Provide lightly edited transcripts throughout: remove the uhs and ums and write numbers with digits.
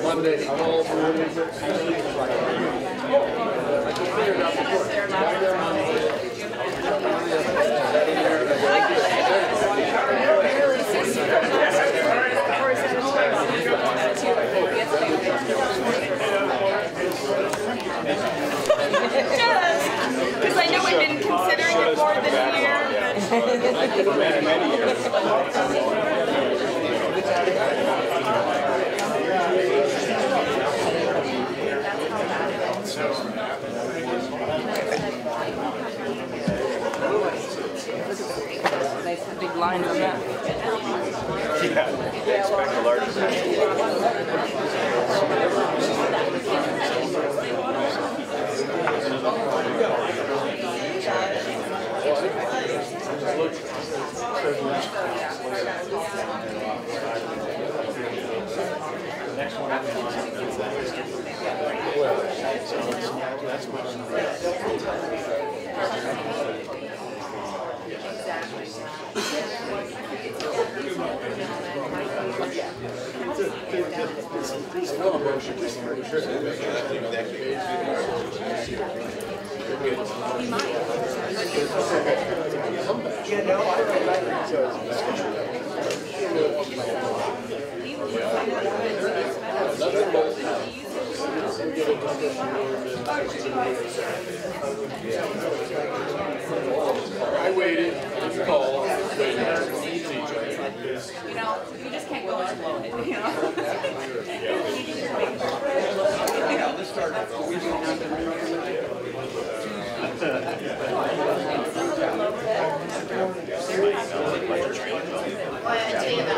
Monday, I'm all because I know we've been considering it more than a year. For many years. Nice big lines on that. Yeah, they expect a large next one I waited, called, You know, you just can't go and blow it, you know?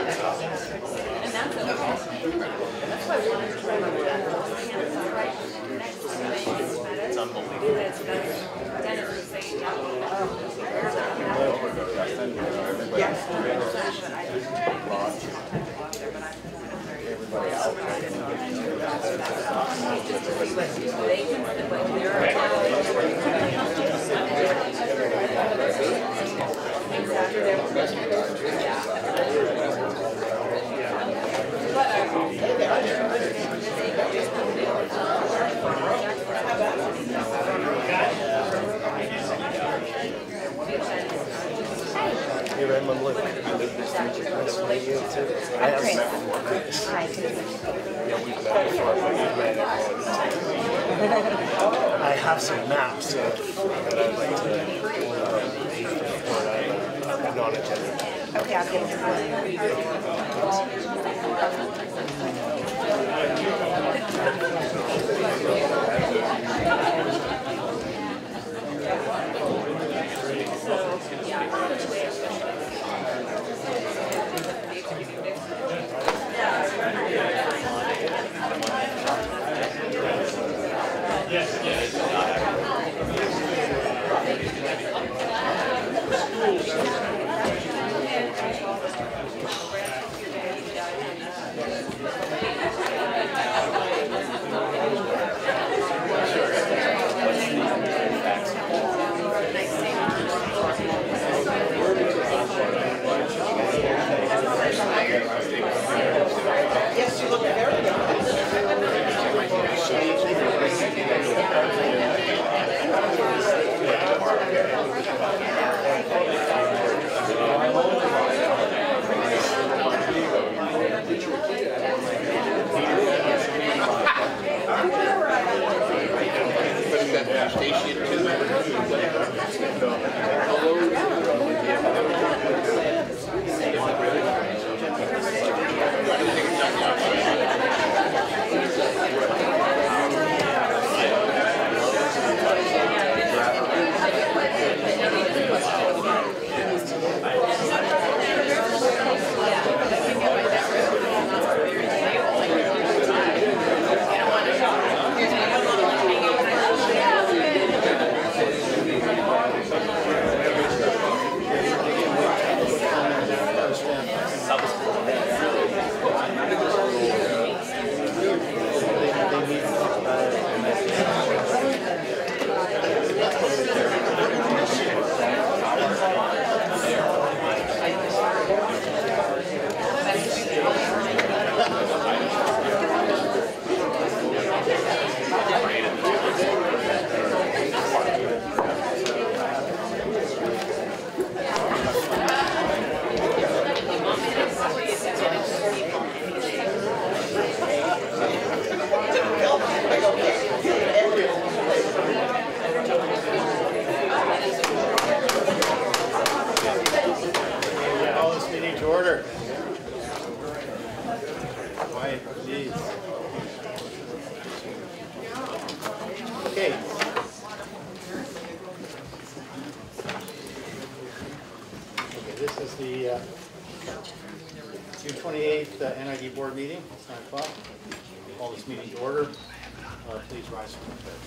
And that's okay. That's why I wanted to try my best. It's unbelievable. Yes. Hey, I'm Luke. Nice to meet you too. I have some I have some maps that I'd like to non-agenda. Okay, I'll get it. order. Quiet, please. Okay. This is the June 28th NID Board meeting. It's 9 o'clock. Call this meeting to order. Please rise from the bed.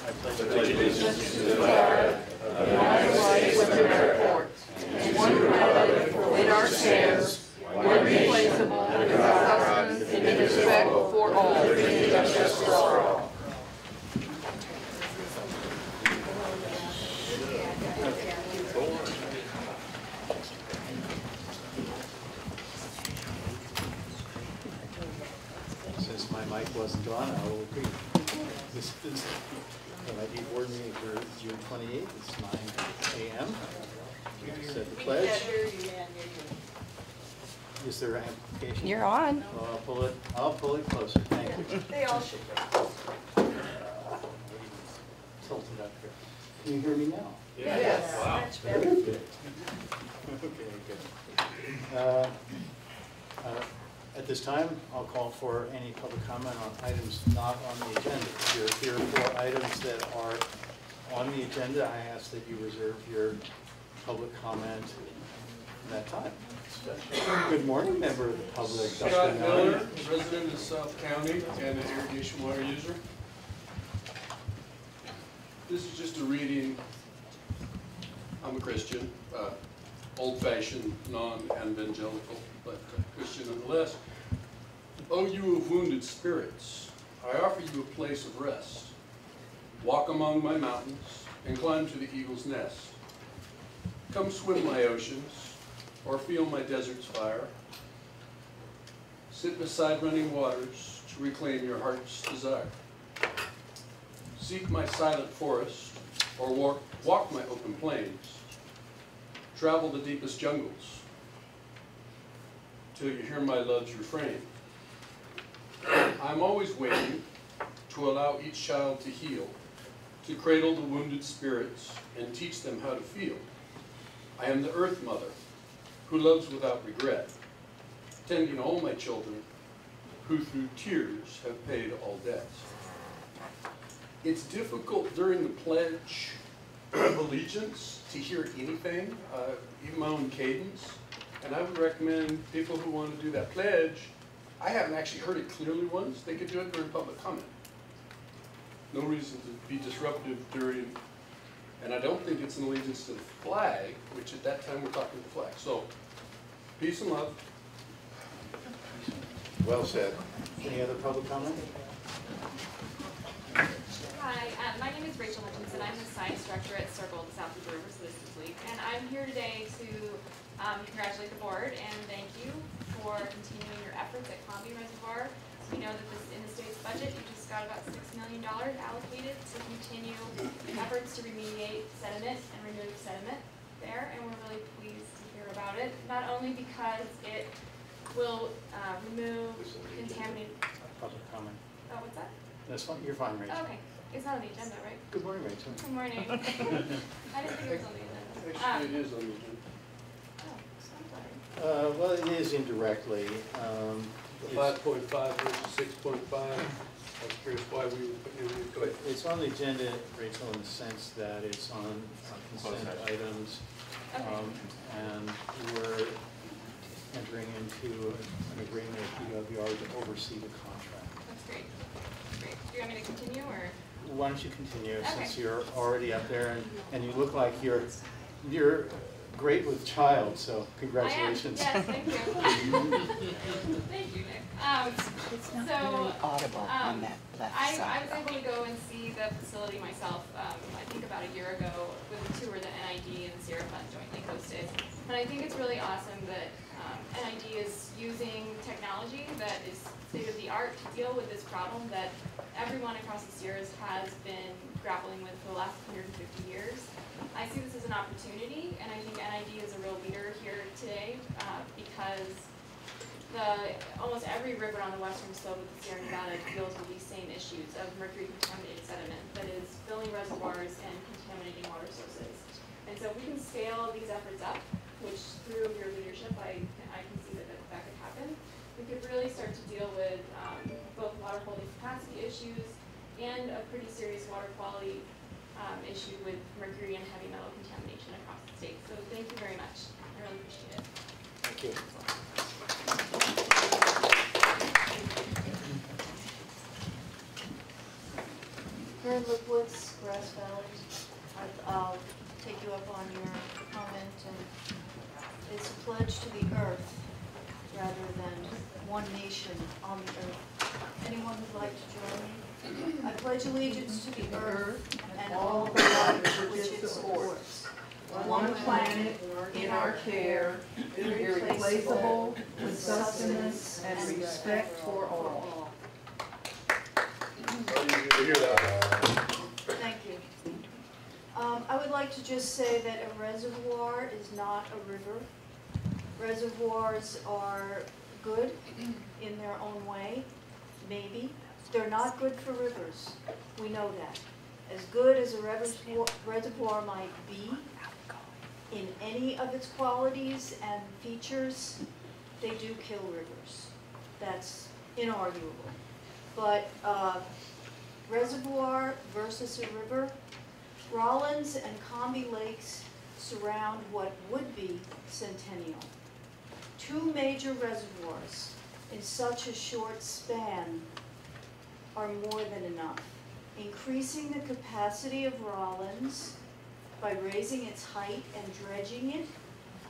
I pledge allegiance to the flag of the United States of America, and one republic for which it stands, one nation, under God, indivisible, for all, with justice for all. Since my mic wasn't on, I will repeat. This is the NID Board meeting for June 28th. It's 9 a.m. We said the pledge. Is there amplification? You're on. Oh, I'll pull it closer. Thank you. They all should. Tilted up here. Can you hear me now? Yes. Wow. Much better. Good. Okay, good. At this time, I'll call for any public comment on items not on the agenda. If you're here for items that are on the agenda, I ask that you reserve your public comment at that time. Good morning, member of the public. Scott Miller, resident of South County and an irrigation water user. This is just a reading. I'm a Christian, old-fashioned, non-evangelical, but Christian nonetheless. O you of wounded spirits, I offer you a place of rest. Walk among my mountains and climb to the eagle's nest. Come swim my oceans or feel my desert's fire. Sit beside running waters to reclaim your heart's desire. Seek my silent forest or walk my open plains. Travel the deepest jungles till you hear my love's refrain. I'm always waiting to allow each child to heal, to cradle the wounded spirits and teach them how to feel. I am the Earth Mother, who loves without regret, tending all my children, who through tears have paid all debts. It's difficult during the Pledge of Allegiance to hear anything, even my own cadence, and I would recommend people who want to do that pledge, I haven't actually heard it clearly once, they could do it during public comment. No reason to be disruptive during, and I don't think it's an allegiance to the flag, which at that time we're talking the flag. So, peace and love. Well said. Any other public comment? Hi, my name is Rachel Hutchinson. I'm the science director at Circle, the Southeast River Citizens League, and I'm here today to congratulate the board and thank you for continuing your efforts at Columbia Reservoir. We know that in the state's budget, you just got about $6 million allocated to continue efforts to remediate sediment and remove sediment there, and we're really pleased to hear about it. Not only because it will remove contaminated. Public comment. Oh, what's that? That's fine. You're fine, Rachel. Oh, okay, it's not on the agenda, right? Good morning, Rachel. Good morning. I didn't think it was on the agenda. Actually, it is on the agenda. Oh, so I'm sorry. Well, it is indirectly. The 5.5 versus 6.5. I was curious why we were putting it in. Go ahead. It's on the agenda, Rachel, in the sense that it's on consent items, Okay. and we're entering into an agreement with PWR to oversee the contract. That's great. Great. Do you want me to continue or? Why don't you continue, Okay. since you're already up there, and you look like you're great with child, so congratulations. I am. Yes, thank you. Thank you, Nick. It's not So, very audible on that left I side. was able to go and see the facility myself, I think about a year ago, with a tour that NID and the Sierra Fund jointly hosted. And I think it's really awesome that NID is using technology that is state-of-the-art to deal with this problem that everyone across the Sierras has been grappling with for the last 150 years. I see this as an opportunity, and I think NID is a real leader here today because almost every river on the western slope of the Sierra Nevada deals with these same issues of mercury-contaminated sediment that is filling reservoirs and contaminating water sources. And so if we can scale these efforts up, which through your leadership I can see that could happen, we could really start to deal with both water holding capacity issues and a pretty serious water quality issue with mercury and heavy metal contamination across the state. So thank you very much. I really appreciate it. Thank you. Karen Lipwitz, Grass Valley. I'll take you up on your comment, and it's a pledge to the earth rather than one nation on the earth. Anyone who'd like to join me? I pledge allegiance to the earth and all the life which it supports. One planet in our care, irreplaceable, with sustenance and respect for all. Thank you. I would like to just say that a reservoir is not a river. Reservoirs are good in their own way, maybe. They're not good for rivers. We know that. As good as a reservoir might be, in any of its qualities and features, they do kill rivers. That's inarguable. But reservoir versus a river, Rollins and Combi Lakes surround what would be Centennial. Two major reservoirs in such a short span are more than enough. Increasing the capacity of Rollins by raising its height and dredging it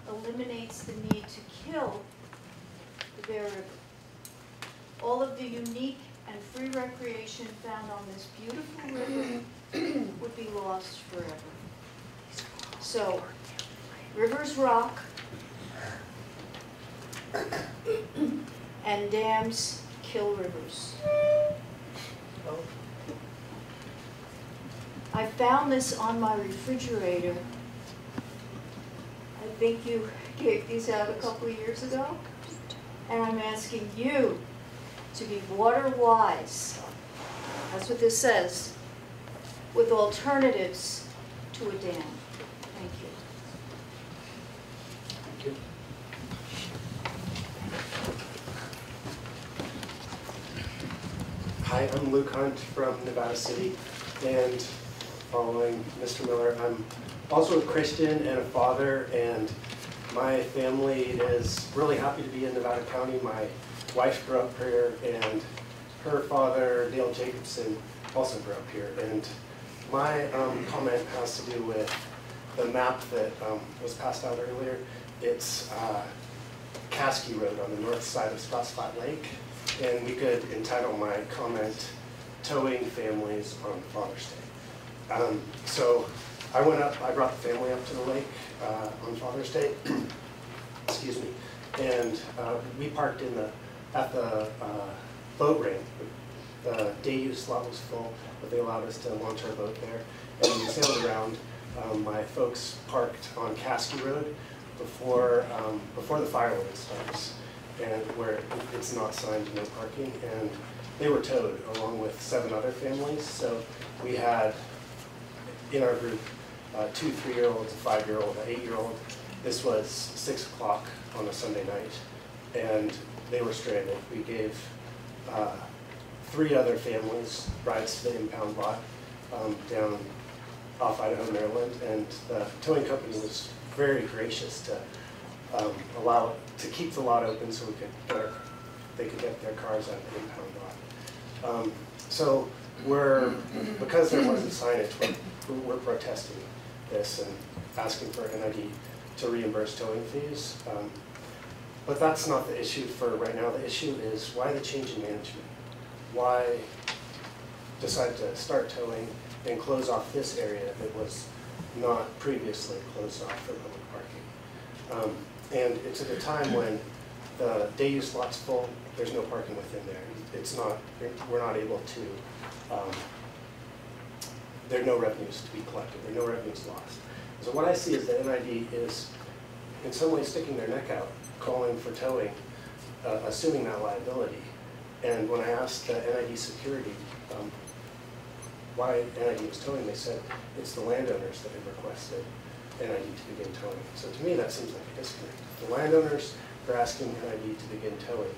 eliminates the need to kill the Bear River. All of the unique and free recreation found on this beautiful river would be lost forever. So, rivers rock, and dams kill rivers. I found this on my refrigerator. I think you gave these out a couple of years ago. And I'm asking you to be water wise. That's what this says. With alternatives to a dam. Thank you. Thank you. Hi, I'm Luke Hunt from Nevada City, and following Mr. Miller, I'm also a Christian and a father, and my family is really happy to be in Nevada County. My wife grew up here, and her father, Dale Jacobson, also grew up here. And my comment has to do with the map that was passed out earlier. It's Caskey Road on the north side of Scotts Flat Lake. And we could entitle my comment, Towing Families on Father's Day. So I went up, I brought the family up to the lake on Father's Day, excuse me, and we parked at the boat ramp. The day use slot was full, but they allowed us to launch our boat there. And we sailed around. My folks parked on Caskey Road before the fireworks starts, and where it's not signed no parking, and they were towed along with 7 other families. So we had in our group 2 3-year-olds, a 5-year-old, an 8-year-old. This was 6 o'clock on a Sunday night, and they were stranded. We gave 3 other families rides to the impound lot down off Idaho, Maryland, and the towing company was very gracious to allow it to keep the lot open so they could get their cars out of the impound lot. So because there wasn't signage, we're protesting this and asking for NID to reimburse towing fees. But that's not the issue for right now. The issue is why the change in management? Why decide to start towing and close off this area that was not previously closed off for public parking? And it's at a time when the day use lot's full, there's no parking within there. We're not able to, there are no revenues to be collected, there are no revenues lost. So what I see is that NID is in some ways sticking their neck out, calling for towing, assuming that liability. And when I asked NID security why NID was towing, they said it's the landowners that have requested NID to begin towing. So to me, that seems like a disconnect. The landowners are asking NID to begin towing,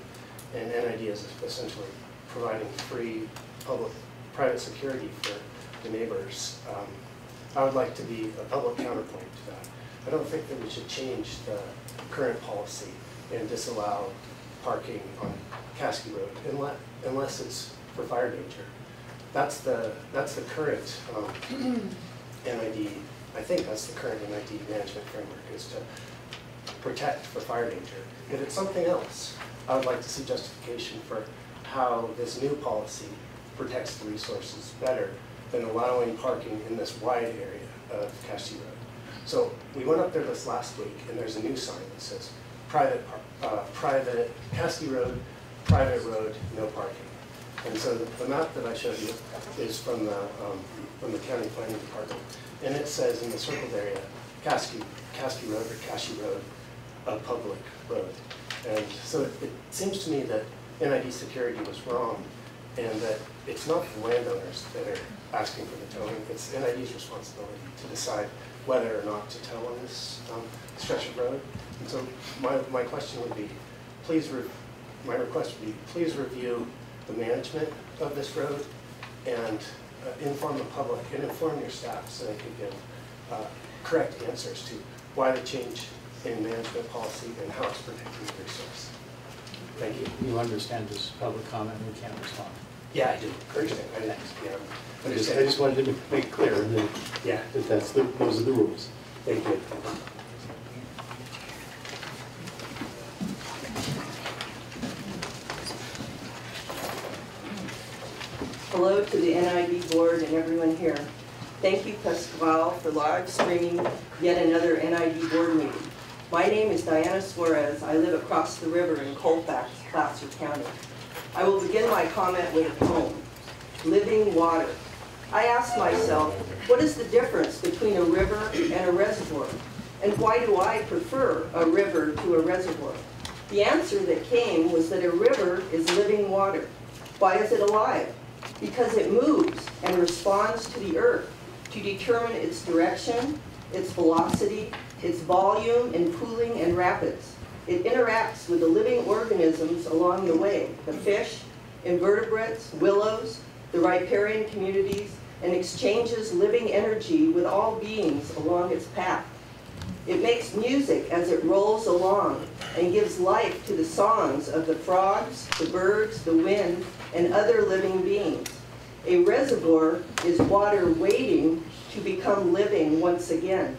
and NID is essentially providing free public-private security for the neighbors. I would like to be a public counterpoint to that. I don't think that we should change the current policy and disallow parking on Caskey Road unless it's for fire danger. That's the current NID. I think that's the current NID management framework, is to protect for fire danger. If it's something else, I would like to see justification for how this new policy protects the resources better than allowing parking in this wide area of Caskey Road. So we went up there this last week, and there's a new sign that says private Caskey Road, private road, no parking. And so the map that I showed you is from the county planning department, and it says in the circled area, Caskey Road or Caskey Road, a public road. And so it seems to me that NID security was wrong, and that it's not the landowners that are asking for the towing, it's NID's responsibility to decide whether or not to tow on this stretch of road. And so my question would be, my request would be, please review the management of this road and inform the public and inform your staff so they can give correct answers to why the change in management policy and how it's protecting the resource. Thank you. You understand this public comment, we can't respond. Yeah, I do. Understand. I just wanted to make it clear that, yeah, those are the rules. Thank you. Hello to the NID Board and everyone here. Thank you, Pasquale, for live streaming yet another NID Board meeting. My name is Diana Suarez. I live across the river in Colfax, Placer County. I will begin my comment with a poem, Living Water. I asked myself, what is the difference between a river and a reservoir? And why do I prefer a river to a reservoir? The answer that came was that a river is living water. Why is it alive? Because it moves and responds to the earth to determine its direction, its velocity, its volume in pooling and rapids. It interacts with the living organisms along the way, the fish, invertebrates, willows, the riparian communities, and exchanges living energy with all beings along its path. It makes music as it rolls along and gives life to the songs of the frogs, the birds, the wind, and other living beings. A reservoir is water waiting to become living once again.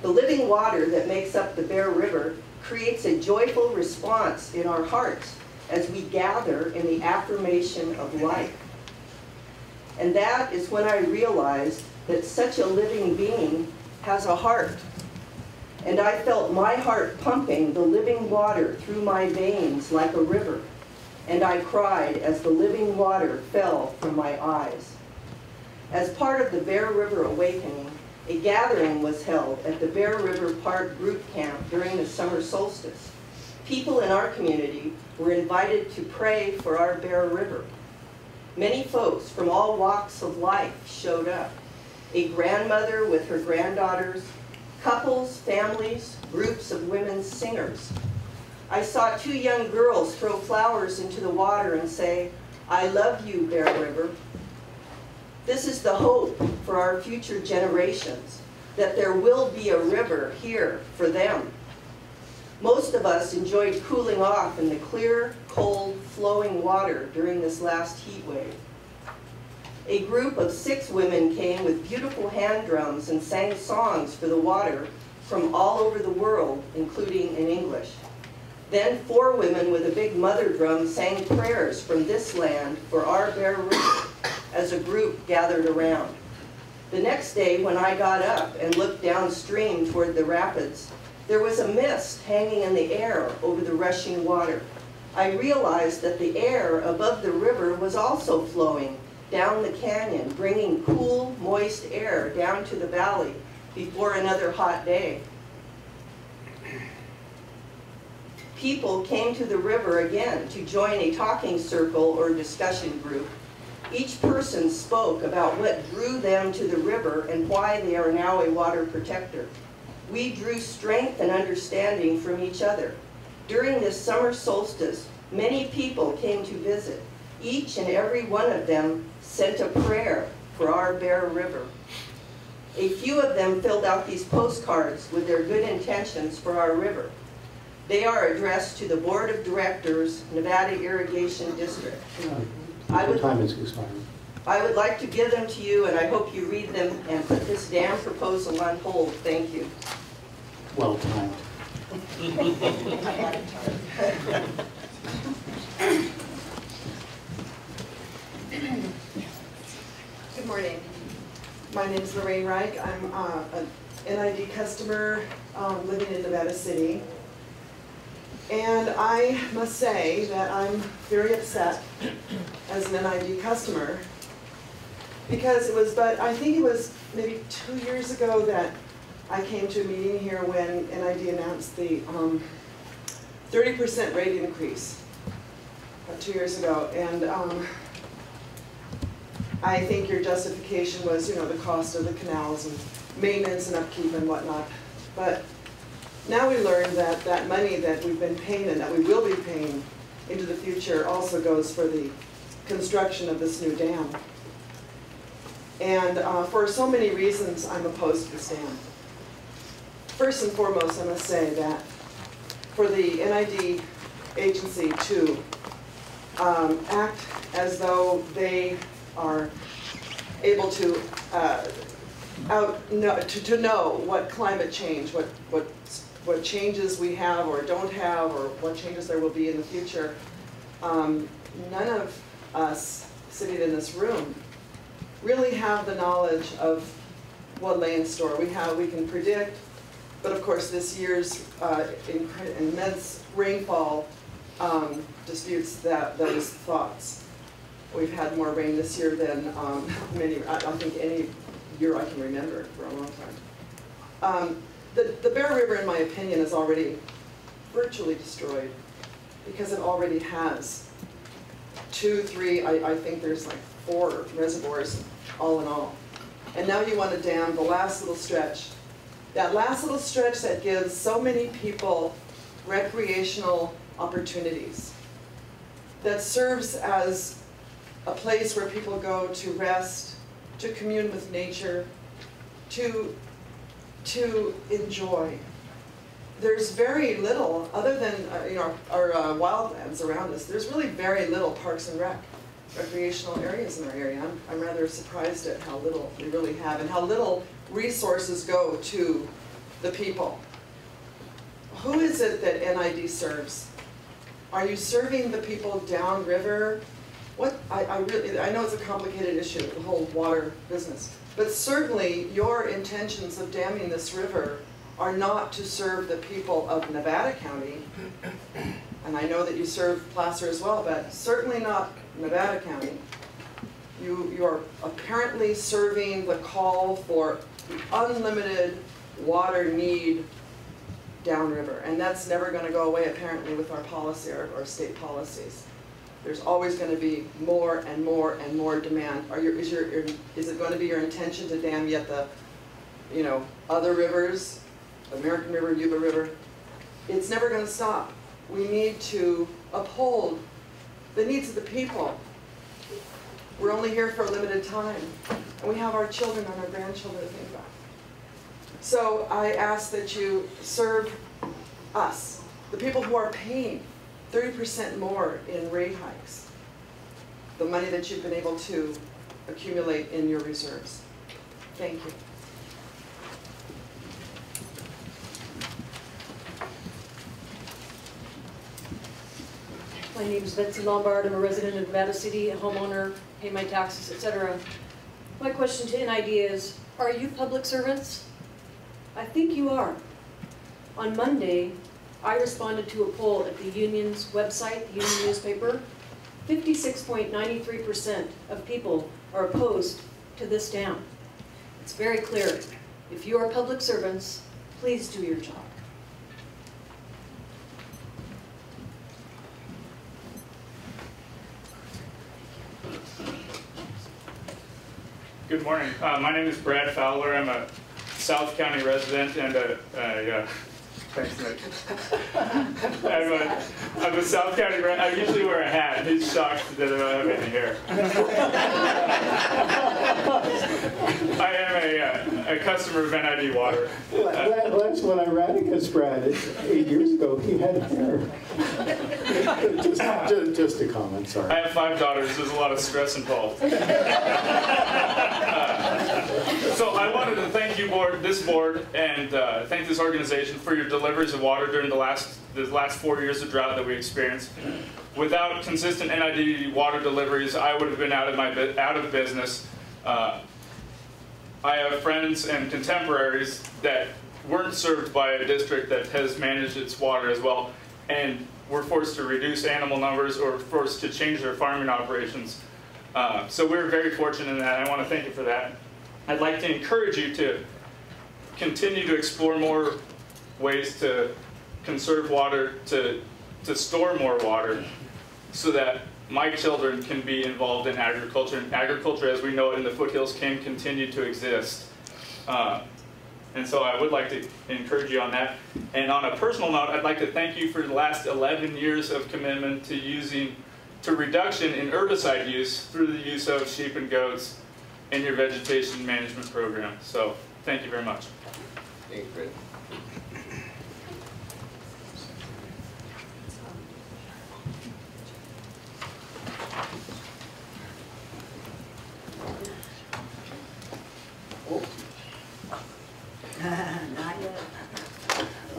The living water that makes up the Bear River creates a joyful response in our hearts as we gather in the affirmation of life. And that is when I realized that such a living being has a heart. And I felt my heart pumping the living water through my veins like a river. And I cried as the living water fell from my eyes. As part of the Bear River Awakening, a gathering was held at the Bear River Park Group Camp during the summer solstice. People in our community were invited to pray for our Bear River. Many folks from all walks of life showed up. A grandmother with her granddaughters, couples, families, groups of women singers. I saw 2 young girls throw flowers into the water and say, "I love you, Bear River." This is the hope for our future generations, that there will be a river here for them. Most of us enjoyed cooling off in the clear, cold, flowing water during this last heat wave. A group of 6 women came with beautiful hand drums and sang songs for the water from all over the world, including in English. Then 4 women with a big mother drum sang prayers from this land for our Bear River as a group gathered around. The next day when I got up and looked downstream toward the rapids, there was a mist hanging in the air over the rushing water. I realized that the air above the river was also flowing down the canyon, bringing cool, moist air down to the valley before another hot day. People came to the river again to join a talking circle or discussion group. Each person spoke about what drew them to the river and why they are now a water protector. We drew strength and understanding from each other. During this summer solstice, many people came to visit. Each and every one of them sent a prayer for our Bear River. A few of them filled out these postcards with their good intentions for our river. They are addressed to the Board of Directors, Nevada Irrigation District. Your time is expiring. I would like to give them to you, and I hope you read them and put this dam proposal on hold. Thank you. Well timed. Good morning. My name is Lorraine Reich. I'm an NID customer living in Nevada City. And I must say that I'm very upset as an NID customer because I think it was maybe 2 years ago that I came to a meeting here when NID announced the 30% rate increase 2 years ago. And I think your justification was, the cost of the canals and maintenance and upkeep and whatnot. But now we learn that that money that we've been paying and that we will be paying into the future also goes for the construction of this new dam. And for so many reasons, I'm opposed to this dam. First and foremost, I must say that for the NID agency to act as though they are able to know what climate change, what changes we have or don't have, or what changes there will be in the future. None of us sitting in this room really have the knowledge of what lay in store. We can predict, but of course this year's immense rainfall disputes those thoughts. We've had more rain this year than I don't think any year I can remember for a long time. The Bear River, in my opinion, is already virtually destroyed because it already has 2, 3, I think there's like 4 reservoirs all in all. And now you want to dam the last little stretch. That last little stretch that gives so many people recreational opportunities, that serves as a place where people go to rest, to commune with nature, to enjoy. There's very little, other than our wildlands around us, there's really very little parks and recreational areas in our area. I'm rather surprised at how little we really have and how little resources go to the people. Who is it that NID serves? Are you serving the people downriver? I know it's a complicated issue, the whole water business, but certainly your intentions of damming this river are not to serve the people of Nevada County, and I know that you serve Placer as well, but certainly not Nevada County. You are apparently serving the call for unlimited water need downriver, and that's never going to go away apparently with our policy, our state policies. There's always going to be more and more and more demand. Is it going to be your intention to dam yet the, other rivers, American River, Yuba River? It's never going to stop. We need to uphold the needs of the people. We're only here for a limited time, and we have our children and our grandchildren to think about. So I ask that you serve us, the people who are paying 30% more in rate hikes, the money that you've been able to accumulate in your reserves. Thank you. My name is Betsy Lombard. I'm a resident of Nevada City, a homeowner, pay my taxes, etc. My question to NID is, are you public servants? I think you are. On Monday, I responded to a poll at the union's website, the union newspaper. 56.93% of people are opposed to this dam. It's very clear. If you are public servants, please do your job. Good morning. My name is Brad Fowler. I'm a South County resident and thanks, Nick. I'm a South County resident. I usually wear a hat. He's shocked that I don't have any hair. I am a customer of NID Water. That's when I ran against Brad 8 years ago. He had hair. just a comment, sorry. I have 5 daughters. There's a lot of stress involved. So I wanted to thank you, this board, and thank this organization for your deliveries of water during the last 4 years of drought that we experienced. Without consistent NID water deliveries, I would have been out of business. I have friends and contemporaries that weren't served by a district that has managed its water as well, and were forced to reduce animal numbers or forced to change their farming operations. So we're very fortunate in that. I want to thank you for that. I'd like to encourage you to continue to explore more ways to conserve water, to store more water, so that my children can be involved in agriculture. And agriculture, as we know it in the foothills, can continue to exist. And so I would like to encourage you on that. And on a personal note, I'd like to thank you for the last 11 years of commitment to reduction in herbicide use through the use of sheep and goats in your vegetation management program. So thank you very much. Thank you, Chris.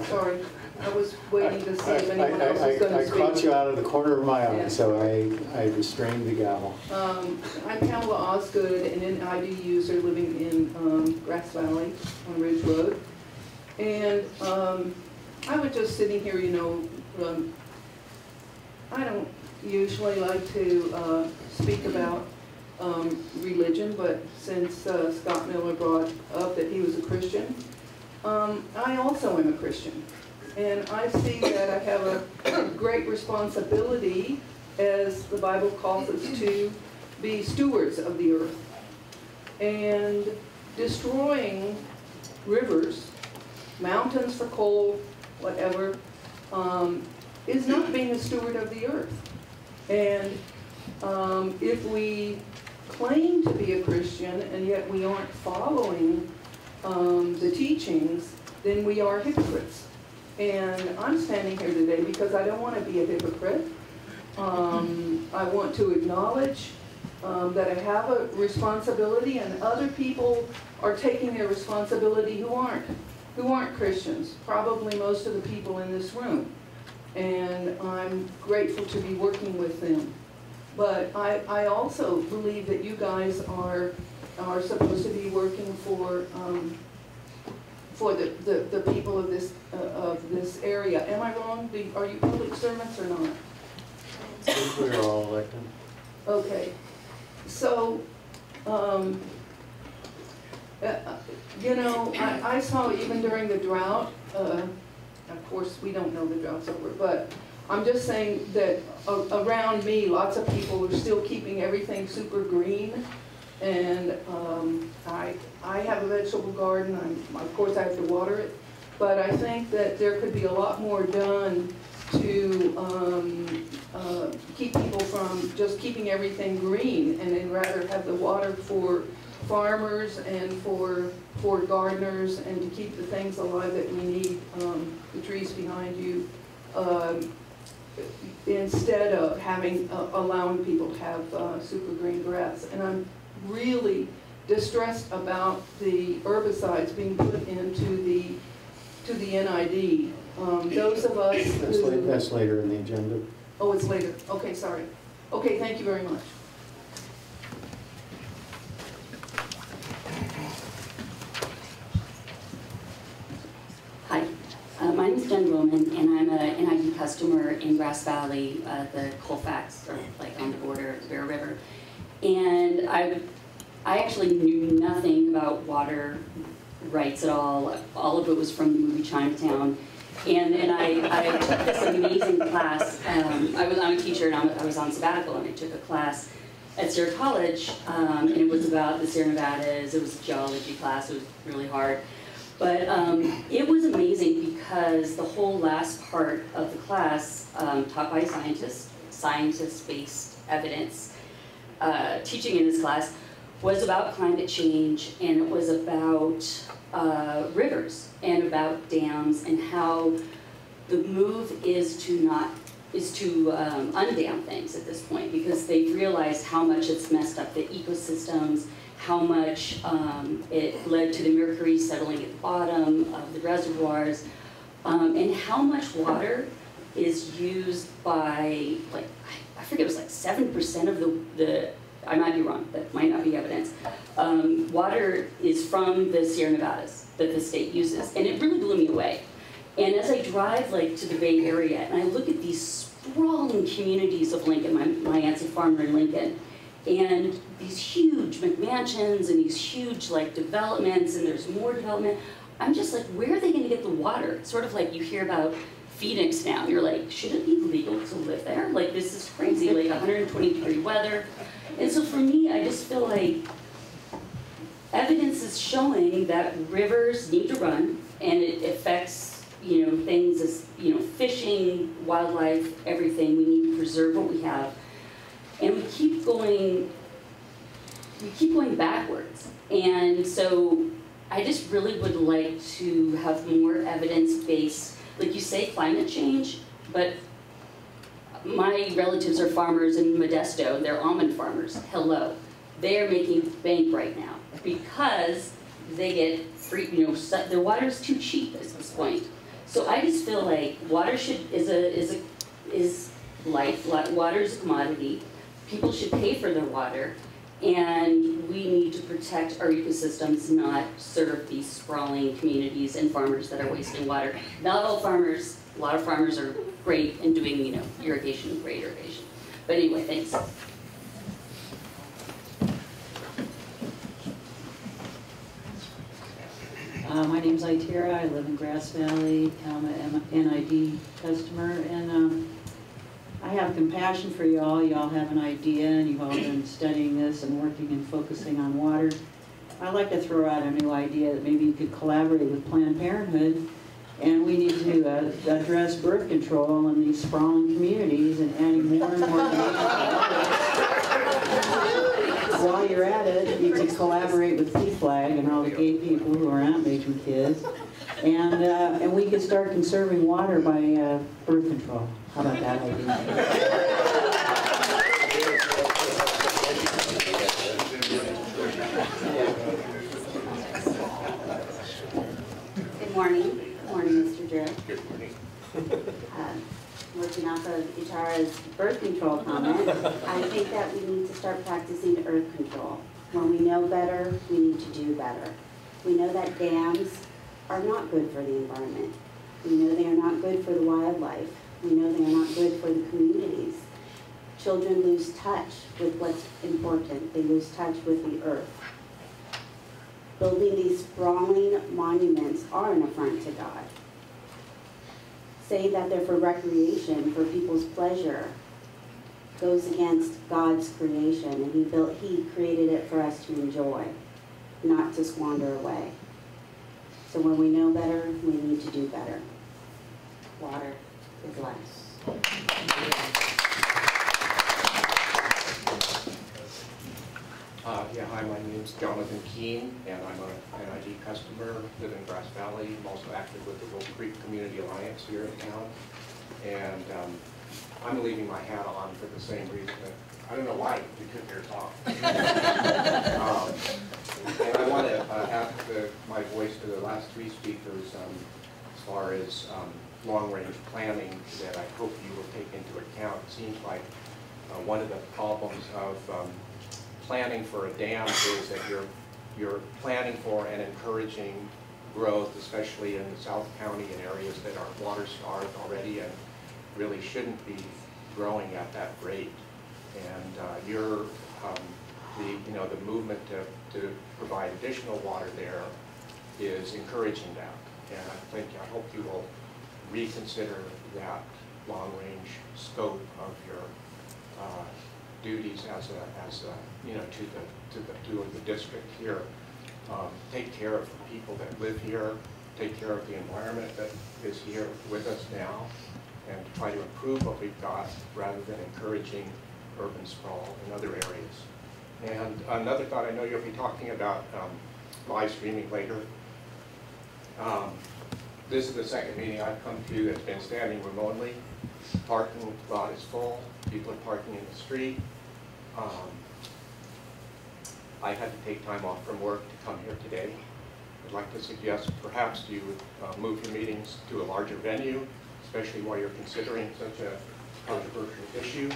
Sorry, I was waiting to see if anyone else was going to I speak. caught you out of the corner of my eye, Yeah. so I restrained the gavel. I'm Pamela Osgood, an NID user living in Grass Valley on Ridge Road. And I was just sitting here, you know, I don't usually like to speak about religion, but since Scott Miller brought up that he was a Christian, I also am a Christian. And I see that I have a great responsibility, as the Bible calls us to, be stewards of the earth. And destroying rivers, mountains for coal, whatever, is not being a steward of the earth. And if we claim to be a Christian and yet we aren't following the teachings, then we are hypocrites. And I'm standing here today because I don't want to be a hypocrite. I want to acknowledge that I have a responsibility, and other people are taking their responsibility who aren't Christians, probably most of the people in this room. And I'm grateful to be working with them. But I also believe that you guys are supposed to be working for the people of this area. Am I wrong? Are you public servants or not? We're all elected. Okay. So, you know, I saw even during the drought, of course we don't know the drought's over, but I'm just saying that around me, lots of people are still keeping everything super green. And I have a vegetable garden. Of course, I have to water it. But I think that there could be a lot more done to keep people from just keeping everything green, and then rather have the water for farmers and for gardeners, and to keep the things alive that we need, the trees behind you, instead of allowing people to have super green grass. And I'm really distressed about the herbicides being put into the NID. Those of us who... That's later in the agenda. Oh, it's later. Okay, sorry. Okay, thank you very much. Hi, my name is Jen Roman, and I'm a NID customer in Grass Valley, the Colfax, or like on the border of the Bear River. And I actually knew nothing about water rights at all. All of it was from the movie Chinatown. And I took this amazing class. I'm a teacher, and I was on sabbatical, and I took a class at Sierra College, and it was about the Sierra Nevadas. It was a geology class. It was really hard. But it was amazing because the whole last part of the class, taught by scientists, scientist-based evidence, teaching in this class, was about climate change, and it was about rivers and about dams and how the move is to undam things at this point, because they've realized how much it's messed up the ecosystems, how much it led to the mercury settling at the bottom of the reservoirs, and how much water is used by, like, I forget, it was like 7% of the, I might be wrong, that might not be evidence, water is from the Sierra Nevadas that the state uses, and it really blew me away. And as I drive like to the Bay Area and I look at these sprawling communities of Lincoln, my aunt's a farmer in Lincoln, and these huge McMansions and these huge like developments, and there's more development, I'm just like, where are they gonna get the water? It's sort of like you hear about Phoenix now, and you're like, should it be legal to live there? Like, this is crazy, like 120-degree weather. And so for me, I just feel like evidence is showing that rivers need to run, and it affects, you know, things as, you know, fishing, wildlife, everything. We need to preserve what we have. And we keep going backwards. And so I just really would like to have more evidence-based, like you say, climate change, but my relatives are farmers in Modesto, they're almond farmers. Hello. They're making bank right now because they get free, you know, their water's too cheap at this point. So I just feel like water is life. Water is a commodity. People should pay for their water, and we need to protect our ecosystems, not serve these sprawling communities and farmers that are wasting water. Not all farmers, a lot of farmers are great in doing, you know, irrigation, great irrigation. But anyway, thanks. My name's Itira. I live in Grass Valley. I'm an NID customer, and I have compassion for y'all. Y'all have an idea, and you've all been studying this and working and focusing on water. I'd like to throw out a new idea that maybe you could collaborate with Planned Parenthood, and we need to address birth control in these sprawling communities and adding more and more While you're at it, you can collaborate with PFLAG and all the gay people who are not making kids, and we can start conserving water by birth control. How about that idea? Good morning. Good morning, Mr. Jarrett. Good morning. Working off of Itara's birth control comment, I think that we need to start practicing earth control. When we know better, we need to do better. We know that dams are not good for the environment. We know they are not good for the wildlife. We know they are not good for the communities. Children lose touch with what's important. They lose touch with the earth. Building these sprawling monuments are an affront to God. Saying that they're for recreation, for people's pleasure, goes against God's creation, and He created it for us to enjoy, not to squander away. So when we know better, we need to do better. Water is life. Yeah, hi, my name's Jonathan Keene, and I'm an NID customer, live in Grass Valley. I'm also active with the Wolf Creek Community Alliance here in town. And I'm leaving my hat on for the same reason that, I don't know why we couldn't hear talk. And I want to add my voice to the last three speakers as far as long-range planning that I hope you will take into account. It seems like one of the problems of planning for a dam is that you're planning for and encouraging growth, especially in the South County and areas that are water starved already and really shouldn't be growing at that rate. And the movement to provide additional water there is encouraging that. And I hope you will reconsider that long-range scope of your duties as you know, to the district here. Take care of the people that live here, take care of the environment that is here with us now, and try to improve what we've got rather than encouraging urban sprawl in other areas. And another thought, I know you'll be talking about live streaming later. This is the second meeting I've come to that's been standing remotely. Parking lot is full, people are parking in the street. I had to take time off from work to come here today. I'd like to suggest perhaps you would move your meetings to a larger venue, especially while you're considering such a controversial issue.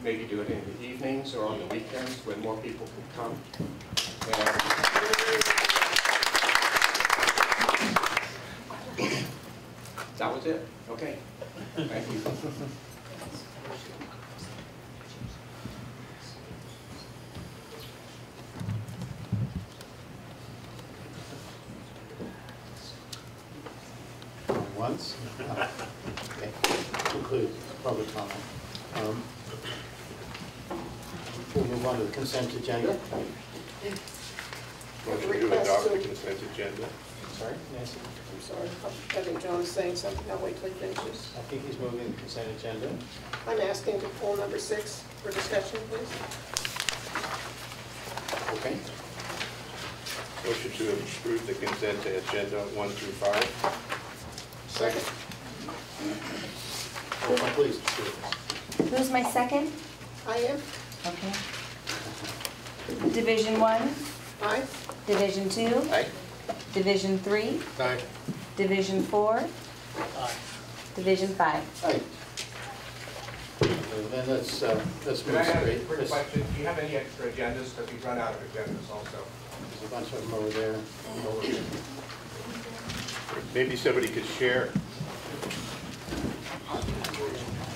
Maybe do it in the evenings or on the weekends when more people can come. And that was it. Okay. Thank you. Once? Okay. Conclude public comment. We'll move on to the consent agenda. Motion to adopt the consent agenda. Sorry, Nancy? I'm sorry, I think John is saying something, I'll wait till he finishes. I think he's moving the consent agenda. I'm asking to pull number 6 for discussion, please. Okay. Motion to approve the consent agenda 1 through 5. Second. Roll call, please. Who's my second? I am. Okay. Division 1, Aye. Division 2, Aye. Division 3, Aye. Division 4, Aye. Division 5. Aye. Then let's Can move I ask a straight. quick question? Do you have any extra agendas? Because we've run out of agendas also. There's a bunch of them over there. Over here. Maybe somebody could share.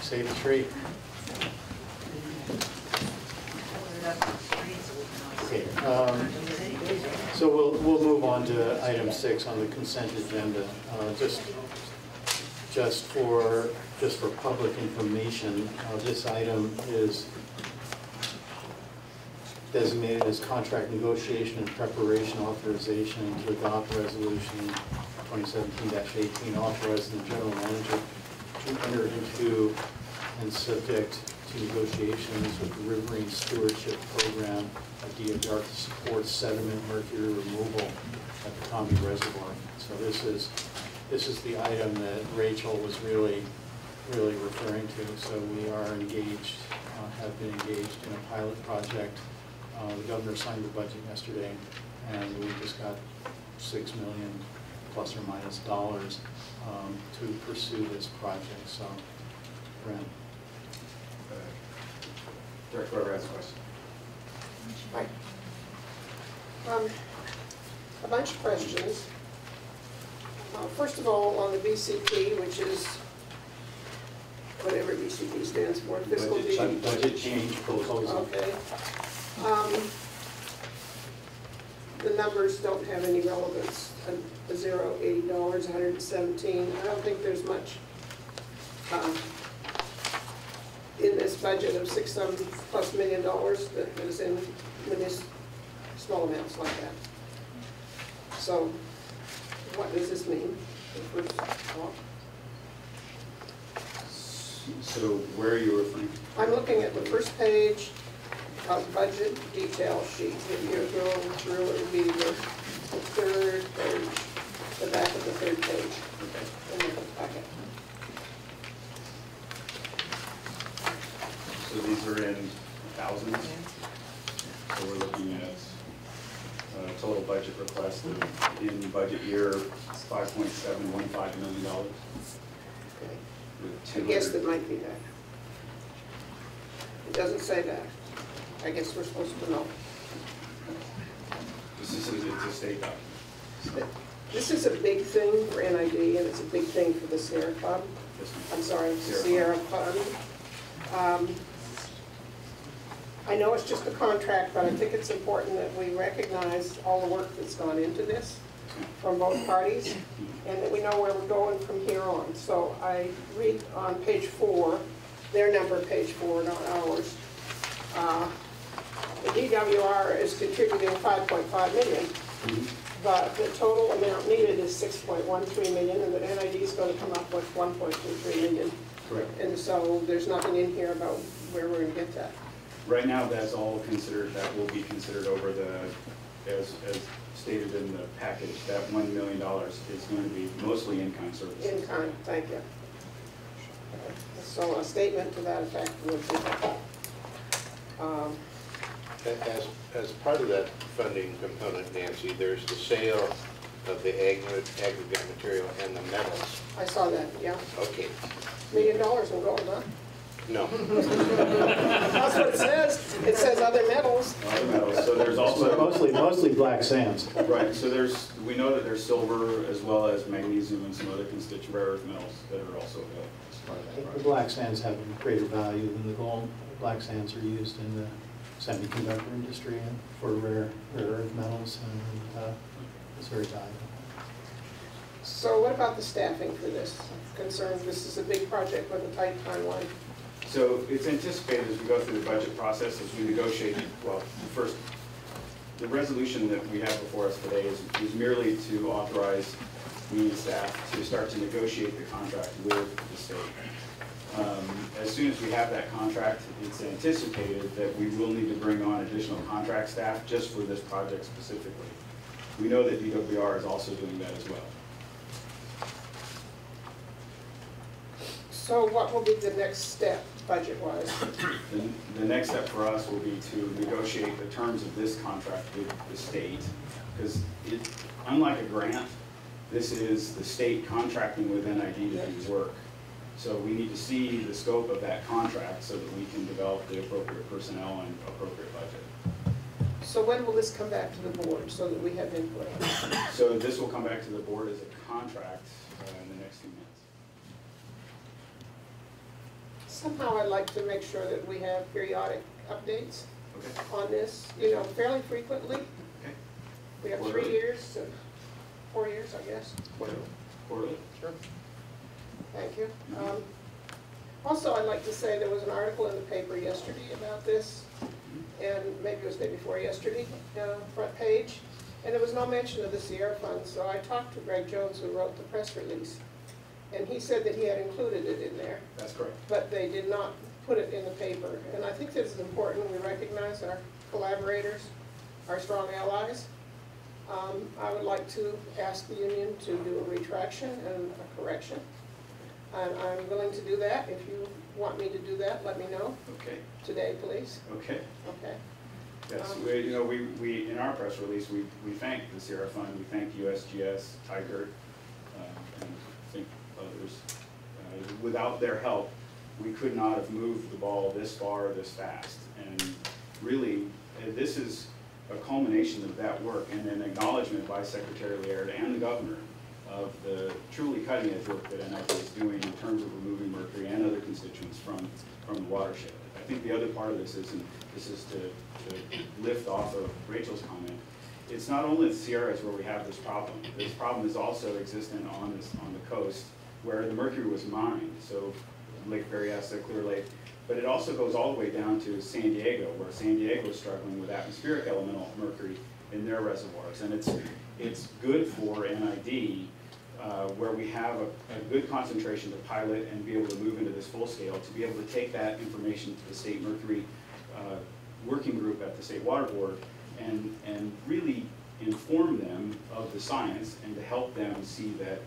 Save the tree. Okay. So we'll move on to item 6 on the consent agenda. Just for public information, this item is designated as contract negotiation and preparation authorization to adopt resolution 2017-18 authorizing the general manager to enter into and subject to negotiations with the Riverine Stewardship Program of DOR to support sediment mercury removal at the Combi Reservoir. So this is the item that Rachel was really referring to. So we are engaged, have been engaged in a pilot project. The governor signed the budget yesterday, and we just got $6 million plus or minus dollars to pursue this project. So, Brent. Director Rowe has a question. Hi. A bunch of questions. First of all, on the BCP, which is whatever BCP stands for, fiscal Budget change proposal. Okay. The numbers don't have any relevance. A $0, $80, 117. I don't think there's much in this budget of $6+ million that is in small amounts like that. So, what does this mean? So where are you referring? I'm looking at the first page of budget detail sheet. If you're going through, it would be the third page, the back of the third page. Okay. In the packet. So these are in thousands. So we're looking at total budget request of, in budget year, $5.715 million. I guess that might be that. It doesn't say that. I guess we're supposed to know. This is it's a state document. This is a big thing for NID, and it's a big thing for the Sierra Fund. I'm sorry, Sierra Fund. I know it's just a contract, but I think it's important that we recognize all the work that's gone into this from both parties, and that we know where we're going from here on. So I read on page 4, their number, page 4, not ours. The DWR is contributing 5.5 million, but the total amount needed is 6.13 million, and the NID is going to come up with 1.23 million. Correct. And so there's nothing in here about where we're going to get that. Right now, that's all considered, that will be considered over the, as stated in the package, that $1 million is going to be mostly in-kind services. In kind, thank you. So a statement to that effect would be, As part of that funding component, Nancy, there's the sale of the aggregate material and the metals. I saw that, yeah. Okay. $1 million in gold, huh? No. That's what it says. It says other metals. Other metals. So there's also mostly black sands. Right. So we know that there's silver as well as magnesium and some other constituent rare earth metals that are also available as part of that The project. black sands have a greater value than the gold. The black sands are used in the semiconductor industry and for rare earth metals, and it's very valuable. So what about the staffing for this? Concerned, this is a big project with a tight timeline. So it's anticipated as we go through the budget process, as we negotiate, well, first, the resolution that we have before us today is merely to authorize me and staff to start to negotiate the contract with the state. As soon as we have that contract, it's anticipated that we will need to bring on additional contract staff just for this project specifically. We know that DWR is also doing that as well. So what will be the next step, budget-wise? The next step for us will be to negotiate the terms of this contract with the state, because unlike a grant, this is the state contracting with NID to do work. So we need to see the scope of that contract so that we can develop the appropriate personnel and appropriate budget. So when will this come back to the board so that we have input on it? So this will come back to the board as a contract in the next few minutes. Somehow I'd like to make sure that we have periodic updates on this, fairly frequently. Okay. We have 3 Quarterly. years to 4 years, I guess. Quarterly? Sure. Thank you. Also, I'd like to say there was an article in the paper yesterday about this, and maybe it was the day before yesterday, front page, and there was no mention of the Sierra Fund, so I talked to Greg Jones, who wrote the press release, and he said that he had included it in there. That's correct. But they did not put it in the paper, and I think this is important. We recognize our collaborators, our strong allies. I would like to ask the union to do a retraction and a correction. And I'm willing to do that. If you want me to do that, let me know. Okay. Today, please. Okay. Okay. Yes, we in our press release, we thank the Sierra Fund, we thank USGS, Tiger, and I think others. Without their help, we could not have moved the ball this far, this fast. And really, this is a culmination of that work and an acknowledgement by Secretary Laird and the governor of the truly cutting-edge work that NID is doing in terms of removing mercury and other constituents from the watershed. I think the other part of this is, and this is to lift off of Rachel's comment, it's not only the Sierras where we have this problem. This problem is also existent on the coast where the mercury was mined, so Lake Berryessa, Clear Lake, but it also goes all the way down to San Diego, where San Diego is struggling with atmospheric elemental mercury in their reservoirs. And it's good for NID, where we have a good concentration to pilot and be able to move into this full scale, to be able to take that information to the state mercury working group at the State Water Board and really inform them of the science and to help them see that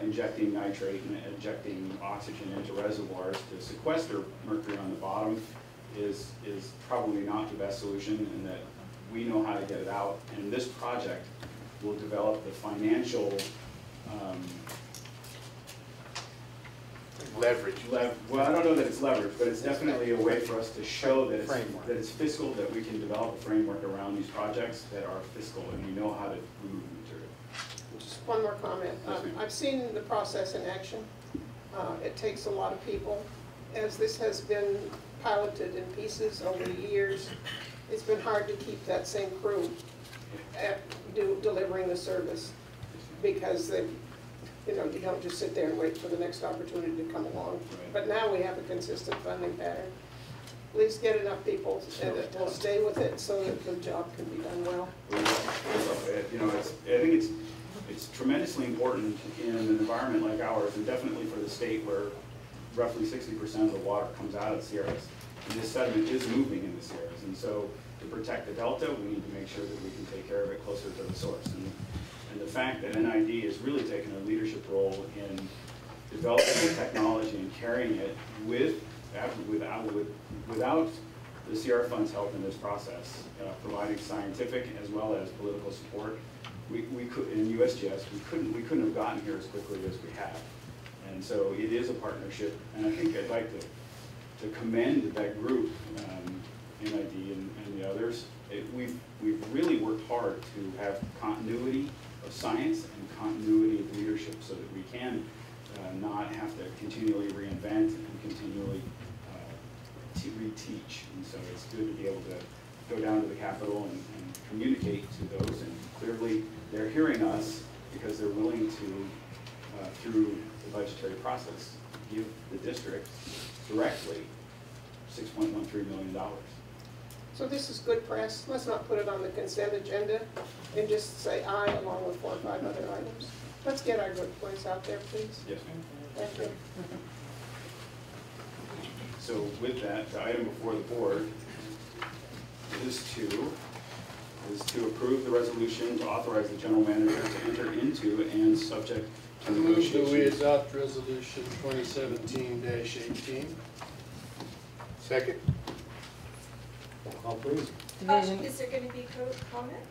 injecting nitrate and injecting oxygen into reservoirs to sequester mercury on the bottom is probably not the best solution, and that we know how to get it out. And this project will develop the financial leverage. Well, I don't know that it's leverage, but it's definitely a way for us to show that it's fiscal, that we can develop a framework around these projects that are fiscal and we know how to remove material. Just one more comment. I've seen the process in action. It takes a lot of people. As this has been piloted in pieces over the years, it's been hard to keep that same crew delivering the service, because you don't just sit there and wait for the next opportunity to come along. But now we have a consistent funding pattern. at least get enough people that will stay with it so that the job can be done well. You know, I think it's tremendously important in an environment like ours, and definitely for the state where roughly 60% of the water comes out of the Sierras. And this sediment is moving in the Sierras, and so to protect the delta, we need to make sure that we can take care of it closer to the source. And the fact that NID has really taken a leadership role in developing the technology and carrying it without the Sierra Fund's help in this process, providing scientific as well as political support, we could, in USGS, we couldn't have gotten here as quickly as we have. And so it is a partnership, and I think I'd like to commend that group, NID and the others. We've really worked hard to have continuity of science and continuity of leadership so that we can not have to continually reinvent and continually reteach. And so it's good to be able to go down to the Capitol and communicate to those, and clearly they're hearing us because they're willing to, through the budgetary process, give the district directly $6.13 million. So this is good press. Let's not put it on the consent agenda and just say aye along with 4 or 5 other items. Let's get our good points out there, please. Yes, ma'am. Thank you. So with that, the item before the board is to approve the resolution to authorize the general manager to enter into and subject to Move that we negotiations. adopt resolution 2017-18. Second? Call please. Division, Is there gonna be comment?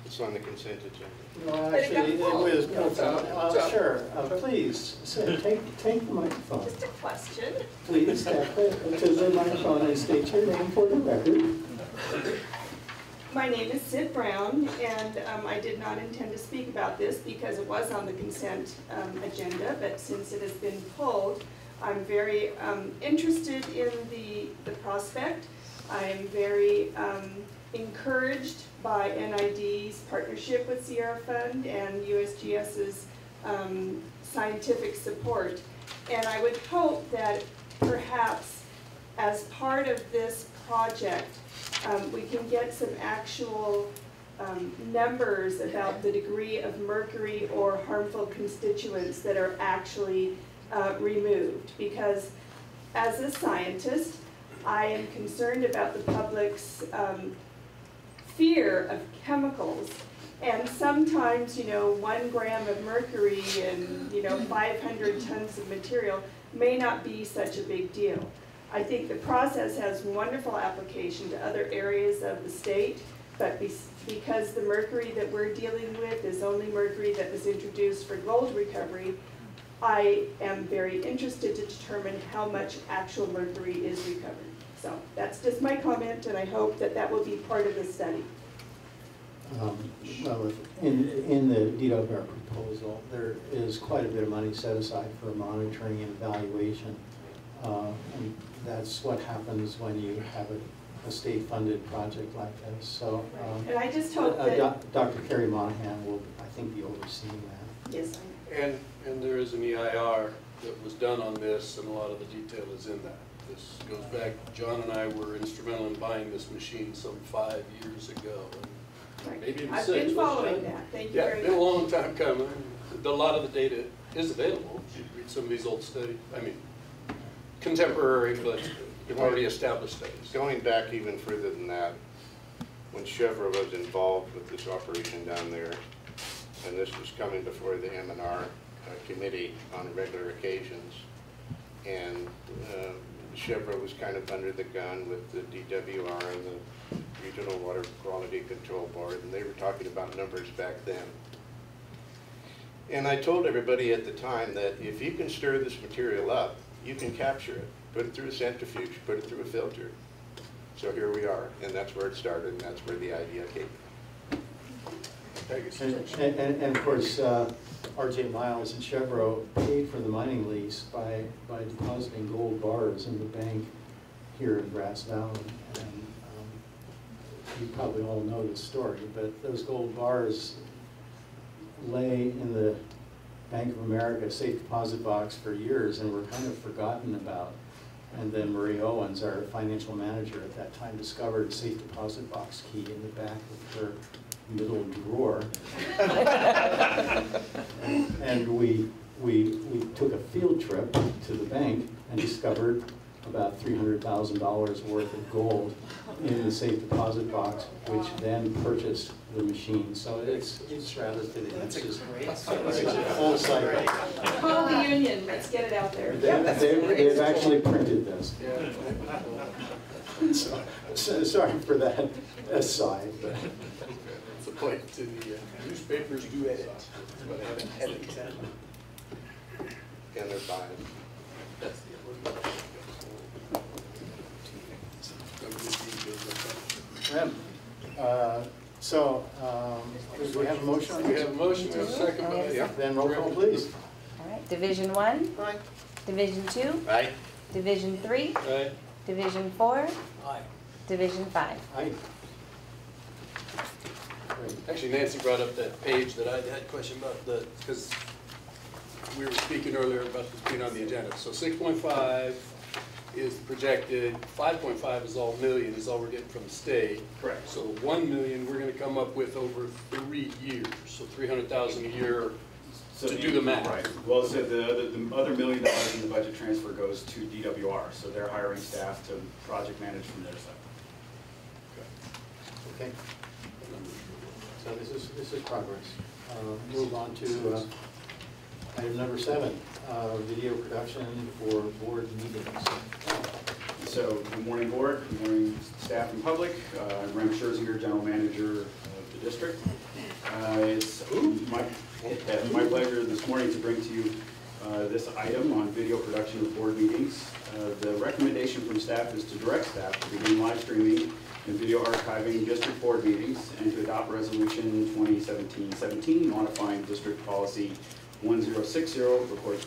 It's on the consent agenda. No, But it got actually, it full. was, sure, Okay. please, take the microphone. Just a question. Please step it to the microphone and state your name for the record. My name is Sid Brown, and I did not intend to speak about this because it was on the consent agenda, but since it has been pulled, I'm very interested in the prospect. I am very encouraged by NID's partnership with Sierra Fund and USGS's scientific support. And I would hope that perhaps as part of this project, we can get some actual numbers about the degree of mercury or harmful constituents that are actually removed. Because as a scientist, I am concerned about the public's fear of chemicals. And sometimes, 1 gram of mercury and, 500 tons of material may not be such a big deal. I think the process has wonderful application to other areas of the state, but because the mercury that we're dealing with is only mercury that was introduced for gold recovery, I am very interested to determine how much actual mercury is recovered. So that's just my comment, and I hope that that will be part of the study. Well, in the DWR proposal, there is quite a bit of money set aside for monitoring and evaluation. And that's what happens when you have a state-funded project like this. So, and I just hope that Dr. Carrie Monahan will, I think, be overseeing that. Yes, I know. And there is an EIR that was done on this, and a lot of the detail is in that. This goes back, John and I were instrumental in buying this machine some 5 years ago. And maybe even 6. I've been following that. Thank you very much. Yeah, been a long time coming. A lot of the data is available. You read some of these old studies. I mean, contemporary, but already established studies. Going back even further than that, when Chevra was involved with this operation down there, and this was coming before the M&R committee on regular occasions, and Chevra was kind of under the gun with the DWR and the Regional Water Quality Control Board, and they were talking about numbers back then. And I told everybody at the time that if you can stir this material up, you can capture it. Put it through a centrifuge, put it through a filter. So here we are, and that's where it started, and that's where the idea came. And of course, R.J. Miles and Chevro paid for the mining lease by depositing gold bars in the bank here in Grass Valley. And you probably all know the story, but those gold bars lay in the Bank of America safe deposit box for years and were kind of forgotten about. And then Marie Owens, our financial manager at that time, discovered a safe deposit box key in the back of her middle drawer. And we took a field trip to the bank and discovered about $300,000 worth of gold in the safe deposit box, which then purchased the machine. So it's rather to the That's a great It's a full cycle. Call the union, let's get it out there. They've actually printed this. Yeah. So, sorry for that aside. But. It's a point to the newspapers do edit, but I haven't edited that. And they're buying. That's the do we have a motion on this? We have a motion, we have a second. Yeah. Then roll call, please. All right, Division 1? Aye. Division 2? Aye. Division 3? Aye. Division 4? Aye. Division 5? Aye. Actually, Nancy brought up that page that I had a question about, because we were speaking earlier about this being on the agenda. So 6.5 is projected, 5.5 is all million, is all we're getting from the state. Correct. So 1 million we're gonna come up with over 3 years, so 300,000 a year to do the math. Right. Well, so the other $1 million in the budget transfer goes to DWR, so they're hiring staff to project manage from their side. Okay. So this is progress. Move on to item number 7, video production for board meetings. So, good morning, board. Good morning, staff and public. I'm Rem Scherzinger, general manager of the district. It's my pleasure this morning to bring to you this item on video production of board meetings. The recommendation from staff is to direct staff to begin live streaming and video archiving district board meetings and to adopt resolution 2017-17 modifying district policy 1060,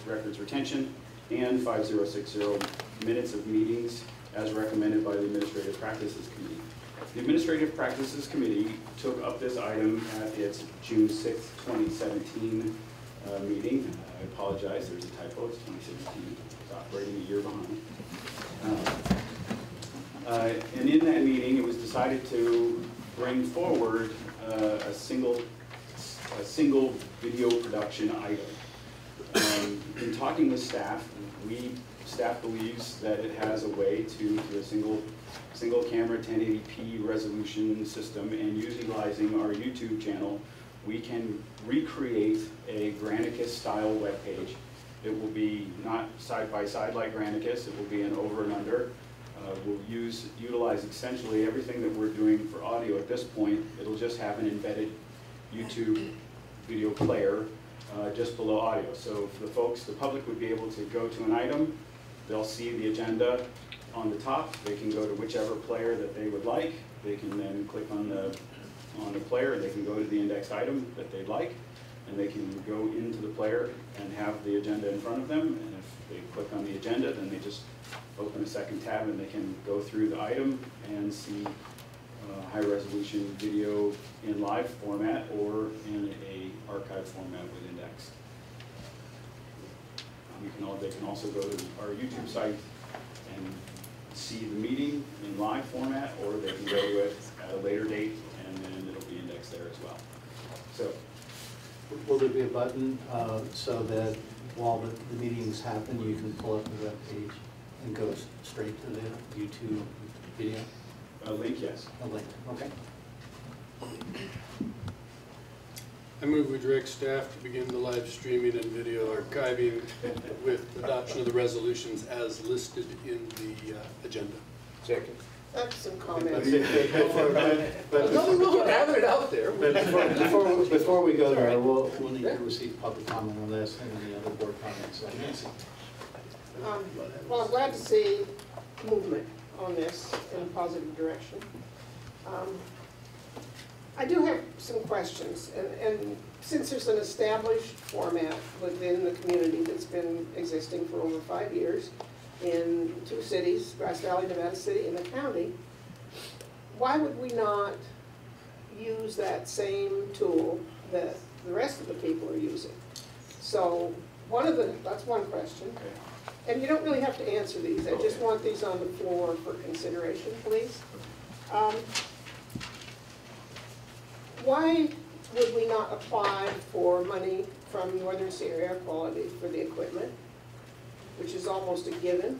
records retention, and 5060, minutes of meetings as recommended by the Administrative Practices Committee. The Administrative Practices Committee took up this item at its June 6, 2017 meeting. I apologize, there's a typo, it's 2016. It's operating a year behind. And in that meeting, it was decided to bring forward a single video production item. In talking with staff, staff believes that it has a way to a single camera 1080p resolution system, and utilizing our YouTube channel, we can recreate a Granicus style webpage. It will be not side by side like Granicus, it will be an over and under. We'll utilize essentially everything that we're doing for audio at this point. It'll just have an embedded YouTube video player just below audio. So for the public would be able to go to an item, they'll see the agenda on the top, they can go to whichever player that they would like, they can then click on the player, they can go to the indexed item that they'd like, and they can go into the player and have the agenda in front of them, and if they click on the agenda, then they just open a second tab and they can go through the item and see high resolution video in live format or in a archive format with indexed. They can also go to our YouTube site and see the meeting in live format, or they can go to it at a later date and then it'll be indexed there as well. So, will there be a button so that while the meetings happen, you can pull up the web page and go straight to the YouTube video? A link, yes. A link, okay. I move we direct staff to begin the live streaming and video archiving with adoption of the resolutions as listed in the agenda. Second. That's some comments. But have it out there. before we go there, we'll need to receive public comment on this and any other board comments. Nancy. Well, I'm glad to see movement on this in a positive direction. I do have some questions, and since there's an established format within the community that's been existing for over 5 years in 2 cities, Grass Valley, Nevada City, and the county, why would we not use that same tool that the rest of the people are using? So That's one question. And you don't really have to answer these. I just want these on the floor for consideration, please. Why would we not apply for money from Northern Sierra Air Quality for the equipment, which is almost a given,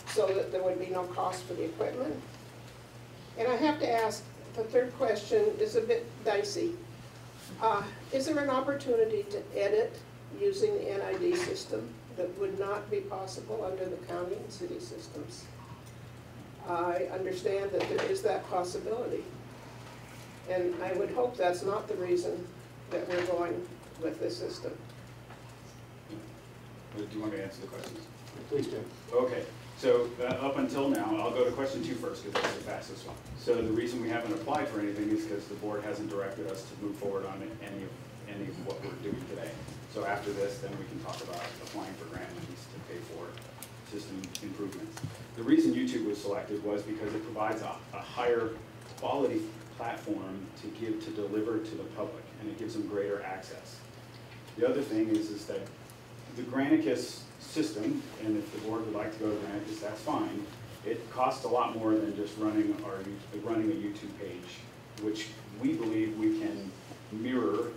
so that there would be no cost for the equipment? And I have to ask, the third question is a bit dicey. Is there an opportunity to edit using the NID system that would not be possible under the county and city systems? I understand that there is that possibility. And I would hope that's not the reason that we're going with this system. Do you want me to answer the questions? Please do. Okay, so up until now, I'll go to question 2 first because that's the fastest one. So the reason we haven't applied for anything is because the board hasn't directed us to move forward on any of what we're doing today. So after this, then we can talk about applying for grant monies to pay for system improvements. The reason YouTube was selected was because it provides a higher quality platform to deliver to the public, and it gives them greater access. The other thing is that the Granicus system, and if the board would like to go to Granicus, that's fine. It costs a lot more than just running a YouTube page, which we believe we can mirror,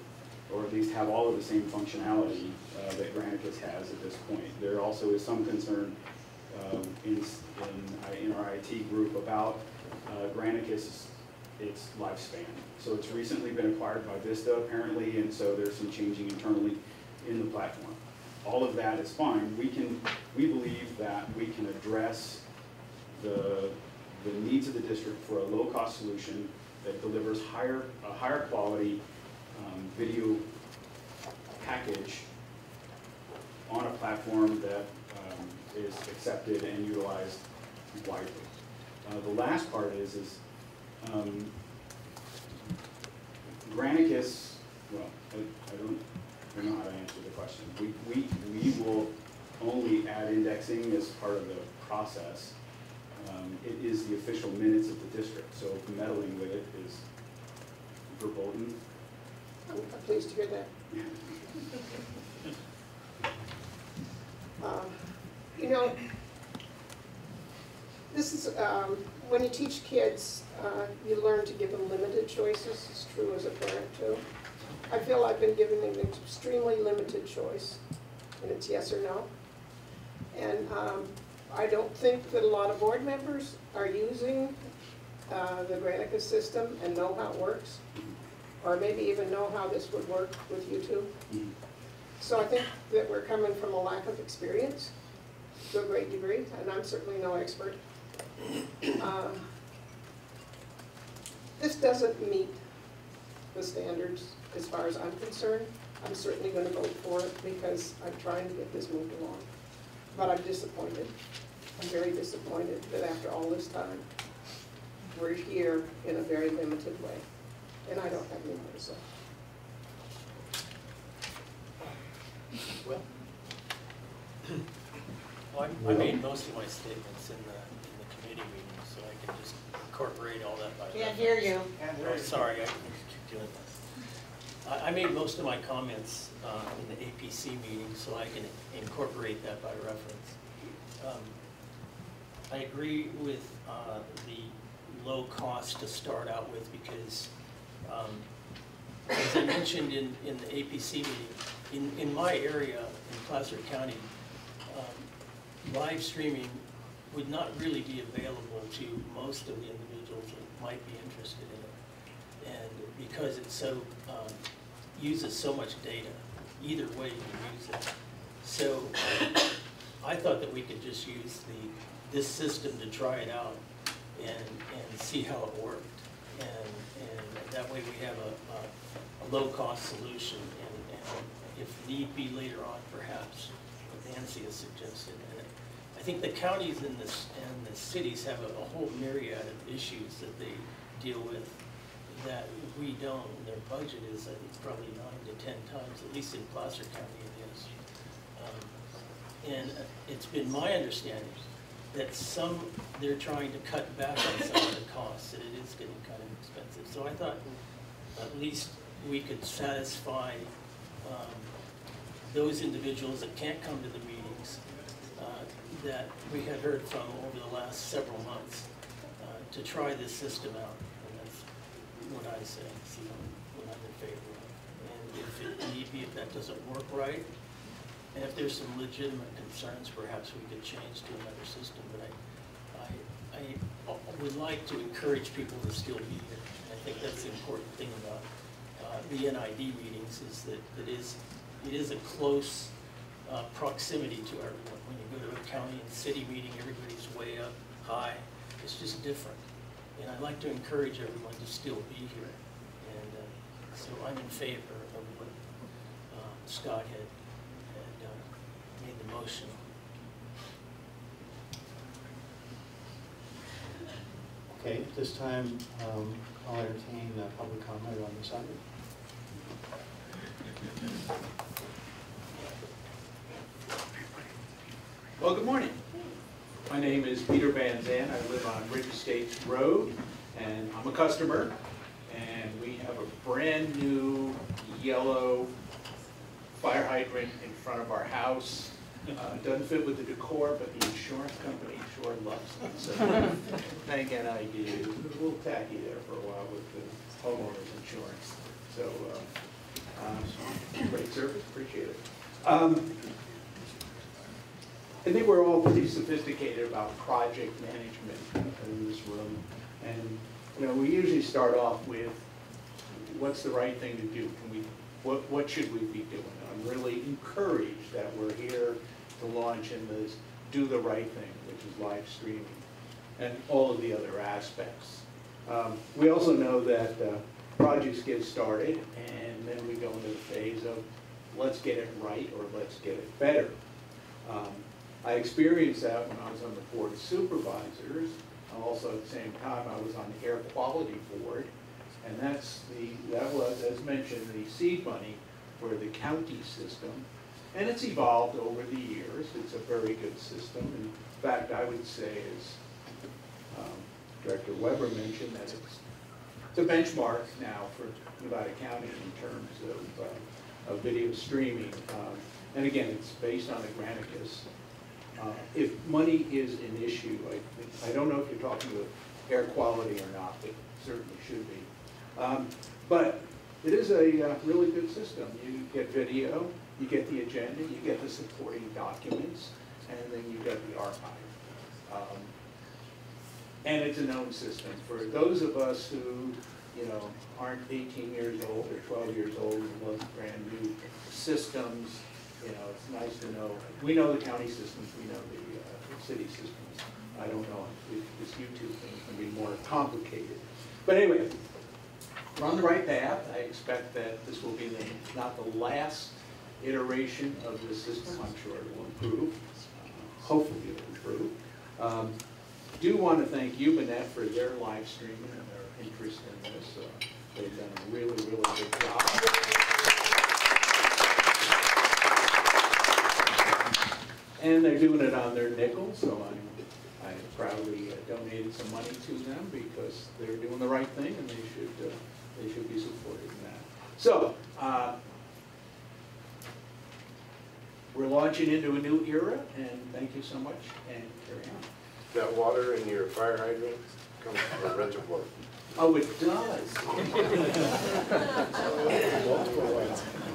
or at least have all of the same functionality that Granicus has at this point. There also is some concern in our IT group about Granicus, its lifespan. So it's recently been acquired by Vista apparently, and so there's some changing internally in the platform. All of that is fine. We believe that we can address the needs of the district for a low-cost solution that delivers a higher quality video package on a platform that is accepted and utilized widely. The last part is Granicus, well, I don't know how to answer the question. We will only add indexing as part of the process. It is the official minutes of the district, so meddling with it is verboten. I'm pleased to hear that. You know, this is, when you teach kids, you learn to give them limited choices. It's true as a parent too. I feel I've been giving them an extremely limited choice, and it's yes or no. And I don't think that a lot of board members are using the Granicus system and know how it works, or maybe even know how this would work with YouTube. So I think that we're coming from a lack of experience to a great degree, and I'm certainly no expert. This doesn't meet the standards as far as I'm concerned. I'm certainly going to vote for it because I'm trying to get this moved along. But I'm disappointed. I'm very disappointed that after all this time, we're here in a very limited way. And I don't have any more to say. Well, I made most of my statements in the committee meeting, so I can just incorporate all that by reference. Can't hear you. Oh, sorry, I keep doing this. I made most of my comments in the APC meeting, so I can incorporate that by reference. I agree with the low cost to start out with because, as I mentioned in the APC meeting, in my area, in Placer County, live streaming would not really be available to most of the individuals that might be interested in it. And because it so uses so much data, either way you can use it. So I thought that we could just use this system to try it out and see how it worked. And that way we have a low-cost solution, and if need be later on, perhaps, what Nancy has suggested. And I think the counties and the cities have a whole myriad of issues that they deal with that we don't. Their budget is, I think, probably 9 to 10 times, at least in Placer County it is. And it's been my understanding that they're trying to cut back on some of the costs, and it is getting kind of expensive. So I thought at least we could satisfy those individuals that can't come to the meetings that we had heard from over the last several months to try this system out. And that's what I say, see what I'm in favor of. And if it need be, if that doesn't work right, and if there's some legitimate concerns, perhaps we could change to another system. But I would like to encourage people to still be here. And I think that's the important thing about the NID meetings is that it is a close proximity to everyone. When you go to a county and city meeting, everybody's way up high. It's just different. And I'd like to encourage everyone to still be here. And so I'm in favor of what Scott had made the motion. Okay, at this time, I'll entertain public comment on this item. Well, good morning. My name is Peter Van Zandt. I live on Ridge Estates Road, and I'm a customer. And we have a brand new yellow fire hydrant in front of our house. It doesn't fit with the decor, but the insurance company sure loves it. So thank NID. It was a little tacky there for a while with the homeowner's insurance. So great service, appreciate it. I think we're all pretty sophisticated about project management in this room. And you know, we usually start off with what's the right thing to do? What should we be doing? I'm really encouraged that we're here to launch in this do the right thing, which is live streaming, and all of the other aspects. We also know that projects get started, and then we go into the phase of let's get it right or let's get it better. I experienced that when I was on the Board of Supervisors. Also at the same time, I was on the Air Quality Board, and that was, as mentioned, the seed money for the county system. And it's evolved over the years. It's a very good system. In fact, I would say, as Director Weber mentioned, that it's a benchmark now for Nevada County in terms of video streaming. And again, it's based on the Granicus. If money is an issue, I don't know if you're talking about air quality or not, but it certainly should be. But it is a really good system. You get video, you get the agenda, you get the supporting documents, and then you get the archive. And it's a known system. For those of us who, you know, aren't 18 years old or 12 years old and love brand new systems, you know, it's nice to know. We know the county systems, we know the city systems. I don't know if this YouTube thing is going to be more complicated. But anyway, we're on the right path. I expect that this will be not the last iteration of the system. I'm sure it will improve. Hopefully it will improve. Do want to thank Ubinet for their live streaming and their interest in this. They've done a really, really good job. And they're doing it on their nickel, so I proudly donated some money to them because they're doing the right thing and they should be supported in that. So, we're launching into a new era, and thank you so much, and carry on. That water in your fire hydrant comes from a reservoir. Oh, it does.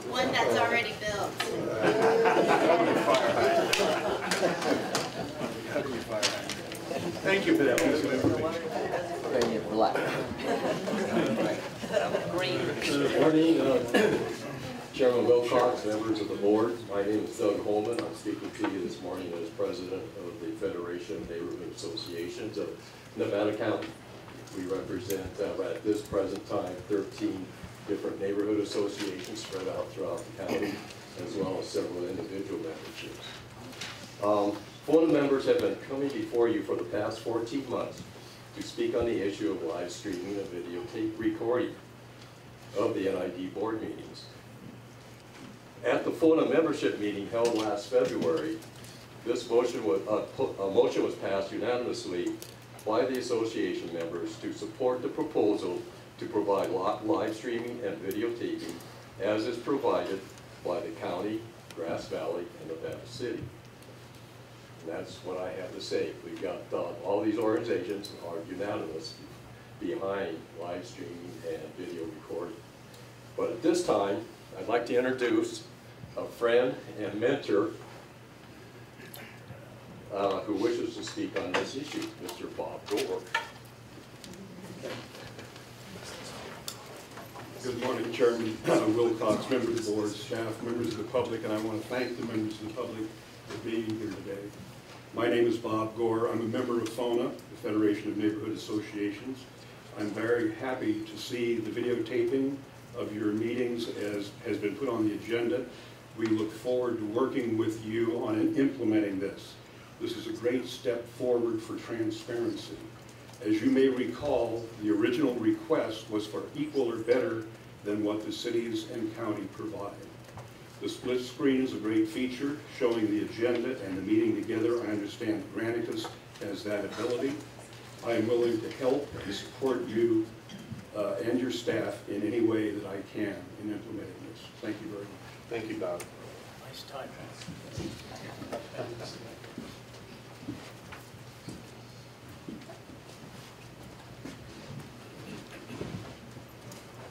One that's already built. Thank you for that piece of information. Good morning, Chairman Wilcox, members of the board. My name is Doug Holman. I'm speaking to you this morning as president of the Federation of Neighborhood Associations of Nevada County. We represent, at this present time, 13 different neighborhood associations spread out throughout the county, as well as several individual memberships. FONA members have been coming before you for the past 14 months to speak on the issue of live streaming and videotape recording of the NID board meetings. At the FONA membership meeting held last February, this motion was, a motion was passed unanimously by the association members to support the proposal to provide live streaming and videotaping as is provided by the county, Grass Valley, and Nevada City. And that's what I have to say. We've got all these organizations are unanimous behind live streaming and video recording. But at this time, I'd like to introduce a friend and mentor who wishes to speak on this issue, Mr. Bob Gore. Good morning, Chairman Wilcox, members of the board, staff, members of the public, and I want to thank the members of the public for being here today. My name is Bob Gore. I'm a member of FONA, the Federation of Neighborhood Associations. I'm very happy to see the videotaping of your meetings as has been put on the agenda. We look forward to working with you on implementing this. This is a great step forward for transparency. As you may recall, the original request was for equal or better than what the cities and county provide. The split screen is a great feature, showing the agenda and the meeting together. I understand Granicus has that ability. I am willing to help and support you and your staff in any way that I can in implementing this. Thank you very much. Thank you, Bob. Nice time.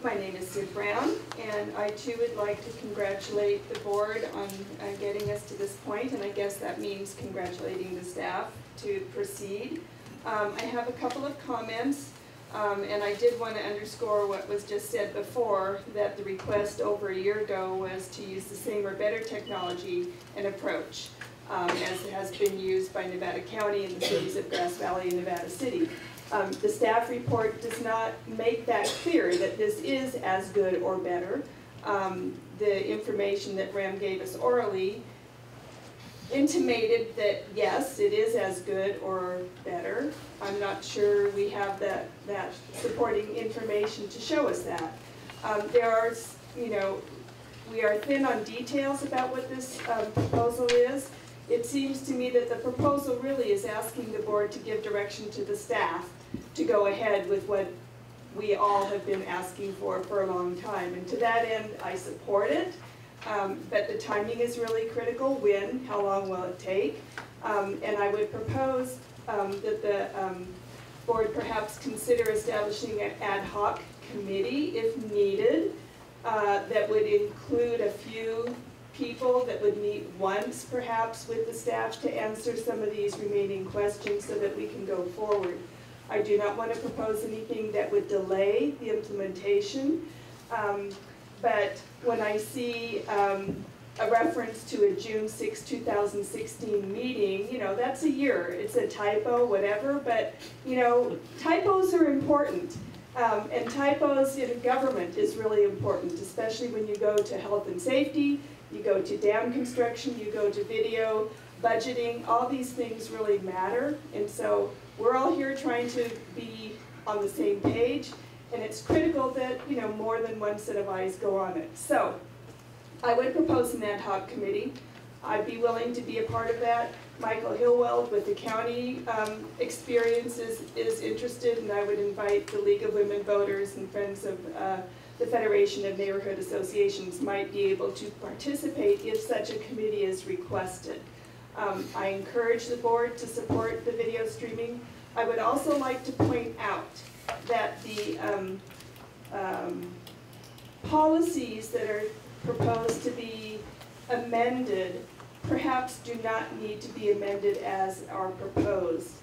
My name is Sue Brown, and I too would like to congratulate the board on getting us to this point, and I guess that means congratulating the staff to proceed. I have a couple of comments, and I did want to underscore what was just said before, that the request over a year ago was to use the same or better technology and approach as has been used by Nevada County and the cities of Grass Valley and Nevada City. The staff report does not make that clear that this is as good or better. The information that Ram gave us orally intimated that yes, it is as good or better. I'm not sure we have that supporting information to show us that. There are, we are thin on details about what this proposal is. It seems to me that the proposal really is asking the board to give direction to the staff to go ahead with what we all have been asking for a long time. And to that end, I support it. But the timing is really critical. When? How long will it take? And I would propose that the board perhaps consider establishing an ad hoc committee if needed that would include a few people that would meet once perhaps with the staff to answer some of these remaining questions so that we can go forward. I do not want to propose anything that would delay the implementation, but when I see a reference to a June 6, 2016 meeting, that's a year. It's a typo, whatever, but typos are important. And typos in government is really important, especially when you go to health and safety, you go to dam construction, you go to video, budgeting, all these things really matter. And so we're all here trying to be on the same page, and it's critical that more than one set of eyes go on it. So I would propose an ad hoc committee. I'd be willing to be a part of that. Michael Hillweld with the county experience is interested, and I would invite the League of Women Voters and Friends of the Federation of Neighborhood Associations might be able to participate if such a committee is requested. I encourage the board to support the video streaming. I would also like to point out that the policies that are proposed to be amended perhaps do not need to be amended as are proposed.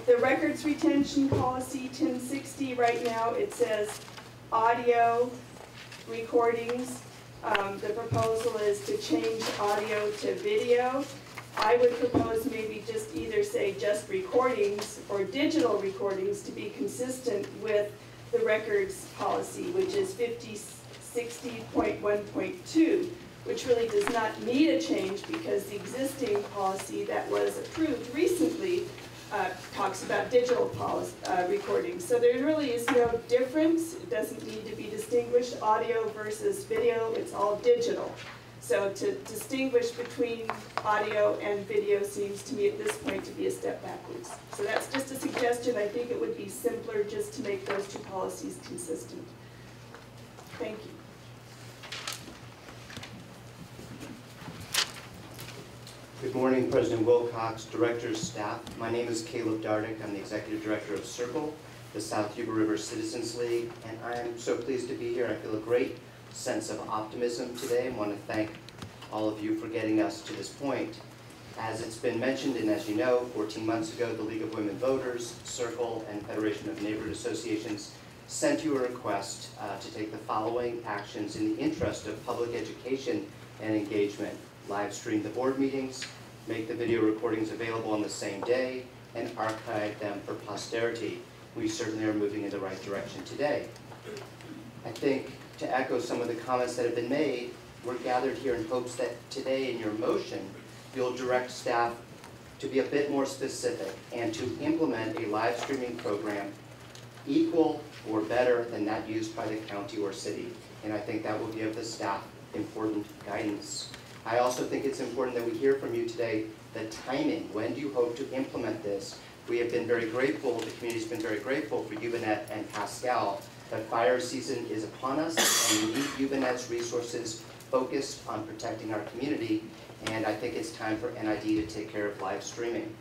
The records retention policy 1060 right now, it says audio recordings. The proposal is to change audio to video. I would propose maybe just either say just recordings or digital recordings to be consistent with the records policy, which is 5060.1.2, which really does not need a change because the existing policy that was approved recently talks about digital recordings. So there really is no difference. It doesn't need to be distinguished, audio versus video. It's all digital. So to distinguish between audio and video seems to me at this point to be a step backwards. So that's just a suggestion. I think it would be simpler just to make those two policies consistent. Thank you. Good morning, President Wilcox, directors, staff. My name is Caleb Dardick. I'm the Executive Director of Circle, the South Yuba River Citizens League, and I am so pleased to be here. I feel a great sense of optimism today and want to thank all of you for getting us to this point. As it's been mentioned, and as you know, 14 months ago, the League of Women Voters, Circle, and Federation of Neighborhood Associations sent you a request to take the following actions in the interest of public education and engagement. Live stream the board meetings, make the video recordings available on the same day, and archive them for posterity. We certainly are moving in the right direction today. I think, to echo some of the comments that have been made, we're gathered here in hopes that today in your motion, you'll direct staff to be a bit more specific and to implement a live streaming program equal or better than that used by the county or city. And I think that will give the staff important guidance. I also think it's important that we hear from you today the timing. When do you hope to implement this? We have been very grateful, the community's been very grateful for Yubanet and Pascal, that fire season is upon us and we need Yubanet's resources focused on protecting our community, and I think it's time for NID to take care of live streaming.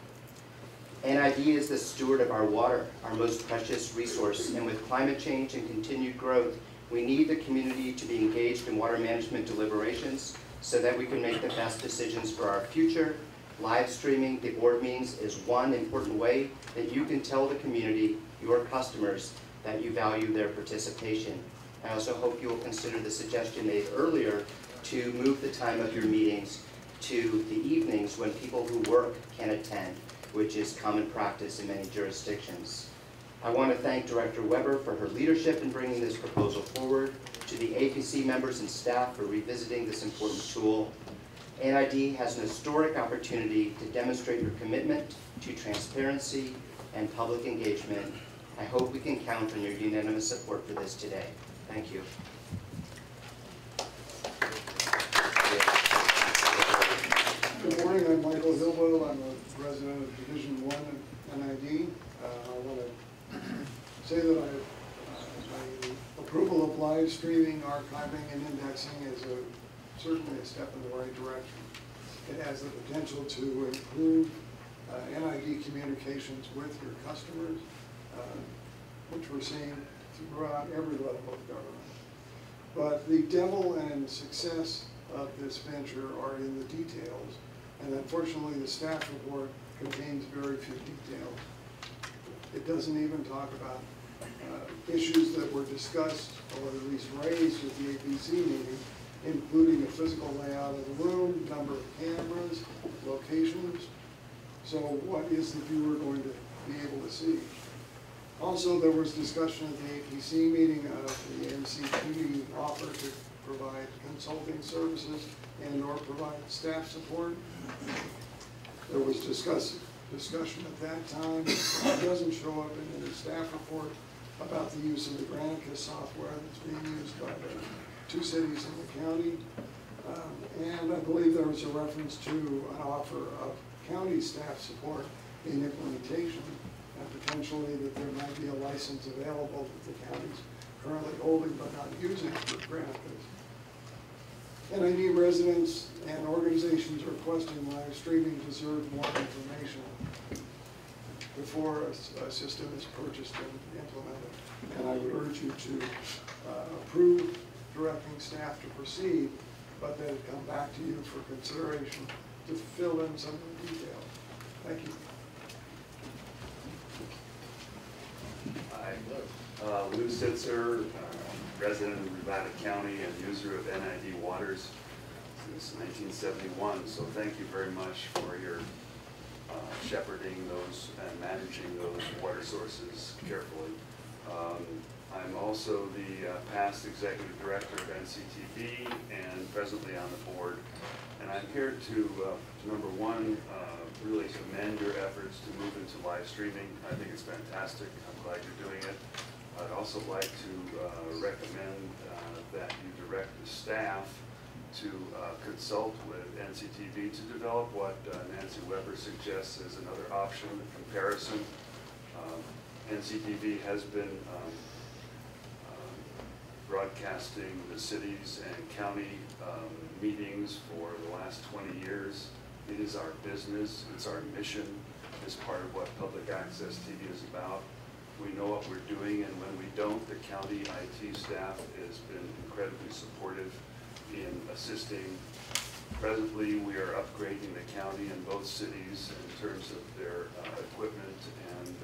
NID is the steward of our water, our most precious resource, and with climate change and continued growth, we need the community to be engaged in water management deliberations so that we can make the best decisions for our future. Live streaming the board meetings is one important way that you can tell the community, your customers, that you value their participation. I also hope you will consider the suggestion made earlier to move the time of your meetings to the evenings when people who work can attend, which is common practice in many jurisdictions. I want to thank Director Weber for her leadership in bringing this proposal forward, to the APC members and staff for revisiting this important tool. NID has an historic opportunity to demonstrate your commitment to transparency and public engagement. I hope we can count on your unanimous support for this today. Thank you. Good morning, I'm Michael Hillwell. I'm a resident of Division 1 at NID. I want to say that my approval of live streaming, archiving, and indexing is certainly a step in the right direction. It has the potential to improve NID communications with your customers, which we're seeing throughout every level of government. But the devil and success of this venture are in the details, and unfortunately the staff report contains very few details. It doesn't even talk about issues that were discussed or at least raised at the APC meeting, including the physical layout of the room, number of cameras, locations. So what is the viewer going to be able to see? Also, there was discussion at the APC meeting of the NCTV offer to provide consulting services and or provide staff support. There was discussion at that time, it doesn't show up in the staff report, about the use of the Granicus software that's being used by the 2 cities in the county. And I believe there was a reference to an offer of county staff support in implementation, and potentially that there might be a license available that the county's currently holding but not using for Granicus. NID residents and organizations requesting live streaming deserve more information before a system is purchased and implemented. And I would urge you to approve directing staff to proceed, but then come back to you for consideration to fill in some of the details. Thank you. Hi, Lou Sitzer, resident of Nevada County and user of NID Waters since 1971. So thank you very much for your shepherding those and managing those water sources carefully. I'm also the past executive director of NCTV and presently on the board. And I'm here to number one, really commend your efforts to move into live streaming. I think it's fantastic. I'm glad you're doing it. I'd also like to recommend that you direct the staff to consult with NCTV to develop what Nancy Weber suggests as another option, a comparison. NCTV has been broadcasting the cities and county meetings for the last 20 years. It is our business, it's our mission, it's part of what public access TV is about. We know what we're doing, and when we don't, the county IT staff has been incredibly supportive in assisting. Presently, we are upgrading the county and both cities in terms of their equipment and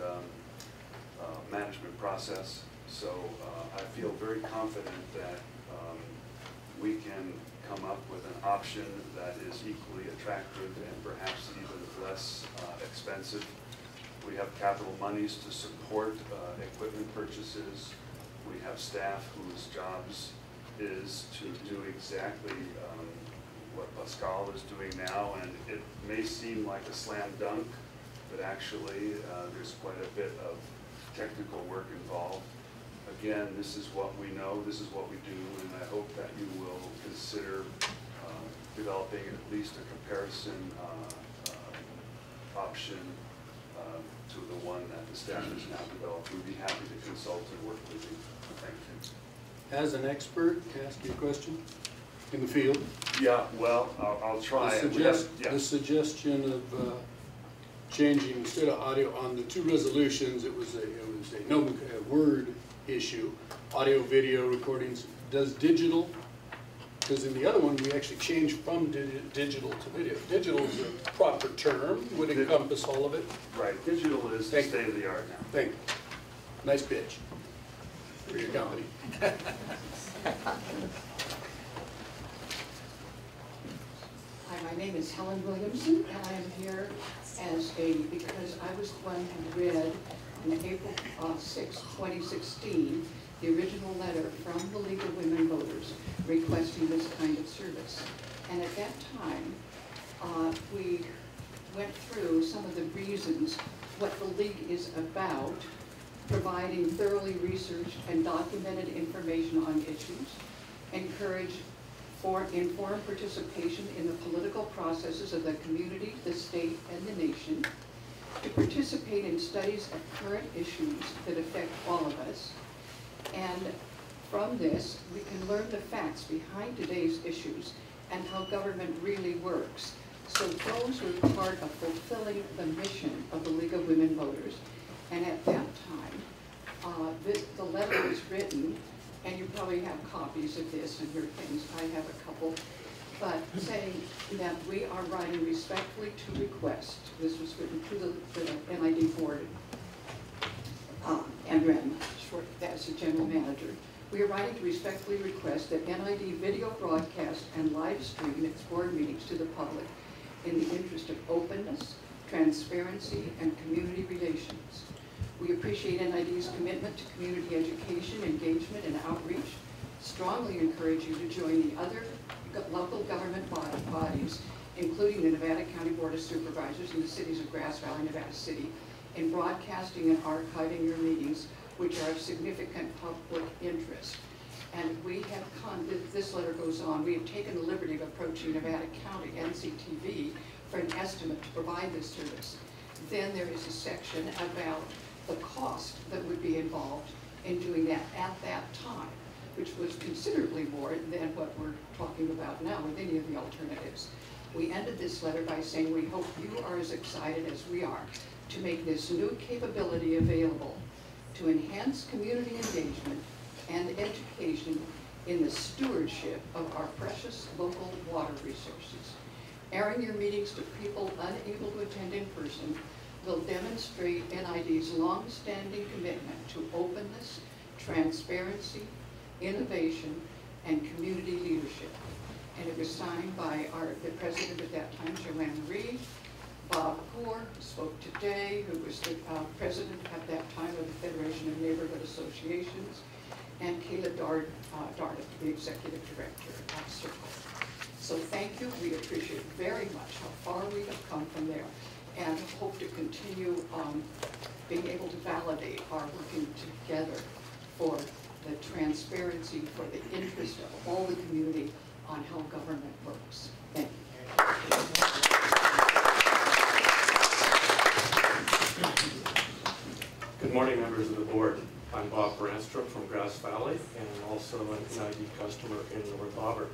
management process. So I feel very confident that we can come up with an option that is equally attractive and perhaps even less expensive. We have capital monies to support equipment purchases. We have staff whose jobs is to do exactly what Pascal is doing now, and it may seem like a slam dunk, but actually there's quite a bit of technical work involved. Again, this is what we know, this is what we do, and I hope that you will consider developing at least a comparison option to the one that the staff has now developed. We'd be happy to consult and work with you. Thank you. As an expert, to ask you a question in the field. Yeah, well, I'll try. The suggestion of changing, instead of audio on the two resolutions, it was a word issue, audio, video recordings. Does digital, because in the other one we actually changed from digital to video. Digital is a proper term, would encompass all of it. Right, digital is the state of the art now. Thank you. Nice pitch for your company. Hi, my name is Helen Williamson, and I am here because I was the one who read on April 6, 2016, the original letter from the League of Women Voters requesting this kind of service. And at that time, we went through some of the reasons what the League is about, providing thoroughly researched and documented information on issues, encourage informed participation in the political processes of the community, the state, and the nation, to participate in studies of current issues that affect all of us, and from this, we can learn the facts behind today's issues and how government really works. So those were part of fulfilling the mission of the League of Women Voters. And at that time, the letter was written, and you probably have copies of this and your things. I have a couple, but saying that we are writing respectfully to request. This was written to the NID Board and Rem, as the general manager. We are writing to respectfully request that NID video broadcast and live stream its board meetings to the public in the interest of openness, transparency, and community relations. We appreciate NID's commitment to community education, engagement, and outreach. Strongly encourage you to join the other local government bodies, including the Nevada County Board of Supervisors and the cities of Grass Valley, Nevada City, in broadcasting and archiving your meetings, which are of significant public interest. And we have, this letter goes on, we have taken the liberty of approaching Nevada County NCTV for an estimate to provide this service. Then there is a section about the cost that would be involved in doing that at that time, which was considerably more than what we're talking about now with any of the alternatives. We ended this letter by saying we hope you are as excited as we are to make this new capability available to enhance community engagement and education in the stewardship of our precious local water resources. Airing your meetings to people unable to attend in person will demonstrate NID's long-standing commitment to openness, transparency, innovation, and community leadership. And it was signed by the president at that time, Joanne Reed, Bob Gore, who spoke today, who was the president at that time of the Federation of Neighborhood Associations, and Caleb Dardick, the executive director at Circle. So thank you. We appreciate very much how far we have come from there, and hope to continue being able to validate our working together for the transparency, for the interest of all the community on how government works. Thank you. Good morning, members of the board. I'm Bob Brandstrom from Grass Valley, and I'm also an NID customer in North Auburn.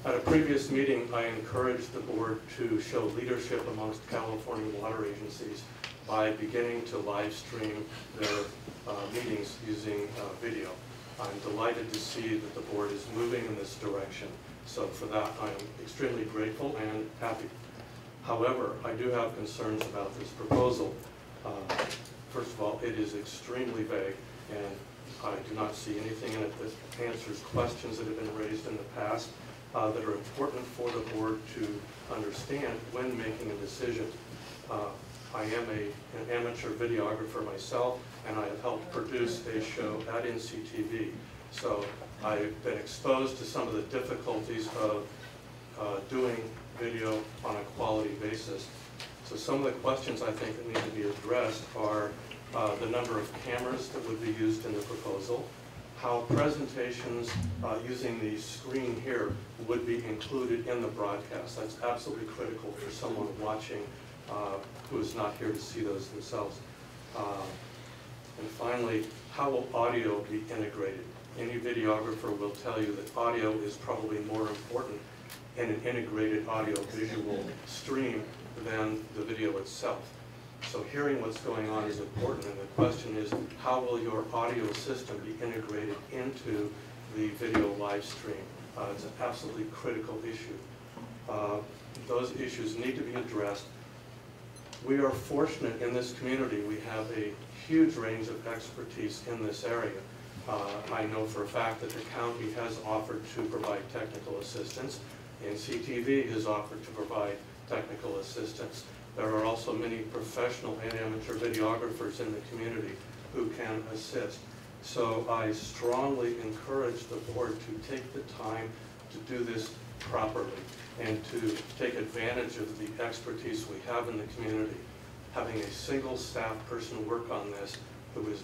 At a previous meeting, I encouraged the board to show leadership amongst California water agencies by beginning to live stream their meetings using video. I'm delighted to see that the board is moving in this direction. So for that, I'm extremely grateful and happy. However, I do have concerns about this proposal. First of all, it is extremely vague, and I do not see anything in it that answers questions that have been raised in the past that are important for the board to understand when making a decision. I am an amateur videographer myself, and I have helped produce a show at NCTV. So I've been exposed to some of the difficulties of doing video on a quality basis. So some of the questions I think that need to be addressed are the number of cameras that would be used in the proposal, how presentations using the screen here would be included in the broadcast. That's absolutely critical for someone watching who is not here to see those themselves. And finally, how will audio be integrated? Any videographer will tell you that audio is probably more important in an integrated audio-visual stream than the video itself. So hearing what's going on is important, and the question is, how will your audio system be integrated into the video live stream? It's an absolutely critical issue. Those issues need to be addressed. We are fortunate in this community. We have a huge range of expertise in this area. I know for a fact that the county has offered to provide technical assistance, and CTV has offered to provide technical assistance. There are also many professional and amateur videographers in the community who can assist. So I strongly encourage the board to take the time to do this properly and to take advantage of the expertise we have in the community. Having a single staff person work on this who is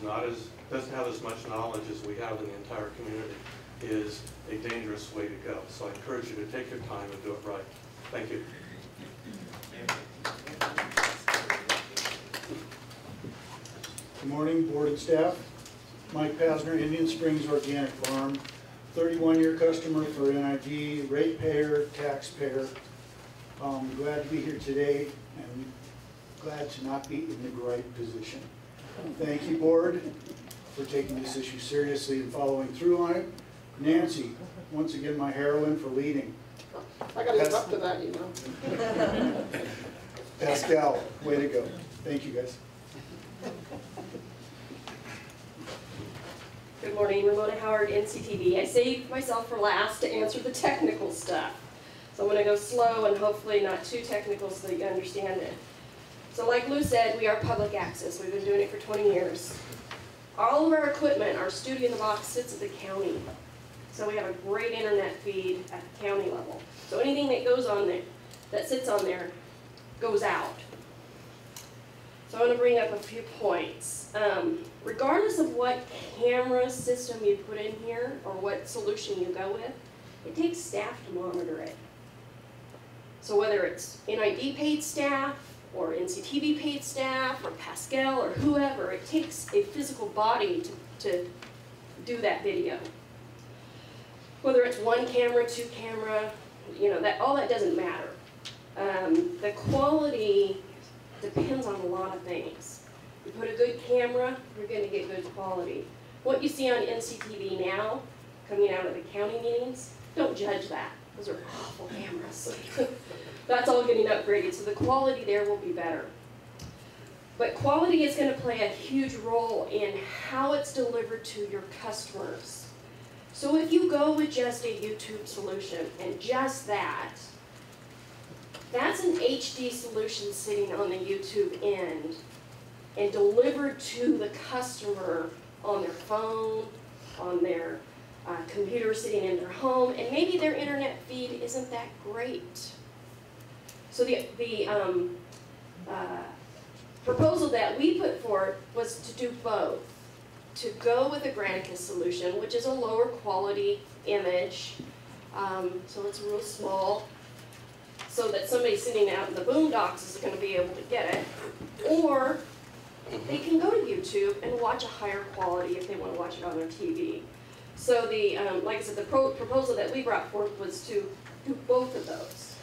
doesn't have as much knowledge as we have in the entire community is a dangerous way to go. So I encourage you to take your time and do it right. Thank you. Good morning, board and staff. Mike Pasner, Indian Springs Organic Farm, 31-year customer for NID, ratepayer, taxpayer. Glad to be here today and glad to not be in the gripe position. Thank you, board, for taking this issue seriously and following through on it. Nancy, once again my heroine for leading. I gotta live up to that, you know. Pascal, way to go. Thank you, guys. Good morning, Ramona Howard, NCTV. I saved myself for last to answer the technical stuff. So I'm going to go slow and hopefully not too technical so that you understand it. So like Lou said, we are public access. We've been doing it for 20 years. All of our equipment, our studio in the box, sits at the county. So we have a great internet feed at the county level. So anything that goes on there, that sits on there, goes out. So I want to bring up a few points. Regardless of what camera system you put in here or what solution you go with, it takes staff to monitor it. So whether it's NID paid staff or NCTV paid staff or Pascal or whoever, it takes a physical body to do that video. Whether it's one camera, two camera, you know, all that doesn't matter. The quality depends on a lot of things. You put a good camera, you're going to get good quality. What you see on NCTV now, coming out of the county meetings, don't judge that. Those are awful cameras. That's all getting upgraded, so the quality there will be better. But quality is going to play a huge role in how it's delivered to your customers. So if you go with just a YouTube solution and just that, that's an HD solution sitting on the YouTube end and delivered to the customer on their phone, on their computer sitting in their home, and maybe their internet feed isn't that great. So the proposal that we put forward was to do both. To go with a Granicus solution, which is a lower quality image, so it's real small, so that somebody sitting out in the boondocks is going to be able to get it, or they can go to YouTube and watch a higher quality if they want to watch it on their TV. So the, like I said, the proposal that we brought forth was to do both of those.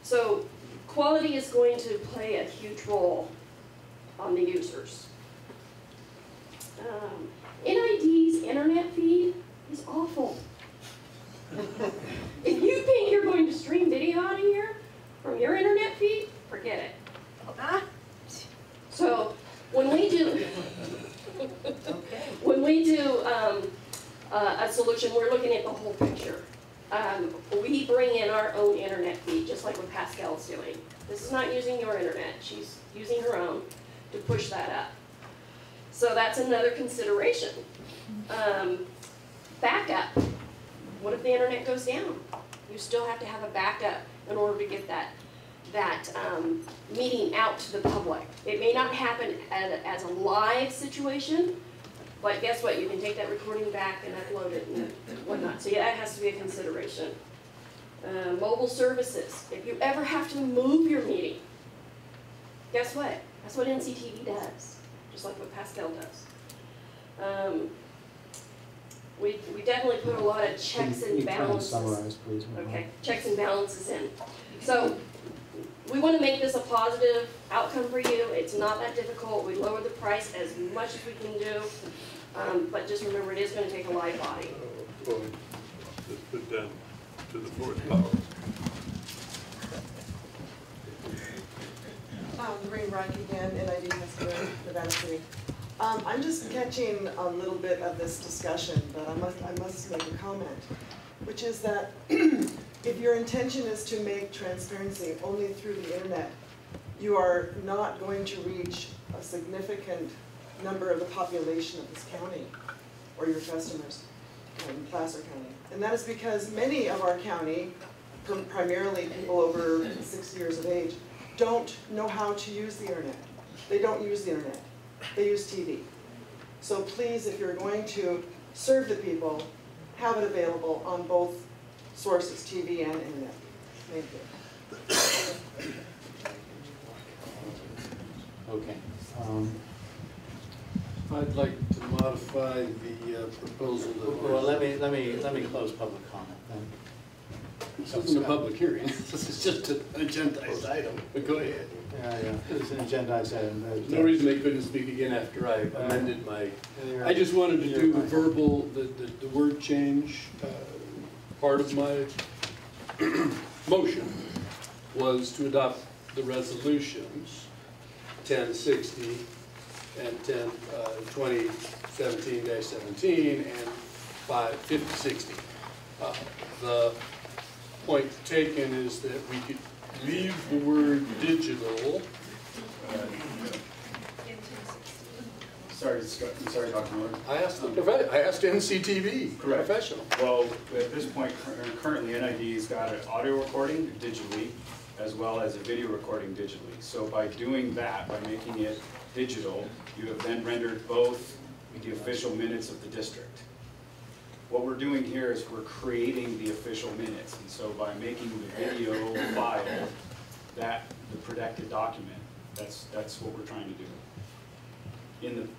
So quality is going to play a huge role on the users. NID's internet feed is awful. If you think you're going to stream video out of here from your internet feed, forget it. So when we do, a solution, we're looking at the whole picture. We bring in our own internet feed, just like what Pascal's doing. This is not using your internet. She's using her own to push that up. So that's another consideration. Backup. What if the internet goes down? You still have to have a backup in order to get that meeting out to the public. It may not happen as a live situation, but guess what? You can take that recording back and upload it and whatnot. So yeah, that has to be a consideration. Mobile services. If you ever have to move your meeting, guess what? That's what NCTV does, just like what Pascal does. We definitely put a lot of checks and balances. Summarize, please. Okay, checks and balances in. So we want to make this a positive outcome for you. It's not that difficult. We lower the price as much as we can do, but just remember it is going to take a live body. Just put that to the fourth power. Lorraine Ronke again, NID Board, Nevada City. I'm just catching a little bit of this discussion, but I must make a comment, which is that if your intention is to make transparency only through the internet, you are not going to reach a significant number of the population of this county or your customers in Placer County. And that is because many of our county, primarily people over 60 years of age, don't know how to use the internet. They don't use the internet. They use TV. So please, if you're going to serve the people, have it available on both sources, TV and internet. Thank you. Okay. I'd like to modify the proposal that. Well, let me close public comment then. This isn't a public hearing. This is just an agendized item, but go ahead. Yeah, it's an agendized item. No reason they couldn't speak again after I amended my, I just wanted to do verbal, the word change. Part of my motion was to adopt the resolutions 1060 and 2017-17 and 5060. The point taken is that we could leave the word digital. Sorry, Dr. Miller. I asked NCTV, Correct. professional. Well, at this point, currently NID's got an audio recording digitally as well as a video recording digitally. So by doing that, by making it digital, you have then rendered both the official minutes of the district. What we're doing here is we're creating the official minutes. And so by making the video file that the protected document, that's what we're trying to do.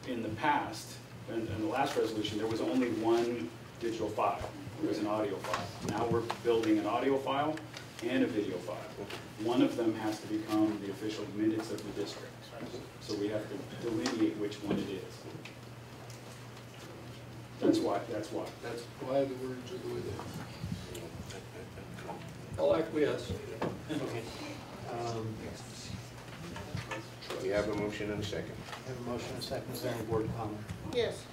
In the past, in the last resolution, there was only one digital file. It was an audio file. Now we're building an audio file and a video file. One of them has to become the official minutes of the district. So we have to delineate which one it is. That's why. That's why the words are the way they are. I'll acquiesce. Okay. We have a motion and a second. I have a motion and a second. Is there any board comment? Yes.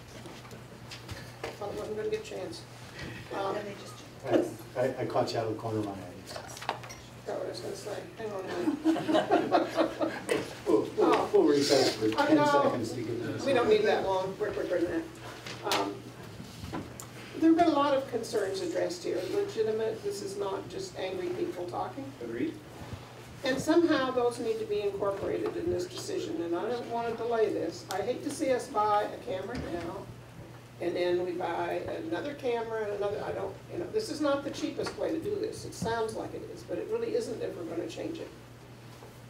I wasn't going to get a chance. I caught you out of the corner of my eye. That's what I was going to say. Hang on now. We'll recess for 10 no, seconds to give this. we don't need that long. We're quicker than that. There have been a lot of concerns addressed here. Legitimate. This is not just angry people talking. Agreed. And somehow those need to be incorporated in this decision, and I don't want to delay this. I hate to see us buy a camera now, and then we buy another camera and another, this is not the cheapest way to do this. It sounds like it is, but it really isn't if we're going to change it.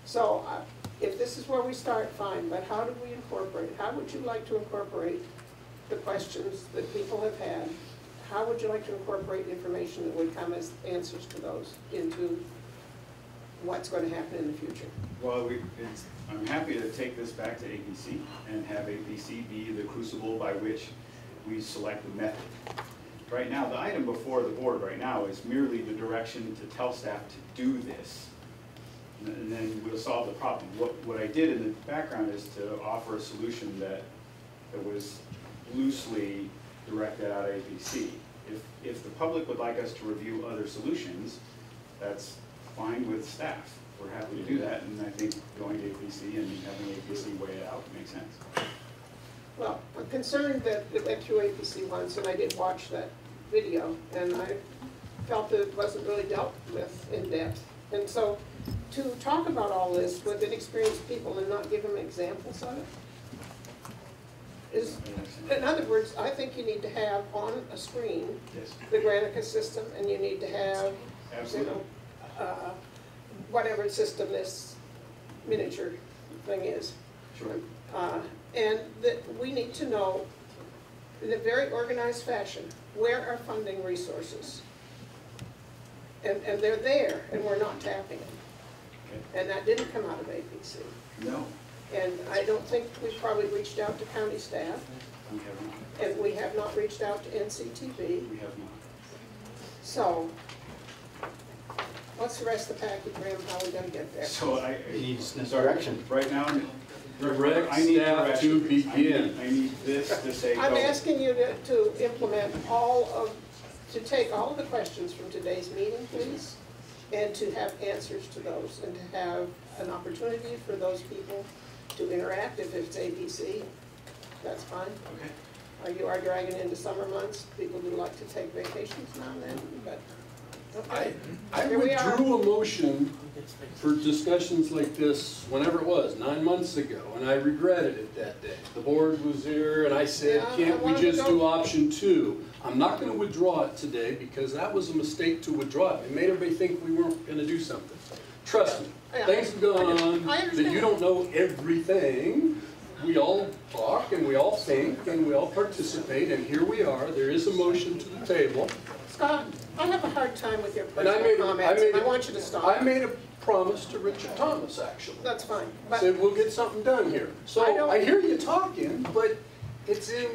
So if this is where we start, fine, but how do we incorporate? How would you like to incorporate the questions that people have had? how would you like to incorporate information that would come as answers to those into what's going to happen in the future? Well, I'm happy to take this back to APC and have APC be the crucible by which we select the method. Right now, the item before the board right now is merely the direction to tell staff to do this. And then we'll solve the problem. What I did in the background is to offer a solution that was loosely directed out of APC. If the public would like us to review other solutions, that's fine with staff. We're happy to do that, and I think going to APC and having APC weigh it out makes sense. Well, I'm concerned that it went through APC once, and I did watch that video, and I felt that it wasn't really dealt with in depth. And so, to talk about all this with inexperienced people and not give them examples of it is, in other words, I think you need to have on a screen the Granicus system, and you need to have, absolutely, you know, whatever system this miniature thing is. Sure. And that we need to know in a very organized fashion, where are funding resources? And they're there, and we're not tapping them. Okay. And that didn't come out of APC. No. And I don't think we've probably reached out to county staff. We have not. And we have not reached out to NCTV. We have not. So, what's the rest of the package, Graham? How are we going to get there? So I need direction. Right now, Direct I need staff direction. to begin. I need this to say I'm go. asking you to implement to take all of the questions from today's meeting, please, and to have answers to those, and to have an opportunity for those people to interact. If it's ABC, that's fine. Okay. You are dragging into summer months. People do like to take vacations now and then, but okay. I Here we are. withdrew a motion for discussions like this, whenever it was, 9 months ago, and I regretted it that day. The board was here, and I said, Yeah, can't we I wanted just to do go- option 2? I'm not going to withdraw it today, because that was a mistake to withdraw it. It made everybody think we weren't going to do something. Trust me, Yeah. things have gone on I that understand. you don't know everything. We all talk, and we all think, and we all participate, and here we are. There is a motion to the table. Scott, I have a hard time with your And I personal comments, and I want you to stop. I made a promise to Richard Thomas, actually. That's fine, but Said we'll get something done here. I So don't- I hear you talking, but it's in,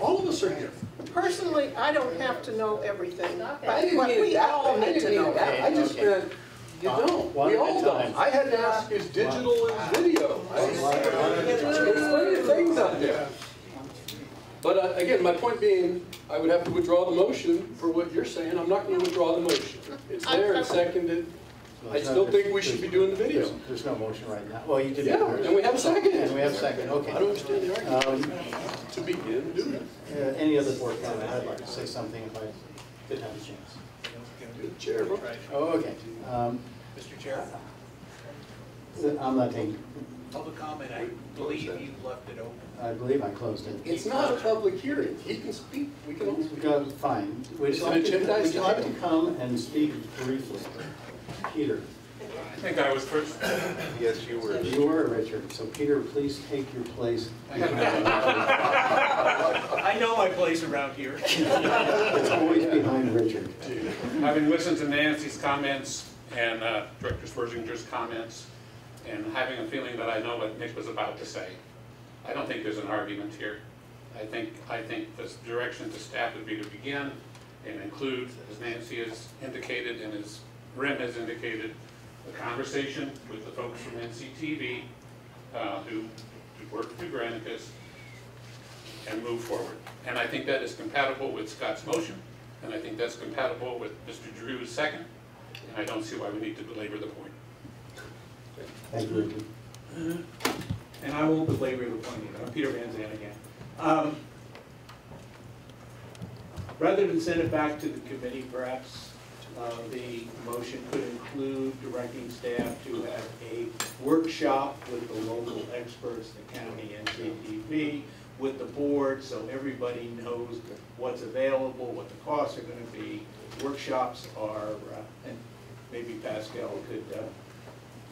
all of us are here. personally, I don't have to know everything. I But didn't mean it we that all way. I need didn't to mean know. it that way. I just Okay. meant, you don't. One We at a all time. don't. I had to ask, is digital as video? There's plenty of things out there. But again, my point being, I would have to withdraw the motion for what you're saying. I'm not going to withdraw the motion. It's there, it's seconded. I still think we should be doing the video. There's no motion right now. Well, you did. Yeah, and we have a second. And we have a second, okay. I don't understand the argument. To begin, do it. Any other board comment? I'd like to say something if I did have a chance. Good chair, bro. Oh, okay. Mr. Chair, I'm not taking, public comment, I believe you left it open. I believe I closed it. It's not a public hearing. He can speak. We can all speak. Fine. Would It's you an like to, agendized would you like to item. come and speak briefly? Peter. I think I was first. Yes, you were. You were, Richard. So Peter, please take your place. I know my place around here. It's always behind Richard. Having listened to Nancy's comments and Director Swerzinger's comments, and having a feeling that I know what Nick was about to say, I don't think there's an argument here. I think the direction to staff would be to begin and include, as Nancy has indicated and as Rim has indicated, a conversation with the folks from NCTV who work through Granicus and move forward. And I think that is compatible with Scott's motion, and I think that's compatible with Mr. Drew's second, and I don't see why we need to belabor the point. Thank you, Richard. And I won't belabor the point either. I'm Peter Van Zandt again. Rather than send it back to the committee, perhaps the motion could include directing staff to have a workshop with the local experts, the county, NCTV, with the board, so everybody knows what's available, what the costs are going to be. Workshops are, and maybe Pascal could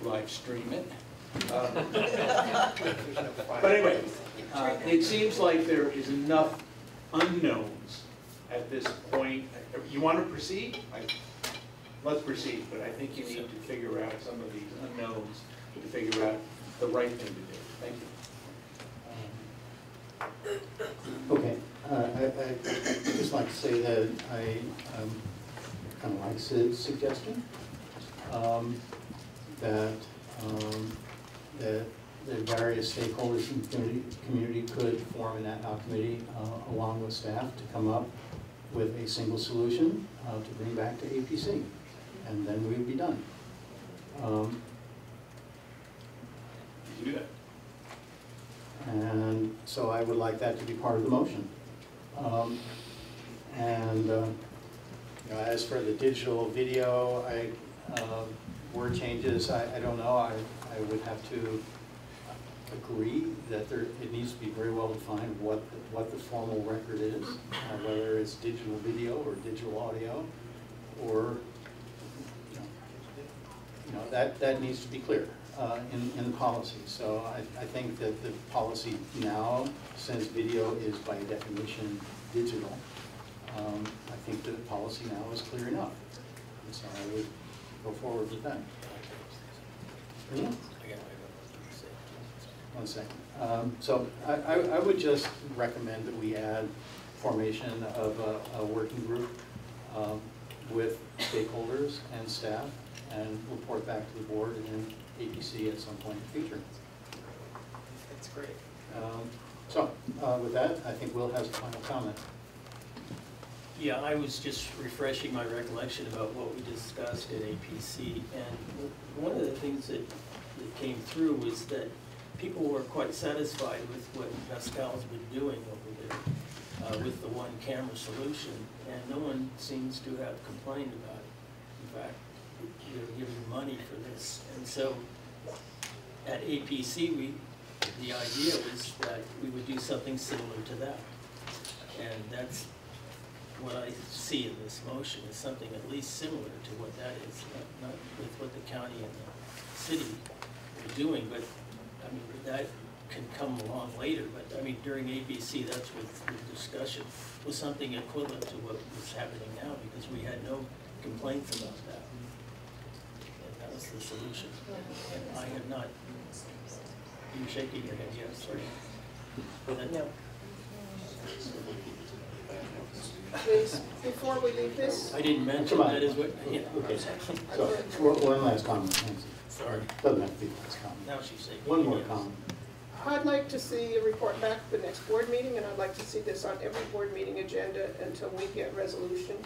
live stream it. But anyway, it seems like there is enough unknowns at this point, you want to proceed? Let's proceed, but I think you need to figure out some of these unknowns to figure out the right thing to do. Thank you. Okay, I'd just like to say that I kind of like Sid's suggestion, that the various stakeholders in the community could form an ad hoc committee along with staff to come up with a single solution to bring back to APC, and then we would be done. You can do that. And so I would like that to be part of the motion. You know, as for the digital video, word changes, I don't know. I would have to agree that it needs to be very well defined what the formal record is, whether it's digital video or digital audio, or that needs to be clear in policy. So I think that the policy now, since video is by definition digital, I think the policy now is clear enough. And so I would go forward with that. Yeah? One second. So I would just recommend that we add formation of a working group with stakeholders and staff, and report back to the board and APC at some point in the future. That's great. So with that, I think Will has a final comment. Yeah, I was just refreshing my recollection about what we discussed at APC, and one of the things that came through was that people were quite satisfied with what Pascal's been doing over there with the one-camera solution, and no one seems to have complained about it. In fact, they're giving money for this. And so at APC, the idea was that we would do something similar to that. And that's what I see in this motion, is something at least similar to what that is, not with what the county and the city are doing, but I mean, that can come along later. But I mean, during APC, that's what the discussion was, something equivalent to what was happening now, because we had no complaints about that. And that was the solution. And I have not, you're shaking your head, yes, sorry. No. Please, before we leave this. I didn't mention that is what, yeah. Okay, so one last comment, Nancy. Sorry. Doesn't have to be the last comment. Now she's saying. One more comment. I'd like to see a report back at the next board meeting, and I'd like to see this on every board meeting agenda until we get resolution.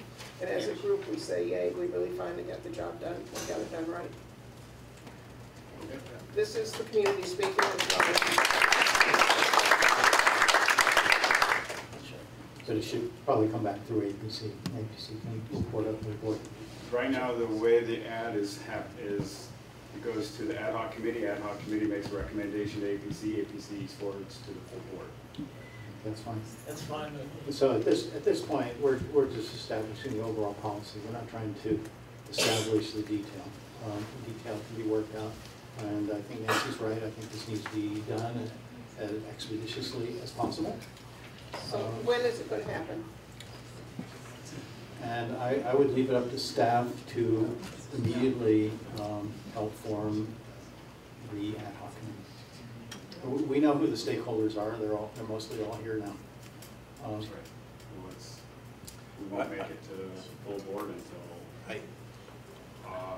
And as a group, we say, yay, we really finally got the job done, we got it done right. This is the community speaking. But it should probably come back through APC. APC can report up to the board. Right now, the way the ad is it goes to the ad hoc committee. Ad hoc committee makes a recommendation to APC. APC forwards to the full board. That's fine. That's fine. So at this point, we're just establishing the overall policy. We're not trying to establish the detail. The detail can be worked out, and I think Nancy's right. I think this needs to be done as expeditiously as possible. So when is it going to happen? And I would leave it up to staff to immediately help form the ad hoc committee. We know who the stakeholders are. They're mostly all here now. That's right. Well, we won't make it to full board until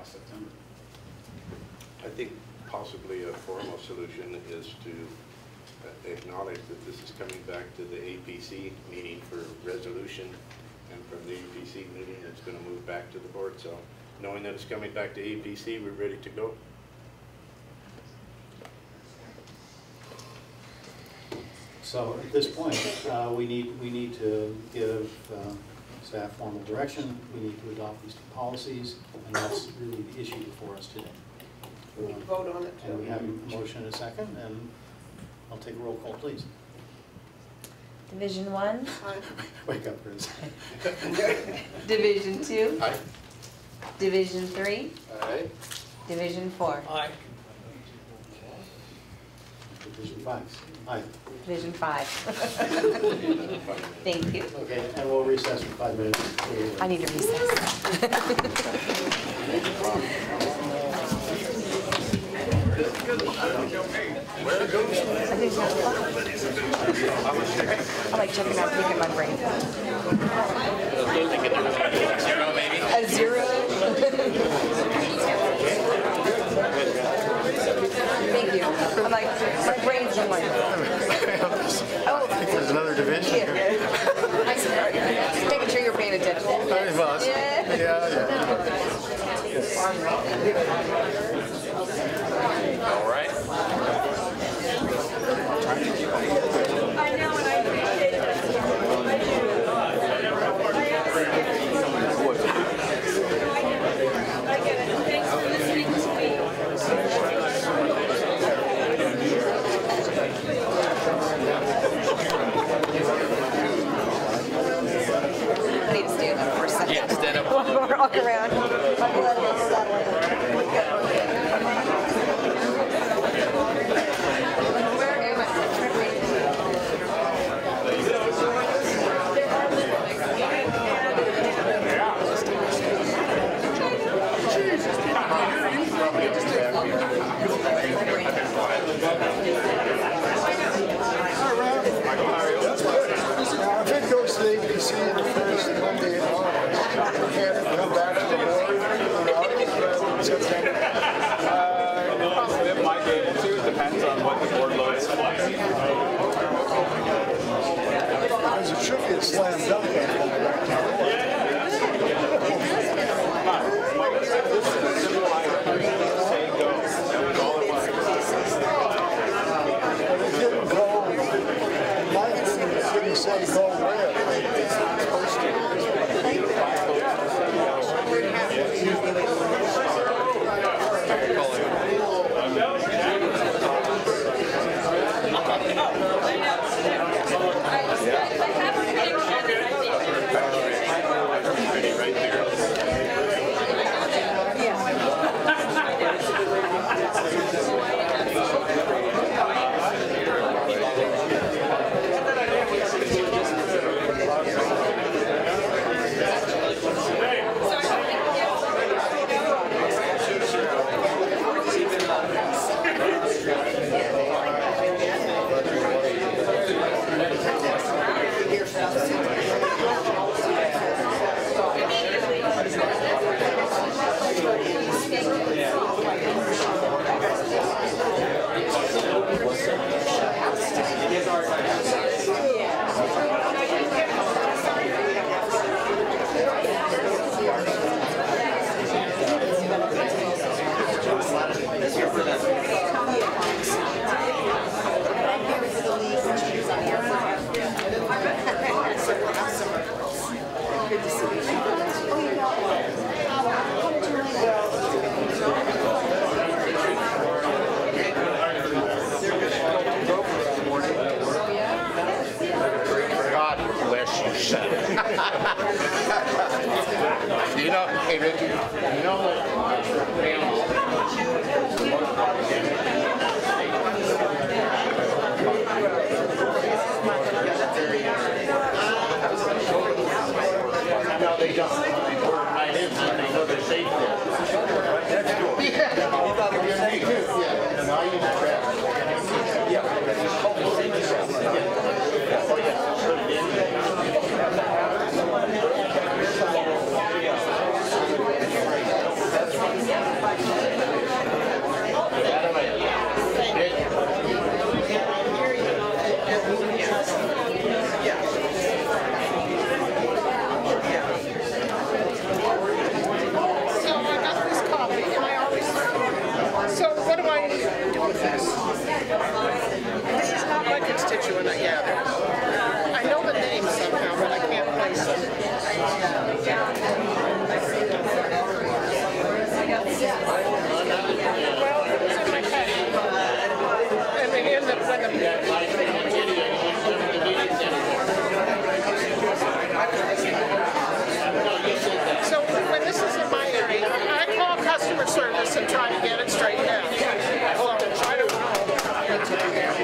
September. I think possibly a formal solution is to acknowledge that this is coming back to the APC meeting for resolution, and from the APC meeting it's going to move back to the board. So knowing that it's coming back to APC, we're ready to go. So at this point, we need to give staff formal direction. We need to adopt these two policies, and that's really the issue before us today. We need to vote on it. And we have a motion and a second, and I'll take a roll call, please. Division 1. Wake up, for a second. Division 2. Aye. Division 3. Aye. Division 4. Aye. Division 5. Aye. Division 5. Thank you. Okay, and we'll recess for 5 minutes. I need to recess. I like checking out, picking my brain. A 0. Thank you. I'm like, my brain's been like, oh. There's another division here. Just making sure you're paying attention. All right. I know, and I appreciate it. I do. I get it. Thanks for listening to me. I need to stand up for a second. Yeah, stand up. Walk around. I'll be letting it settle in. If it goes late, you see the first Monday in August. You can't come back to the board in September. It might be able to, it depends on what the board load is like. Because it should be a slam dunk. He said go where? Right there. You know, hey Ricky, you know no, they don't. They work right in, so they know they're safe there. That's cool. Yeah. You thought it was safe too? Yeah. And I use that. Yeah. Oh, yeah. Put it in. This is not my constituent, I gather. I know the name somehow, but I can't place it. Well, it was in my head. And it ended up when So when this is in my area, I call customer service and try to get it straightened out. So I don't know.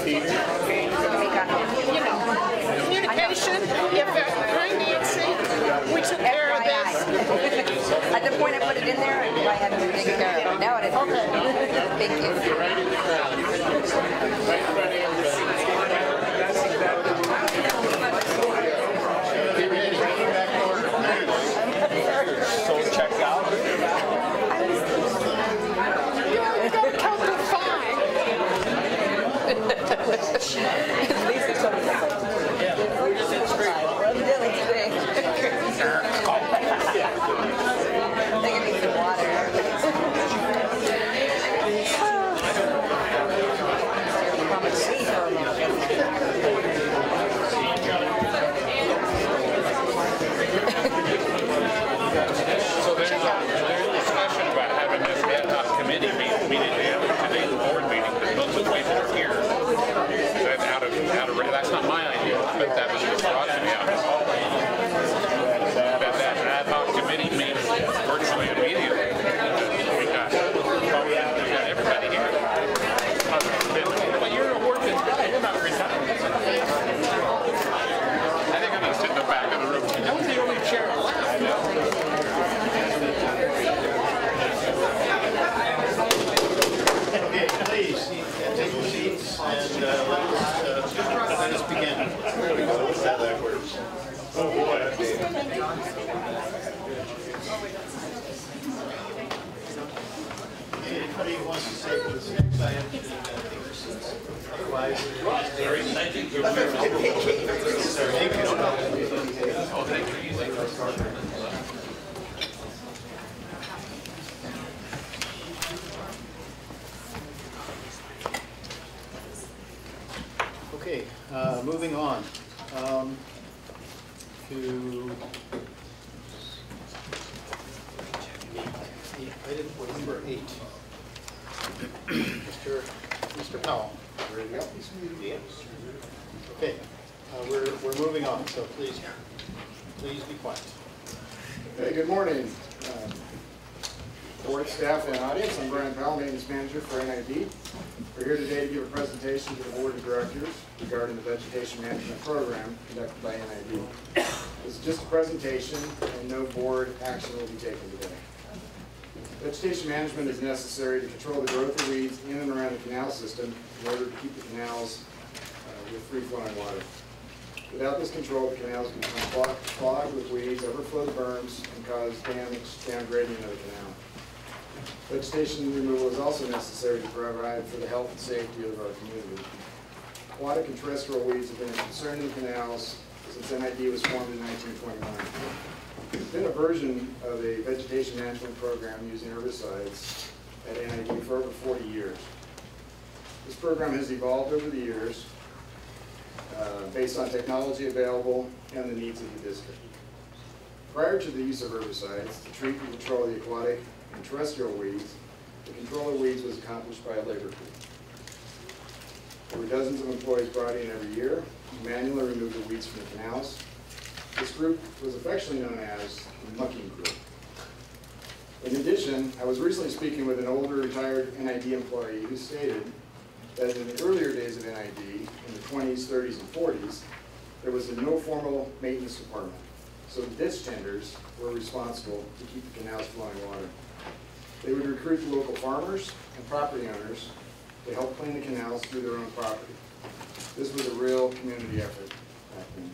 You know, communication, if during Nancy, we took care of this. At the point I put it in there, I had to take care of it. Now it is. Okay. Thank you. So checked out. Don't count to 5. At least it's something like they give me some water. So there's a discussion about having this ad hoc committee meeting today's board meeting, because most of the people are here. That's that's not my idea, but that was just brought to me out. That ad hoc committee meets virtually immediately. We got everybody here. But you're working, you're not retired. I think I'm going to sit in the back of the room. That was the only chair left. Okay, please, take your seats and let us begin. There we go. That's how that works. Oh, boy. Anybody who wants to say for the next item should take their seats. Otherwise, Sorry, thank you. Oh, thank you. okay, moving on to item number 8. Mr. Powell. Okay, we're moving on, so please be quiet. Hey, good morning, board, staff, and audience. I'm Brian Powell, maintenance manager for NID. We're here today to give a presentation to the board of directors regarding the vegetation management program conducted by NID. This is just a presentation, and no board action will be taken today. Vegetation management is necessary to control the growth of weeds in and around the canal system in order to keep the canals with free-flowing water. Without this control, the canals become clogged with weeds, overflow the berms, and cause damage down gradient of the canal. Vegetation removal is also necessary to provide for the health and safety of our community. Aquatic and terrestrial weeds have been a concern in the canals since NID was formed in 1921. There's been a version of a vegetation management program using herbicides at NID for over 40 years. This program has evolved over the years based on technology available and the needs of the district. Prior to the use of herbicides to treat and control the aquatic and terrestrial weeds, the control of weeds was accomplished by a labor crew. There were dozens of employees brought in every year to manually remove the weeds from the canals. This group was affectionately known as the mucking crew. In addition, I was recently speaking with an older retired NID employee who stated that in the earlier days of NID, in the 20s, 30s, and 40s, there was no formal maintenance department. So the ditch tenders were responsible to keep the canals flowing water. They would recruit the local farmers and property owners to help clean the canals through their own property. This was a real community effort back then.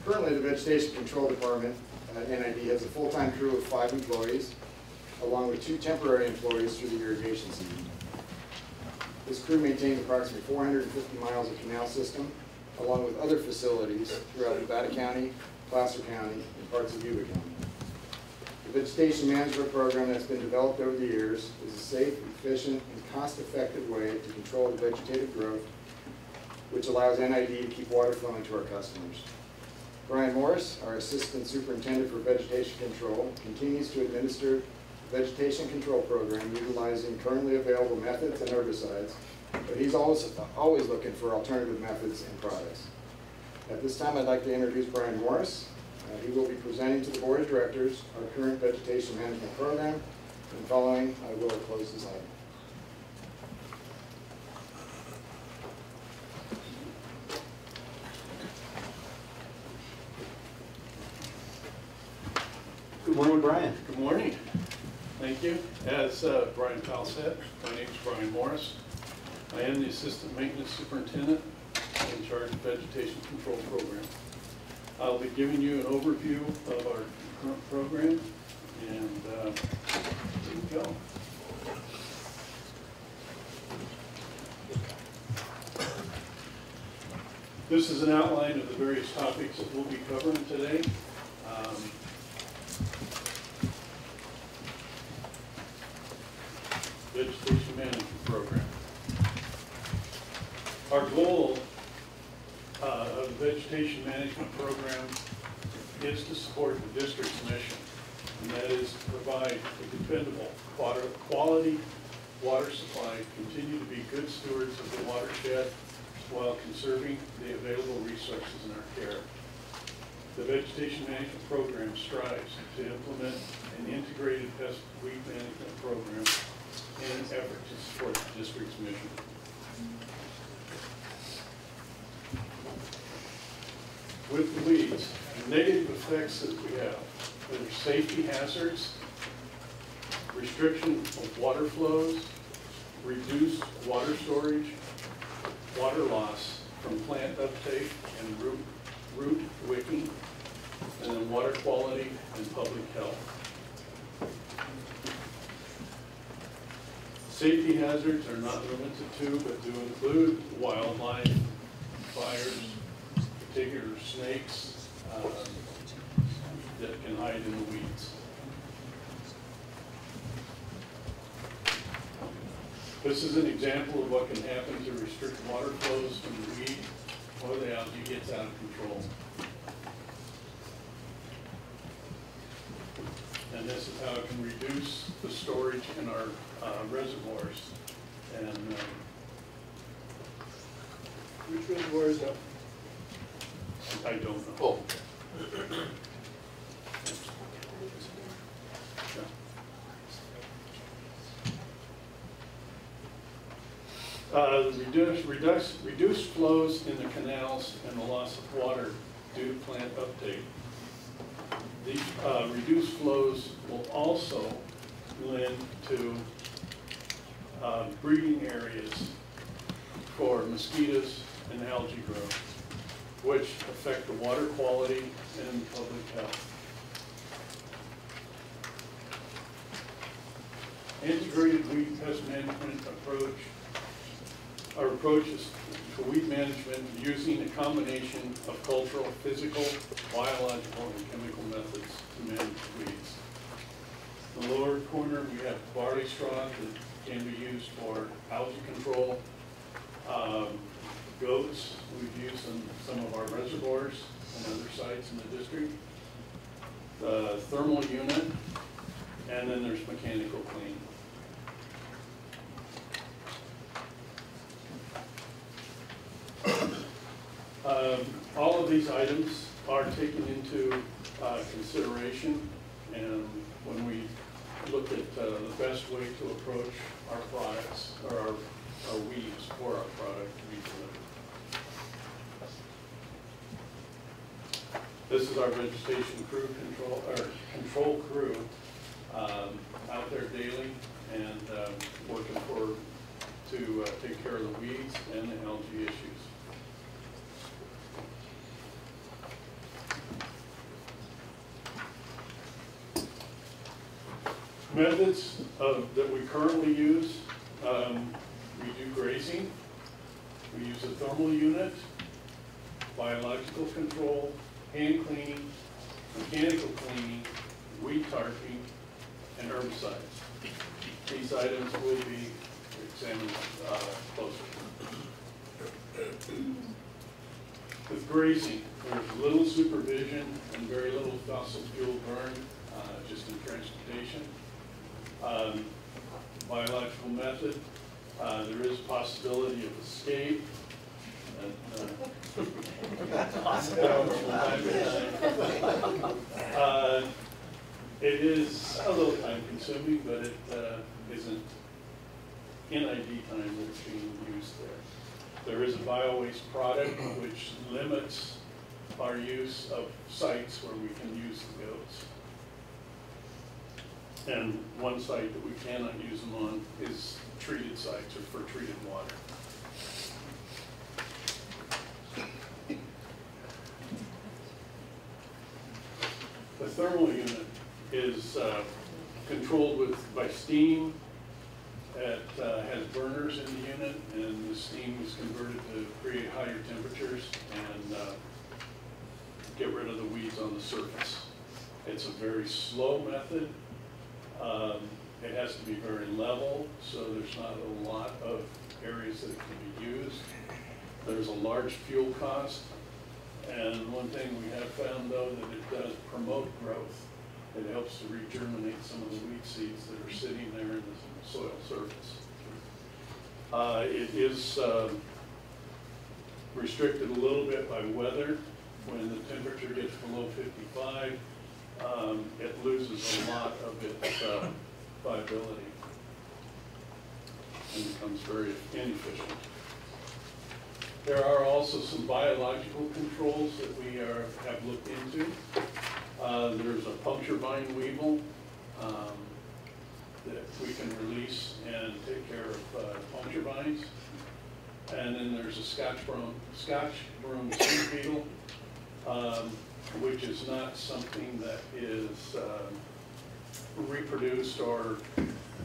Currently, the Vegetation Control Department at NID has a full-time crew of 5 employees, along with 2 temporary employees through the irrigation season. This crew maintains approximately 450 miles of canal system, along with other facilities throughout Nevada County, Placer County, and parts of Yuba County. The vegetation management program that's been developed over the years is a safe, efficient, and cost-effective way to control the vegetative growth, which allows NID to keep water flowing to our customers. Brian Morris, our Assistant Superintendent for Vegetation Control, continues to administer the Vegetation Control Program utilizing currently available methods and herbicides, but he's always looking for alternative methods and products. At this time, I'd like to introduce Brian Morris. He will be presenting to the Board of Directors our current vegetation management program, and following, I will close this item. morning, Brian. Good morning. Thank you. As Brian Powell said, my name is Brian Morris. I am the Assistant Maintenance Superintendent in charge of Vegetation Control Program. I'll be giving you an overview of our current program, and here we go. This is an outline of the various topics that we'll be covering today. Vegetation Management Program. Our goal of the Vegetation Management Program is to support the district's mission, and that is to provide a dependable quality water supply, continue to be good stewards of the watershed while conserving the available resources in our care. The Vegetation Management Program strives to implement an integrated pest weed management program in an effort to support the district's mission. With the weeds, the negative effects that we have, there are safety hazards, restriction of water flows, reduced water storage, water loss from plant uptake and root wicking, and then water quality and public health. Safety hazards are not limited to, but do include wildlife, fires, particular snakes that can hide in the weeds. This is an example of what can happen to restrict water flows from the weed or the algae gets out of control. And this is how it can reduce the storage in our reservoirs. And which reservoir is that? I don't know. Oh. Reduced flows in the canals and the loss of water due to plant uptake. These reduced flows will also lend to breeding areas for mosquitoes and algae growth, which affect the water quality and public health. Integrated weed pest management approach. Our approach is to weed management using a combination of cultural, physical, biological, and chemical methods to manage weeds. In the lower corner, we have barley straw that can be used for algae control. Goats, we've used in some of our reservoirs and other sites in the district. The thermal unit, and then there's mechanical cleaning. All of these items are taken into consideration, and when we look at the best way to approach our products, or our weeds for our product to be delivered. This is our vegetation crew control crew out there daily and working to take care of the weeds and the algae issues. Methods that we currently use, we do grazing, we use a thermal unit, biological control, hand cleaning, mechanical cleaning, weed tarping, and herbicides. These items will be examined closer. With grazing, there's little supervision and very little fossil fuel burn, just in transportation. Biological method, there is possibility of escape. It is a little time consuming, but it isn't NID time that's being used there. There is a bio-waste product which limits our use of sites where we can use the goats. And one site that we cannot use them on is treated sites or for treated water. The thermal unit is controlled by steam. It has burners in the unit, and the steam is converted to create higher temperatures and get rid of the weeds on the surface. It's a very slow method. It has to be very level, so there's not a lot of areas that it can be used. There's a large fuel cost, and one thing we have found, though, that it does promote growth. It helps to regerminate some of the weed seeds that are sitting there in the soil surface. It is restricted a little bit by weather. When the temperature gets below 55, it loses a lot of its viability and becomes very inefficient. There are also some biological controls that we have looked into. There's a puncture vine weevil that we can release and take care of puncture vines. And then there's a Scotch broom seed beetle, which is not something that is reproduced, or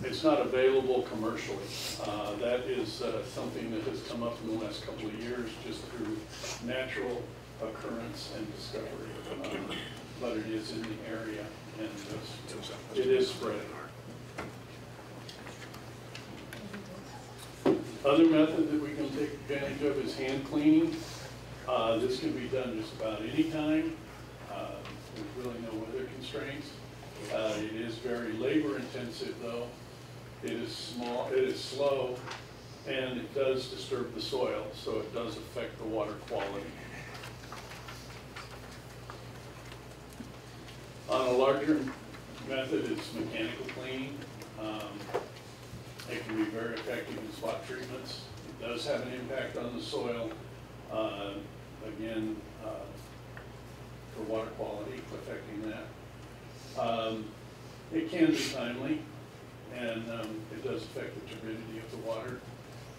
it's not available commercially. That is something that has come up in the last couple of years just through natural occurrence and discovery. But it is in the area, and it is spreading. Other method that we can take advantage of is hand cleaning. This can be done just about any time. There's really no weather constraints. It is very labor intensive, though. It is small, it is slow, and it does disturb the soil, so it does affect the water quality. On a larger method, it's mechanical cleaning. It can be very effective in spot treatments. It does have an impact on the soil. Again, for water quality, affecting that. It can be timely, and it does affect the turbidity of the water.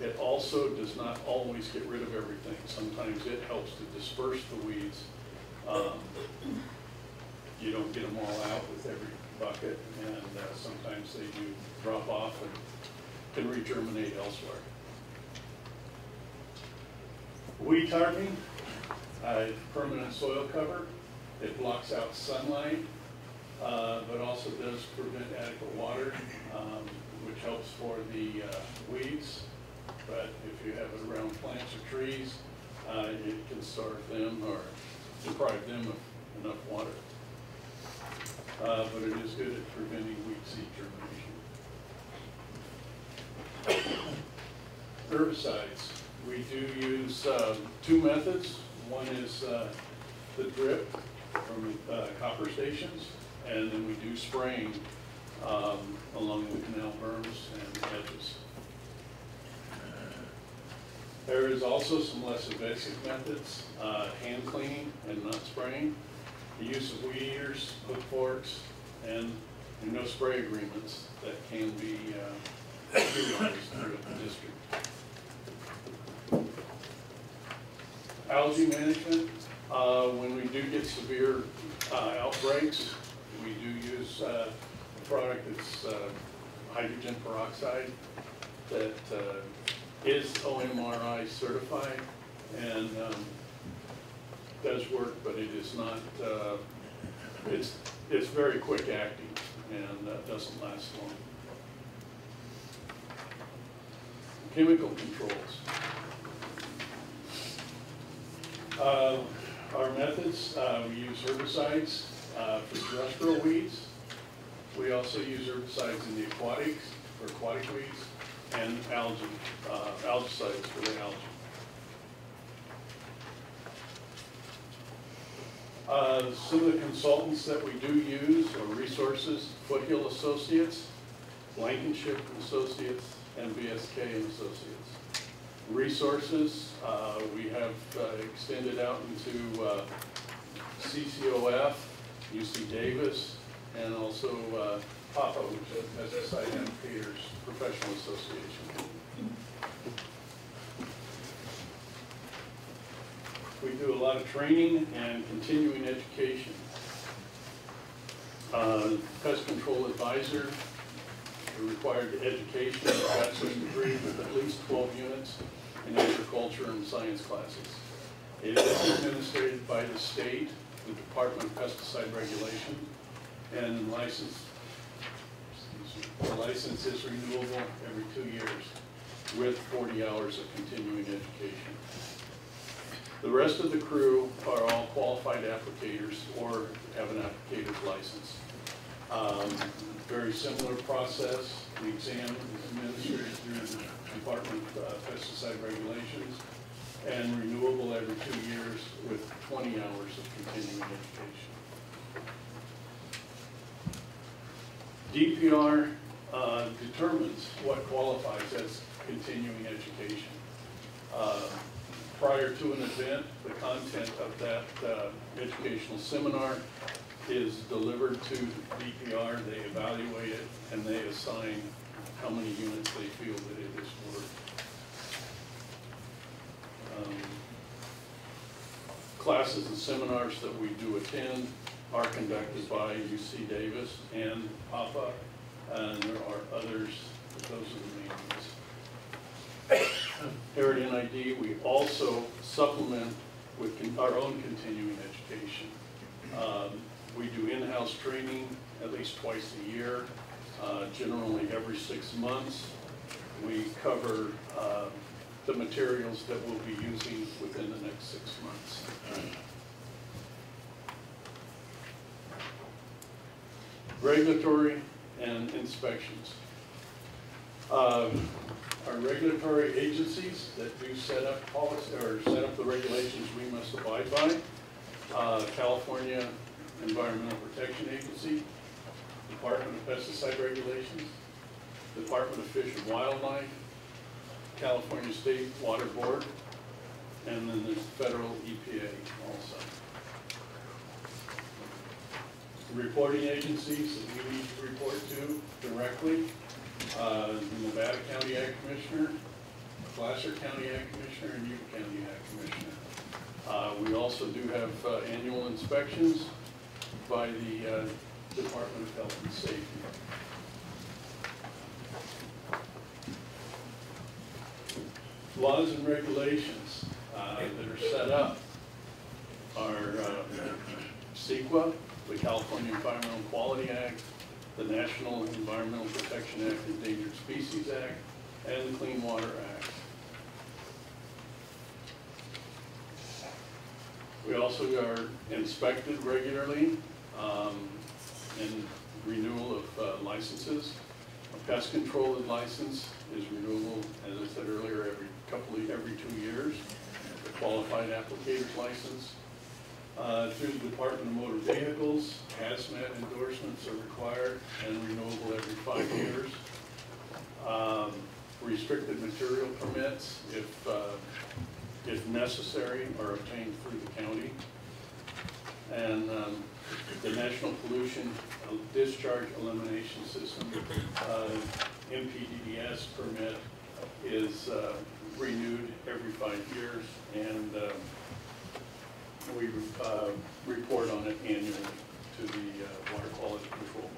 It also does not always get rid of everything. Sometimes it helps to disperse the weeds. You don't get them all out with every bucket, and sometimes they do drop off and can regerminate elsewhere. Weed tarping, permanent soil cover. It blocks out sunlight, but also does prevent adequate water, which helps for the weeds. But if you have it around plants or trees, it can starve them or deprive them of enough water. But it is good at preventing weed seed germination. Herbicides. We do use two methods. One is the drip from copper stations, and then we do spraying along the canal berms and edges. There is also some less invasive methods, hand cleaning and not spraying, the use of weed eaters, hook forks, and no spray agreements that can be utilized through the district. Algae management, when we do get severe outbreaks, we do use a product that's hydrogen peroxide that is OMRI certified and does work, but it is not, it's very quick acting and doesn't last long. Chemical controls. Our methods, we use herbicides for terrestrial weeds. We also use herbicides in the aquatics, for aquatic weeds, and algicides for the algae. Some of the consultants that we do use are resources, Foothill Associates, Blankenship Associates, and BSK and Associates. Resources, we have extended out into CCOF, UC Davis, and also PAPA, which is Pesticide Applicators Professional Association. We do a lot of training and continuing education. Pest control advisor, required education, bachelor's degree with at least 12 units in agriculture and science classes. It is administered by the state, the Department of Pesticide Regulation, and the license is renewable every 2 years with 40 hours of continuing education. The rest of the crew are all qualified applicators or have an applicator's license. Very similar process. The exam is administered through the Department of Pesticide Regulations and renewable every 2 years with 20 hours of continuing education. DPR determines what qualifies as continuing education. Prior to an event, the content of that educational seminar is delivered to DPR, they evaluate it, and they assign how many units they feel that it is worth. Classes and seminars that we do attend are conducted by UC Davis and PAPA, and there are others, but those are the main ones. Here at NID, we also supplement with our own continuing education. We do in-house training at least twice a year, generally every 6 months. We cover the materials that we'll be using within the next 6 months. Regulatory and inspections. Our regulatory agencies that do set up policy or set up the regulations we must abide by. California Environmental Protection Agency, Department of Pesticide Regulations, Department of Fish and Wildlife, California State Water Board, and then there's federal EPA also. Reporting agencies that we need to report to directly, the Nevada County Ag Commissioner, Placer County Ag Commissioner, and Yuba County Ag Commissioner. We also do have annual inspections by the Department of Health and Safety. Laws and regulations that are set up are CEQA, the California Environmental Quality Act, the National Environmental Protection Act, Endangered Species Act, and the Clean Water Act. We also are inspected regularly in renewal of licenses. A pest control license is renewable, as I said earlier, every 2 years. The qualified applicator's license. Through the Department of Motor Vehicles, hazmat endorsements are required and renewable every 5 years. Restricted material permits, if necessary, are obtained through the county. And the National Pollution Discharge Elimination System, MPDDS permit, is renewed every 5 years, and we report on it annually to the Water Quality Control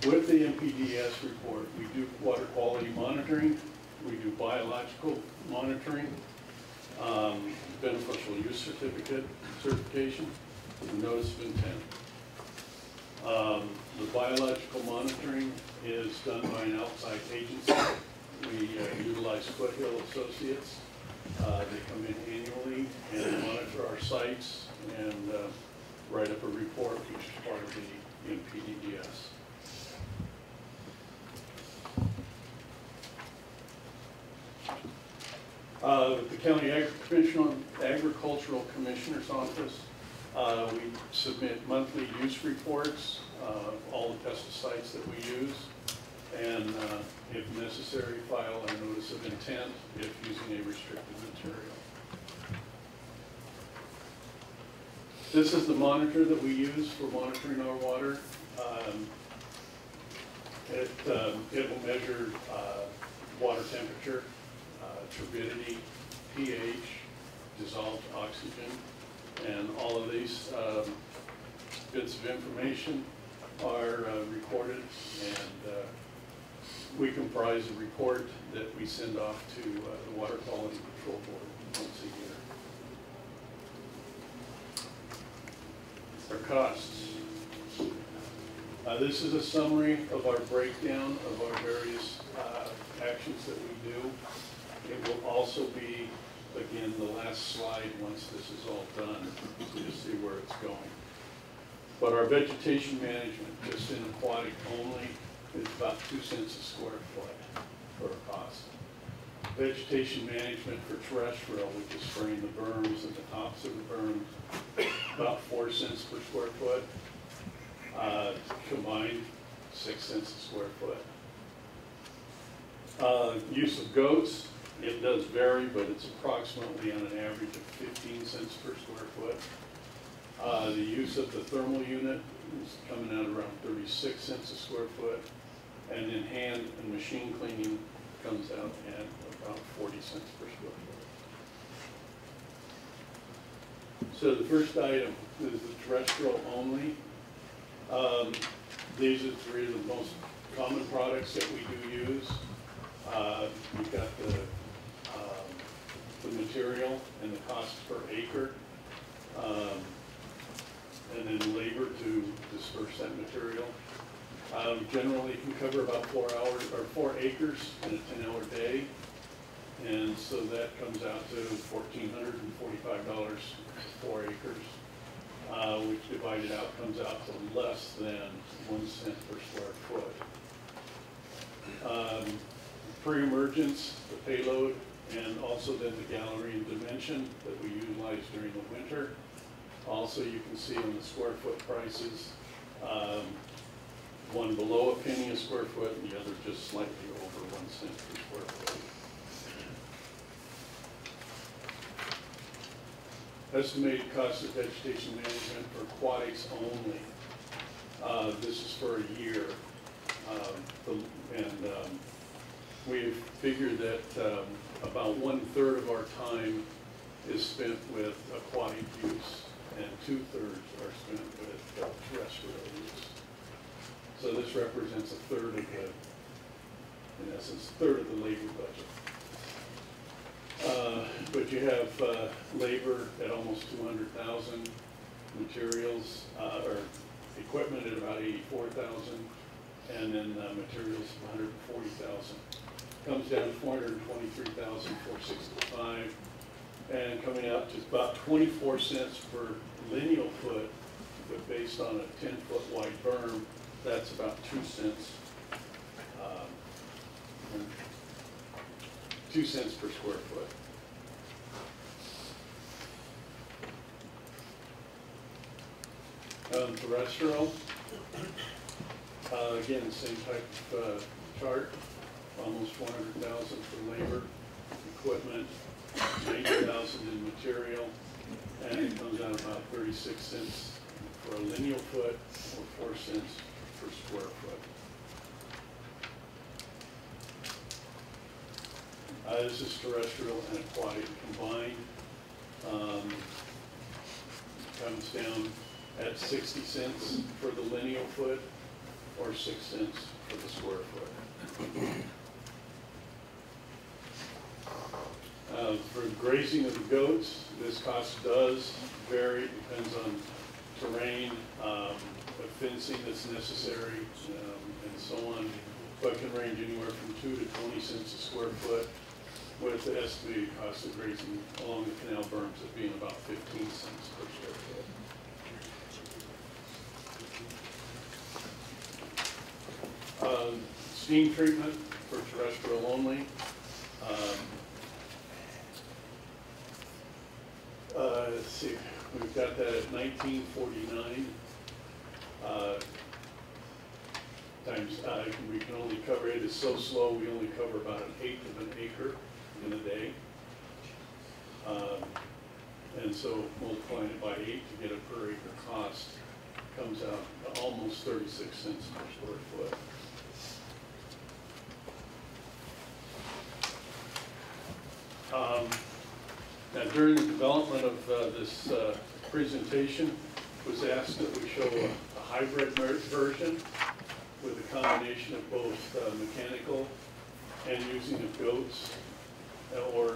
Board. With the MPDS report, we do water quality monitoring, we do biological monitoring, beneficial use certification, and notice of intent. The biological monitoring is done by an outside agency. We utilize Foothill Associates. They come in annually and monitor our sites and write up a report, which is part of the MPDDS. The County Agricultural Commissioner's Office, we submit monthly use reports, all the pesticides that we use, and if necessary, file a notice of intent if using a restricted material. This is the monitor that we use for monitoring our water. It will measure water temperature, turbidity, pH, dissolved oxygen, and all of these bits of information are recorded, and we comprise a report that we send off to the Water Quality Control Board once a year. Our costs. This is a summary of our breakdown of our various actions that we do. It will also be, again, the last slide once this is all done, so you see where it's going. But our vegetation management, just in aquatic only, is about 2 cents a square foot for a cost. Vegetation management for terrestrial, which is spraying the berms and the tops of the berms, about 4 cents per square foot. Combined, 6 cents a square foot. Use of goats, it does vary, but it's approximately on an average of 15 cents per square foot. The use of the thermal unit is coming out around 36 cents a square foot. And then hand and machine cleaning comes out at about 40 cents per square foot. So the first item is the terrestrial only. These are 3 of the most common products that we do use. We've got the material and the cost per acre, and then labor to disperse that material. Generally can cover about 4 hours or 4 acres in a 10-hour day, and so that comes out to $1,445 for 4 acres. Which divided out comes out to less than 1 cent per square foot. Pre-emergence, the payload, and also then the gallery and dimension that we utilize during the winter. Also, you can see on the square foot prices, one below a penny a square foot and the other just slightly over 1 cent per square foot. Estimated cost of vegetation management for aquatics only. This is for a year. We've figured that about 1/3 of our time is spent with aquatic use and 2/3 are spent with terrestrial use. So this represents a third of the, in essence, third of the labor budget. But you have labor at almost 200,000, materials or equipment at about 84,000, and then materials of 140,000. Comes down to 423,465, and coming out to about 24 cents per lineal foot, but based on a 10-foot wide berm, that's about 2 cents. 2 cents per square foot. Terrestrial, again, same type of chart, almost 400,000 for labor, equipment, 90,000 in material, and it comes out about 36 cents for a lineal foot or 4 cents per square foot. This is terrestrial and aquatic combined. Comes down at 60 cents for the lineal foot or 6 cents for the square foot. For grazing of the goats, this cost does vary, depends on terrain, the fencing that's necessary, and so on, but can range anywhere from 2 to 20 cents a square foot, with the estimated cost of grazing along the canal berms as being about 15 cents per square foot. Steam treatment for terrestrial only. Let's see, we've got that at $19.49 times. We can only cover it. It's so slow. We only cover about 1/8 of an acre in a day. And And so multiplying it by 8 to get a per acre cost comes out to almost 36 cents per square foot. Now during the development of this presentation, was asked that we show a hybrid version with a combination of both mechanical and using of goats or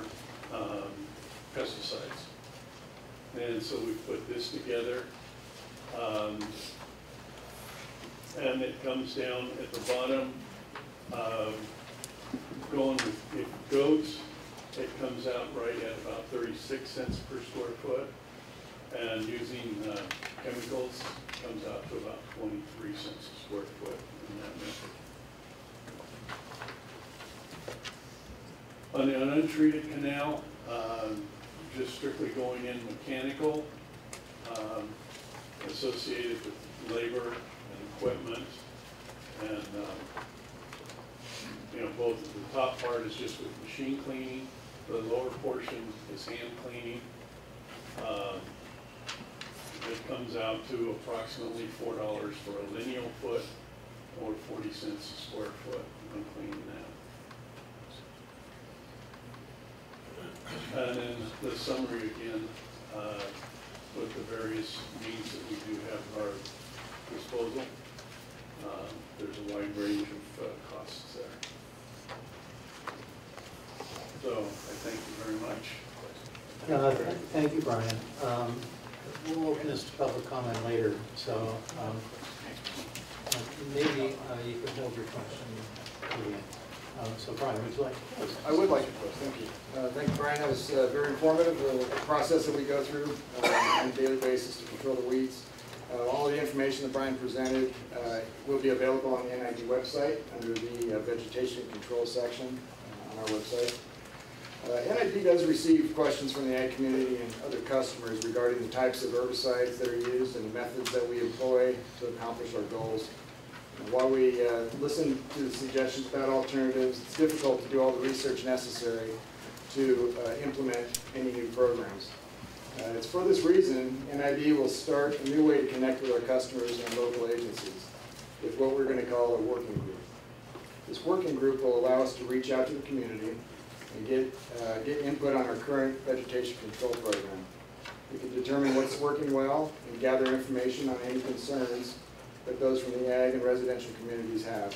pesticides. And so we put this together. And it comes down at the bottom, going with goats, it comes out right at about 36 cents per square foot. And using chemicals, comes out to about 23 cents a square foot in that method. On the untreated canal, just strictly going in mechanical, associated with labor and equipment, and you know, both the top part is just with machine cleaning, the lower portion is hand cleaning. It comes out to approximately $4 for a lineal foot, or 40 cents a square foot when cleaning that. And then the summary again, with the various means that we do have at our disposal. There's a wide range of costs there. So I thank you very much. Thank you, Brian. We'll open this to public comment later, so maybe you can hold your question to the end. So Brian, would you like to? I would like to close, thank you. Thank you, Brian. That was very informative, the process that we go through on a daily basis to control the weeds. All the information that Brian presented will be available on the NID website under the vegetation control section on our website. NID does receive questions from the ag community and other customers regarding the types of herbicides that are used and the methods that we employ to accomplish our goals. And while we listen to the suggestions about alternatives, it's difficult to do all the research necessary to implement any new programs. It's for this reason NID will start a new way to connect with our customers and local agencies with what we're going to call a working group. This working group will allow us to reach out to the community and get input on our current vegetation control program. We can determine what's working well and gather information on any concerns that those from the ag and residential communities have.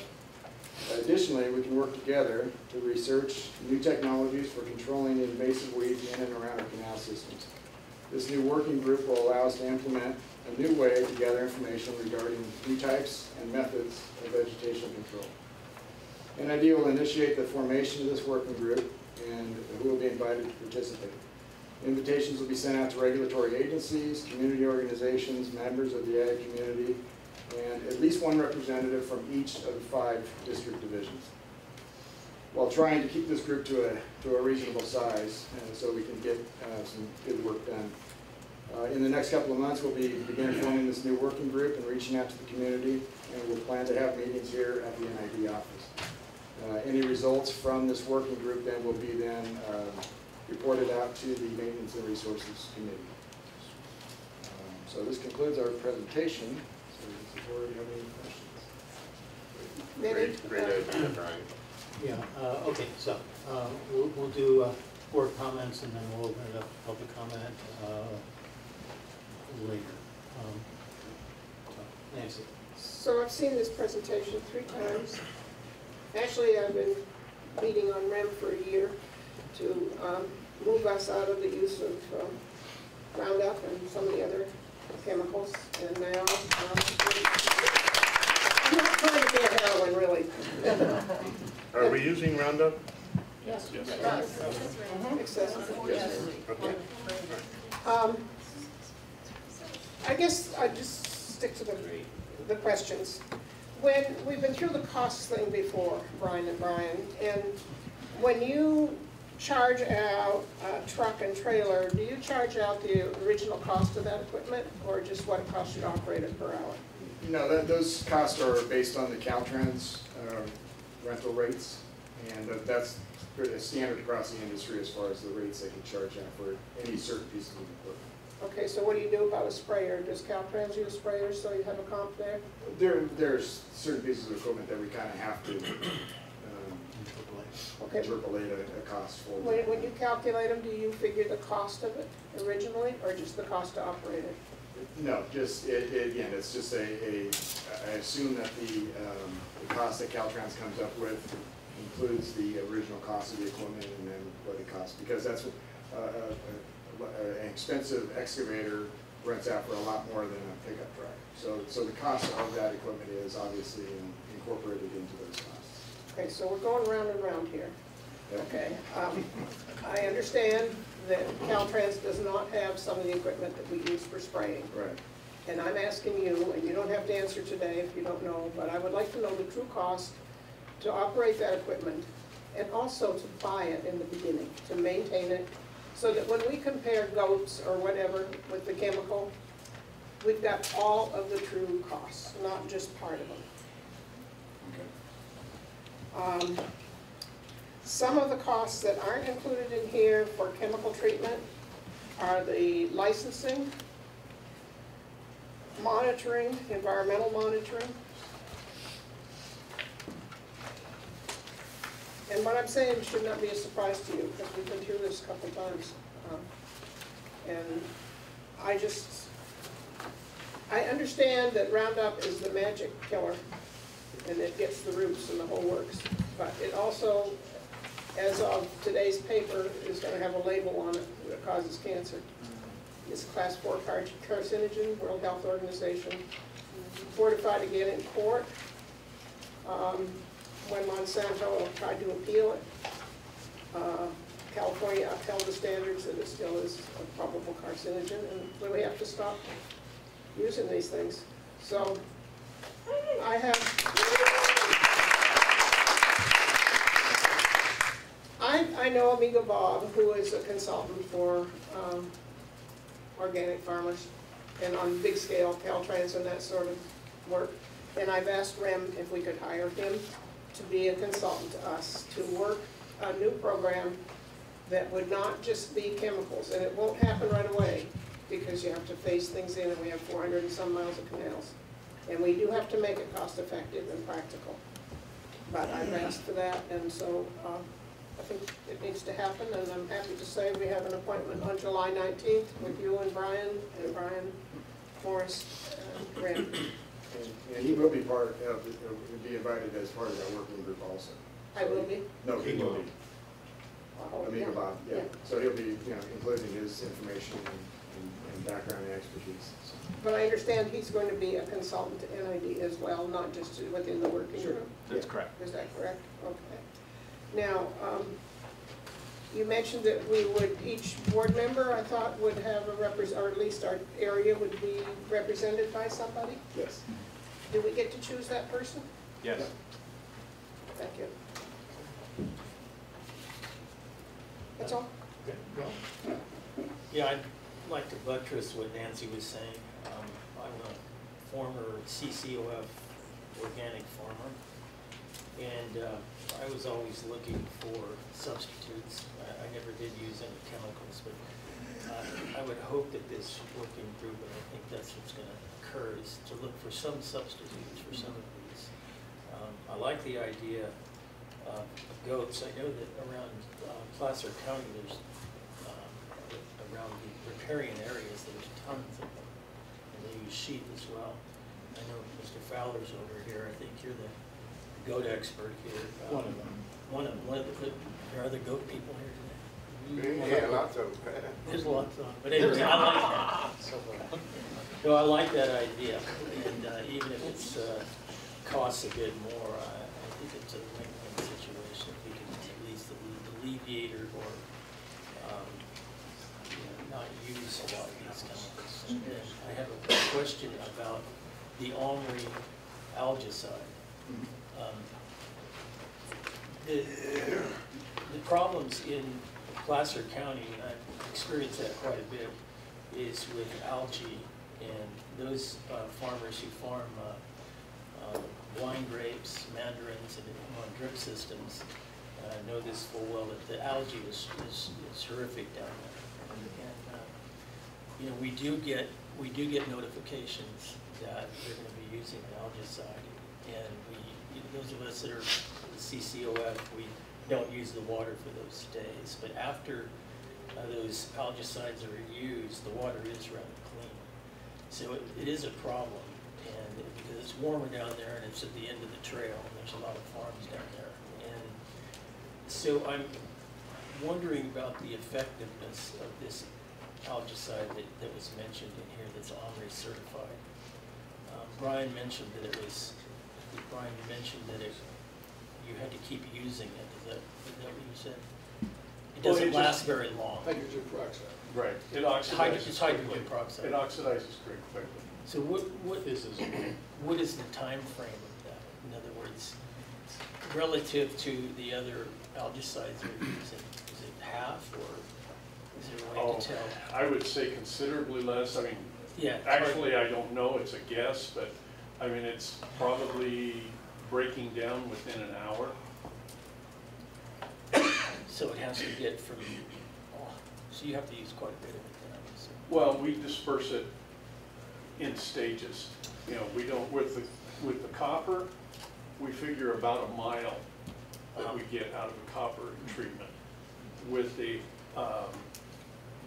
Additionally, we can work together to research new technologies for controlling invasive weeds in and around our canal systems. This new working group will allow us to implement a new way to gather information regarding new types and methods of vegetation control. NID will initiate the formation of this working group, and who will be invited to participate. Invitations will be sent out to regulatory agencies, community organizations, members of the ag community, and at least one representative from each of the 5 district divisions, while trying to keep this group to a reasonable size so we can get some good work done. In the next couple of months, we'll begin forming this new working group and reaching out to the community, and we'll plan to have meetings here at the NID office. Any results from this working group then will be reported out to the Maintenance and Resources Committee. So this concludes our presentation. So does the board have any questions? Great idea, Brian. Yeah, okay, so we'll do board comments and then we'll open it up to public comment later. So, Nancy. So I've seen this presentation 3 times. Actually, I've been meeting on REM for a year to move us out of the use of Roundup and some of the other chemicals. And now I'm not trying to be a heroine, really. Are we using Roundup? Yes. Yes. Excessive. Yes. Okay. I guess I just stick to the questions. When we've been through the costs thing before, Brian, and when you charge out a truck and trailer, do you charge out the original cost of that equipment, or just what it costs you to operate it per hour? No, those costs are based on the Caltrans rental rates, and that's pretty standard across the industry as far as the rates they can charge out for any certain pieces of equipment. Okay, so what do you do about a sprayer? Does Caltrans use sprayers, so you have a comp there? There's certain pieces of equipment that we kind of have to interpolate a cost for. When you calculate them, do you figure the cost of it originally, or just the cost to operate it? No, just, again, it's just I assume that the cost that Caltrans comes up with includes the original cost of the equipment and then what it costs, because that's what, an expensive excavator rents out for a lot more than a pickup truck. So the cost of that equipment is obviously incorporated into those costs. Okay, so we're going round and round here. Okay, I understand that Caltrans does not have some of the equipment that we use for spraying. Right. And I'm asking you, and you don't have to answer today if you don't know, but I would like to know the true cost to operate that equipment and also to buy it in the beginning, to maintain it, so that when we compare goats or whatever with the chemical, we've got all of the true costs, not just part of them. Okay. Some of the costs that aren't included in here for chemical treatment are the licensing, monitoring, environmental monitoring. And what I'm saying should not be a surprise to you, because we've been through this a couple times. And I understand that Roundup is the magic killer, and it gets the roots and the whole works. But it also, as of today's paper, is going to have a label on it that causes cancer. It's Class 4 carcinogen, World Health Organization, fortified again in court. When Monsanto tried to appeal it, California upheld the standards that it still is a probable carcinogen, and we have to stop using these things. So I know Amigo Bob, who is a consultant for organic farmers and on big scale Caltrans and that sort of work. And I've asked Rem if we could hire him to be a consultant to us to work a new program that would not just be chemicals. And it won't happen right away because you have to phase things in, and we have 400 and some miles of canals. And we do have to make it cost effective and practical. But I've asked for that, and so I think it needs to happen, and I'm happy to say we have an appointment on July 19th with you and Brian Morris, and Rem. And he will be be invited as part of that working group also. I will be? No, he will be. Amigo Yeah. Bob, yeah. So he'll be, including his information and background and expertise. So. But I understand he's going to be a consultant to NID as well, not just within the working group? That's correct. Is that correct? Okay. Now, you mentioned that we would, each board member, I thought, would have a or at least our area would be represented by somebody? Yes. Do we get to choose that person? Yes. Thank you. That's all? Okay. Well, yeah, I'd like to buttress what Nancy was saying. I'm a former CCOF organic farmer, and I was always looking for substitutes. I never did use any chemicals, but I would hope that this working group, and I think that's what's going to occur, is to look for some substitutes for some of these. I like the idea of goats. I know that around Placer County, there's around the riparian areas, there's tons of them, and they use sheep as well. I know Mr. Fowler's over here. I think you're the goat expert here. One of them. One of them. There are other goat people here today. Yeah, lots of them. There's lots of them. But anyway, I like that. So I like that idea, and even if it's costs a bit more, I think it's a win-win situation if we can at least alleviate or not use a lot of these chemicals. And then I have a question about the Omri algicide. The problems in Placer County, and I've experienced that quite a bit, is with algae, and those farmers who farm wine grapes, mandarins, and on drip systems know this full well, that the algae is horrific down there. And you know, we do get notifications that they're going to be using an algicide, and those of us that are CCOF, we don't use the water for those days. But after those algicides are used, the water is rather clean. So it is a problem, and because it's warmer down there and it's at the end of the trail, and there's a lot of farms down there. And so I'm wondering about the effectiveness of this algicide that was mentioned in here that's OMRI certified. Brian mentioned that you had to keep using it. Is that what you said? It doesn't last very long. Hydrogen peroxide. Right. It oxidizes. It's hydrogen peroxide. It oxidizes very quickly. So what is the time frame of that? In other words, relative to the other algicides we're using, is it half, or is there a way to tell? I would say considerably less. I mean, yeah, actually, I don't know. It's a guess, but I mean, it's probably breaking down within an hour. So it has to get from, so you have to use quite a bit of it then, obviously. Well, we disperse it in stages. You know, we don't, with the copper, we figure about a mile that we get out of the copper treatment. With the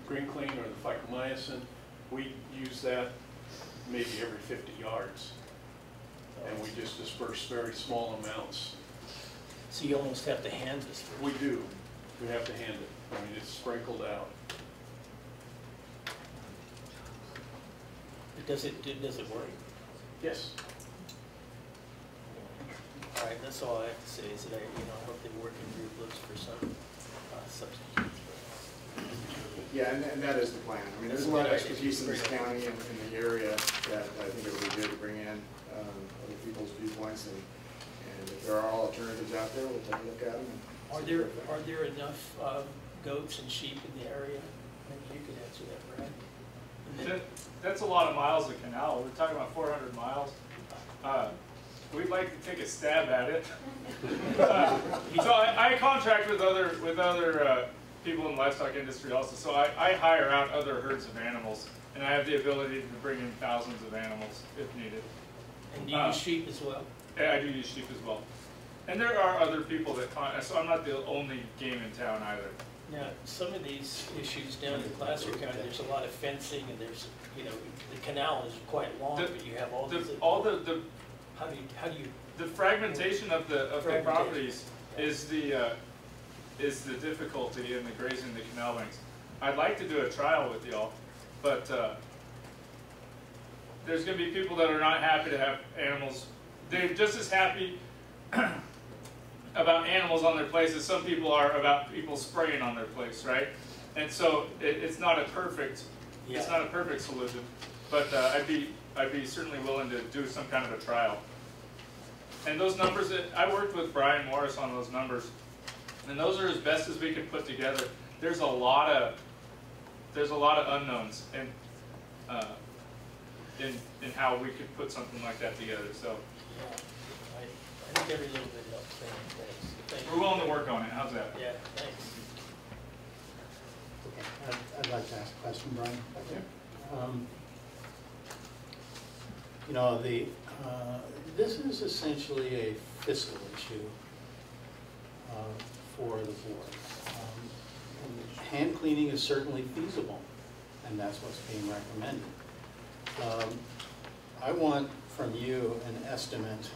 Green Clean or the phycomycin, we use that maybe every 50 yards. And we just disperse very small amounts. So you almost have to hand this. We do. We have to hand it. I mean, it's sprinkled out. Does it work? Yes. All right, that's all I have to say is that I hope the working group looks for some substitutes for that. Yeah, and that is the plan. I mean, there's a lot of expertise in this county and in the area that I think it would be good to bring in other people's viewpoints, and if there are alternatives out there, we'll take a look at them. Are there enough goats and sheep in the area? Maybe you could answer that, Brad. That's a lot of miles of canal. We're talking about 400 miles. We'd like to take a stab at it. So I contract with other people in the livestock industry also. So I hire out other herds of animals, and I have the ability to bring in thousands of animals if needed. And do you use sheep as well? Yeah, I do use sheep as well. And there are other people that so I'm not the only game in town either. Now, some of these issues down in Placer County, there's a lot of fencing, and there's, the canal is quite long, but you have all these. How do you? The fragmentation of the properties is the difficulty in the grazing the canal banks. I'd like to do a trial with y'all, but there's going to be people that are not happy to have animals. They're just as happy about animals on their place as some people are about people spraying on their place, right? And so it's not a perfect, it's not a perfect solution. But I'd be certainly willing to do some kind of a trial. And those numbers that I worked with Brian Morris on those numbers, and those are as best as we could put together. There's a lot of unknowns in how we could put something like that together. So. I think every little bit helps. Thanks. We're willing to work on it. How's that? Yeah, thanks. I'd like to ask a question, Brian. Okay. This is essentially a fiscal issue for the board. Hand cleaning is certainly feasible, and that's what's being recommended. I want from you an estimate,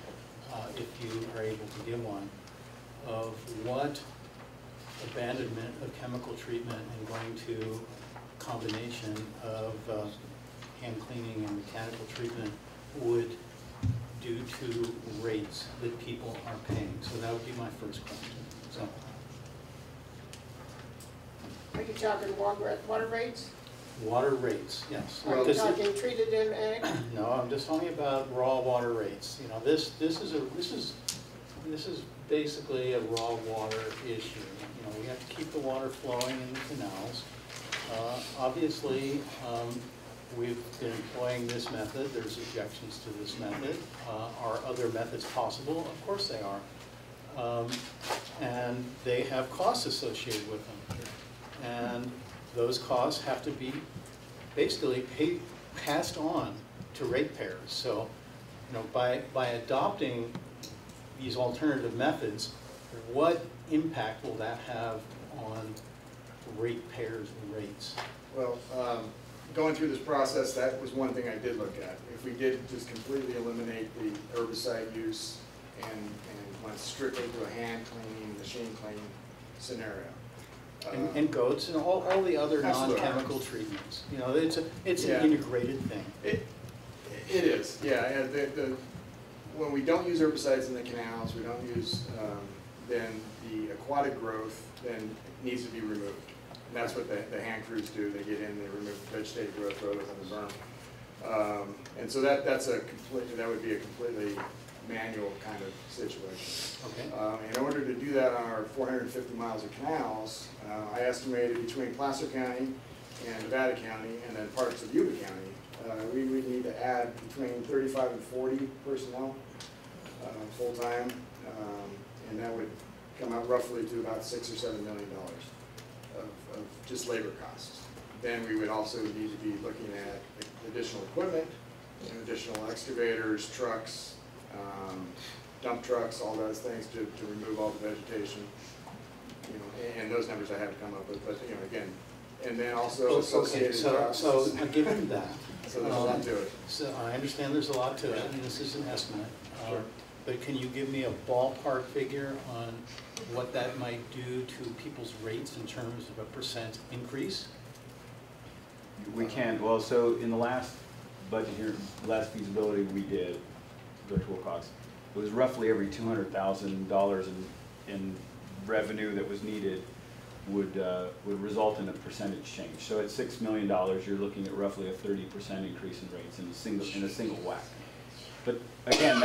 if you are able to give one, of what abandonment of chemical treatment and going to combination of hand cleaning and mechanical treatment would do to rates that people are paying. So that would be my first question. So. Are you talking water rates? Water rates, yes. Are you talking treated in ag? No, I'm just talking about raw water rates. This is basically a raw water issue. We have to keep the water flowing in the canals. Obviously, we've been employing this method. There's objections to this method. Are other methods possible? Of course they are. and they have costs associated with them. And those costs have to be basically passed on to ratepayers. So, you know, by adopting these alternative methods, what impact will that have on ratepayers and rates? Well, going through this process, that was one thing I did look at. If we did just completely eliminate the herbicide use and went strictly to a hand cleaning, machine cleaning scenario. And goats and all the other Absolutely. non-chemical treatments. You know, it's an Yeah. integrated thing. It is, yeah. And when we don't use herbicides in the canals, we don't use, then the aquatic growth then needs to be removed. And that's what the hand crews do. They get in, they remove vegetative growth rather than the berm. And so that would be a completely manual kind of situation. Okay. In order to do that on our 450 miles of canals, I estimated between Placer County and Nevada County and then parts of Yuba County, we would need to add between 35 and 40 personnel full-time, and that would come out roughly to about $6 or $7 million of just labor costs. Then we would also need to be looking at additional equipment, additional excavators, trucks, dump trucks, all those things to remove all the vegetation. You know, and those numbers I have to come up with, but you know, again, and then also associated costs. So given that, so there's a lot to it. So I understand there's a lot to it, and this is an estimate. Sure. But can you give me a ballpark figure on what that might do to people's rates in terms of a percent increase? We can. Well, so in the last budget here, last feasibility we did, virtual costs, it was roughly every $200,000 in revenue that was needed would result in a percentage change. So at $6 million, you're looking at roughly a 30% increase in rates in a single whack. But again,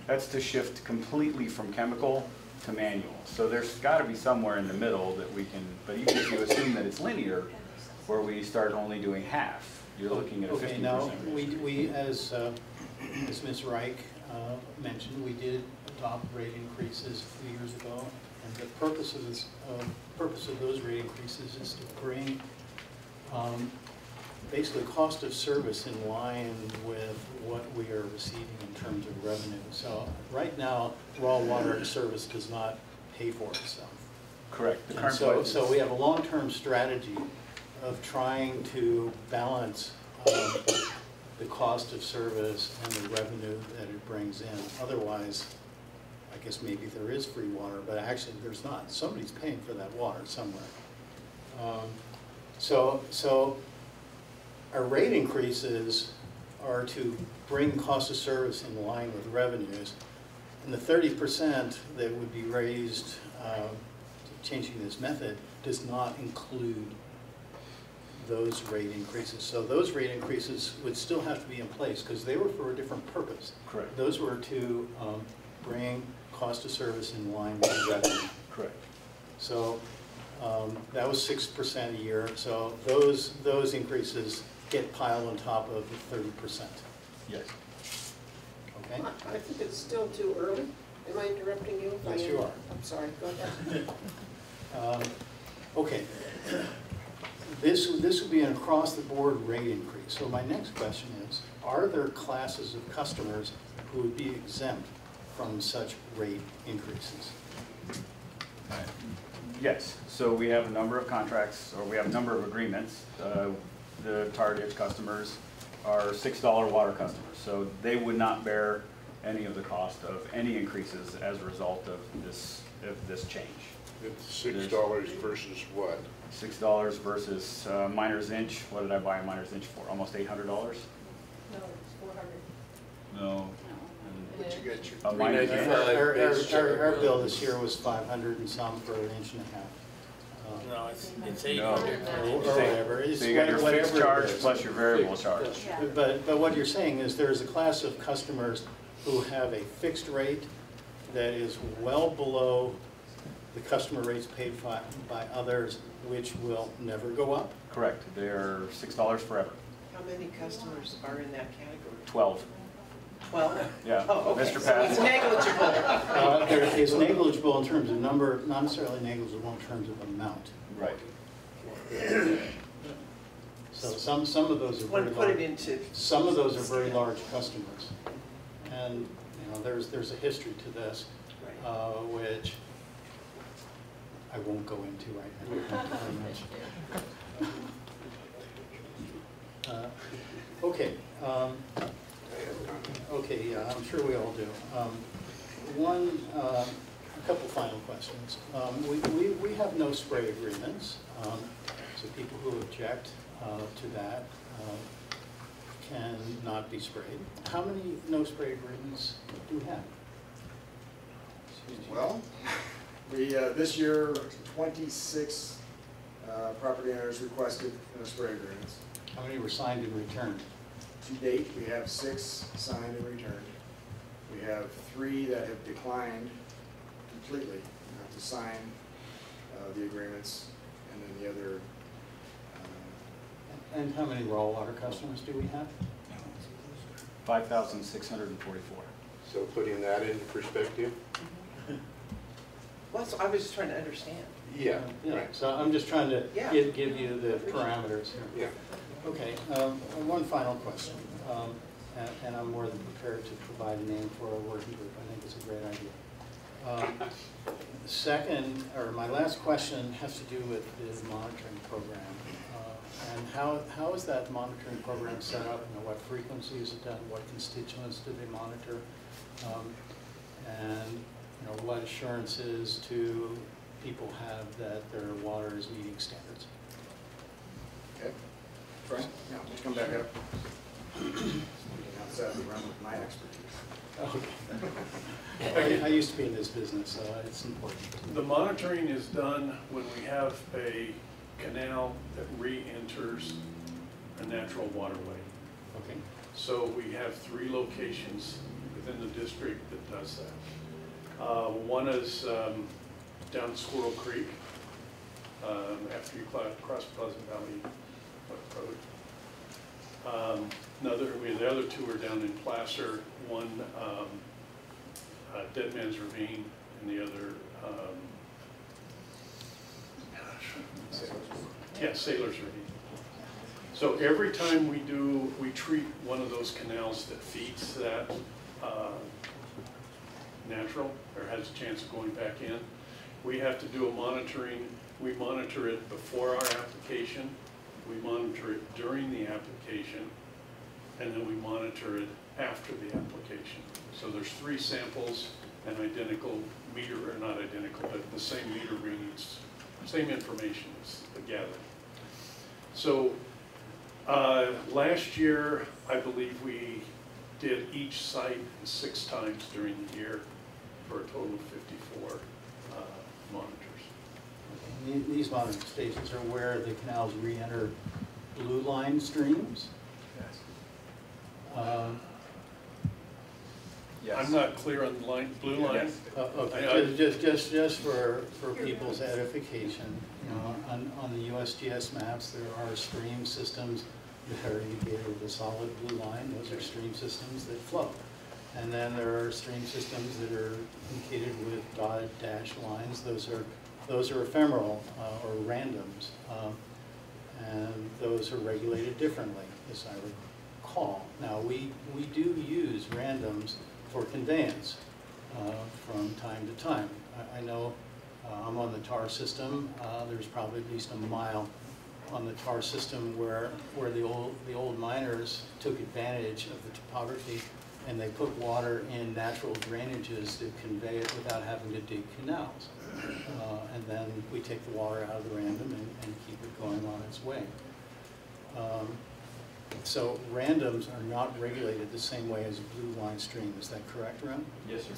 that's to shift completely from chemical to manual. So there's got to be somewhere in the middle that we can. But even if you assume that it's linear, where we start only doing half, you're looking at a 50%. Okay, now we as Ms. Reich mentioned, we did adopt rate increases a few years ago, and the purpose of those rate increases is to bring basically cost of service in line with what we are receiving in terms of revenue. So right now, raw water service does not pay for itself. Correct. So we have a long-term strategy of trying to balance the cost of service and the revenue that it brings in. Otherwise, I guess maybe there is free water, but actually there's not. Somebody's paying for that water somewhere. So our rate increases are to bring cost of service in line with revenues. And the 30% that would be raised changing this method does not include those rate increases. So those rate increases would still have to be in place because they were for a different purpose. Correct. Those were to bring cost of service in line with revenue. Correct. So that was 6% a year. So those increases get piled on top of the 30%. Yes. Okay. I think it's still too early. Am I interrupting you? Yes, you are. I'm sorry, go ahead. Okay. This would be an across-the-board rate increase. So my next question is, are there classes of customers who would be exempt from such rate increases? Yes. So we have a number of contracts, or we have a number of agreements. The target customers are $6 water customers. So they would not bear any of the cost of any increases as a result of this change. It's $6 versus what? $6 versus miner's inch. What did I buy a miner's inch for? Almost $800? No, it's 400. No. But you got your A miner's inch. Our bill this year was 500 and some for an inch and a half. No, it's 800. Or whatever. So you got your fixed charge plus your variable charge. But what you're saying is there's a class of customers who have a fixed rate that is well below the customer rates paid by others, which will never go up? Correct. They're $6 forever. How many customers are in that category? 12. Well, Yeah. oh, okay, Mr. so Pat. it's negligible. It's negligible in terms of number, not necessarily negligible in terms of amount. Right. So some of those are Want very to put it large. into. Some of those are very large customers. And, you know, there's a history to this, which I won't go into right now. Thank you very much. Okay. Okay, yeah, I'm sure we all do. A couple final questions. We have no spray agreements, so people who object to that can not be sprayed. How many no spray agreements do we have? Well, we, this year, 26 property owners requested no spray agreements. How many were signed and returned? To date, we have 6 signed and returned. We have 3 that have declined completely to sign the agreements, and then the other. And how many raw water customers do we have? 5,644. So putting that into perspective? Well, so I was just trying to understand. Yeah. Right. So I'm just trying to Yeah. give you the parameters here. Yeah. Okay, one final question, and I'm more than prepared to provide a name for a working group. I think it's a great idea. Second, or my last question has to do with the monitoring program. And how is that monitoring program set up? You know, what frequency is it done? What constituents do they monitor? And you know, what assurances do people have that their water is meeting standards? Okay. Frank? Yeah, let's come back up. Outside the realm of my expertise. Okay. I used to be in this business, so it's important. The monitoring is done when we have a canal that re-enters a natural waterway. Okay. So we have 3 locations within the district that does that. One is down Squirrel Creek, after you cross Pleasant Valley Road. The other 2 are down in Placer, one Dead Man's Ravine, and the other Sailor's Ravine. So every time we treat one of those canals that feeds that natural, or has a chance of going back in, we have to do a monitoring. We monitor it before our application, we monitor it during the application, and then we monitor it after the application. So there's 3 samples and identical meter, or not identical, but the same meter readings, same information is gathered. So last year, I believe we did each site 6 times during the year for a total of 54 monitors. These monitoring stations are where the canals re-enter blue line streams? Yes. Yes. I'm not clear on the blue line. Okay, just for people's edification, you know, on the USGS maps, there are stream systems that are indicated with a solid blue line. Those are stream systems that flow. And then there are stream systems that are indicated with dotted dash lines. Those are ephemeral or randoms, and those are regulated differently, as I recall. Now we do use randoms for conveyance from time to time. I know I'm on the TAR system. There's probably at least a mile on the TAR system where the old miners took advantage of the topography, and they put water in natural drainages to convey it without having to dig canals. And then we take the water out of the random and keep it going on its way. So randoms are not regulated the same way as a blue line stream. Is that correct, Ron? Yes, sir.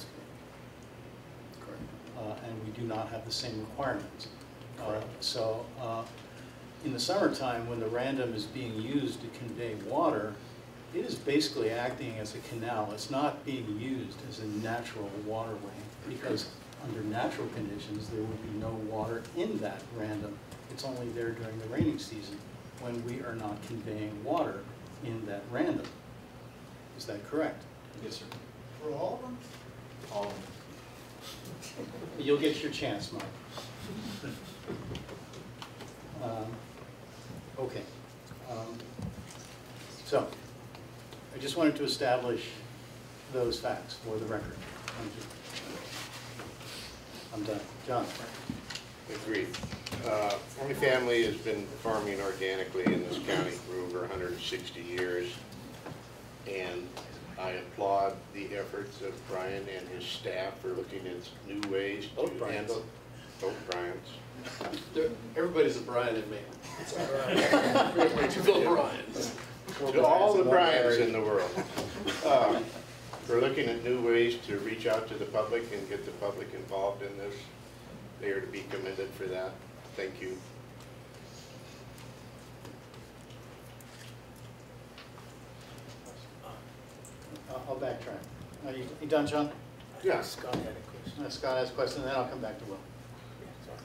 Correct. And we do not have the same requirements. So in the summertime, when the random is being used to convey water, it is basically acting as a canal. It's not being used as a natural waterway, because under natural conditions, there would be no water in that random. It's only there during the rainy season when we are not conveying water in that random. Is that correct? Yes, sir. For all of them? All of them. You'll get your chance, Mike. Okay. So, I just wanted to establish those facts for the record. Thank you. I'm done. John? Agreed. My family has been farming organically in this county for over 160 years, and I applaud the efforts of Brian and his staff for looking at new ways to handle both Brian's. Everybody's a Brian in me. It's all right. To Bill Bryans. To all the Bryans in the world. We're looking at new ways to reach out to the public and get the public involved in this. They are to be commended for that. Thank you. I'll backtrack. You done, John? Yeah. Scott had a question. Scott has a question, and then I'll come back to Will.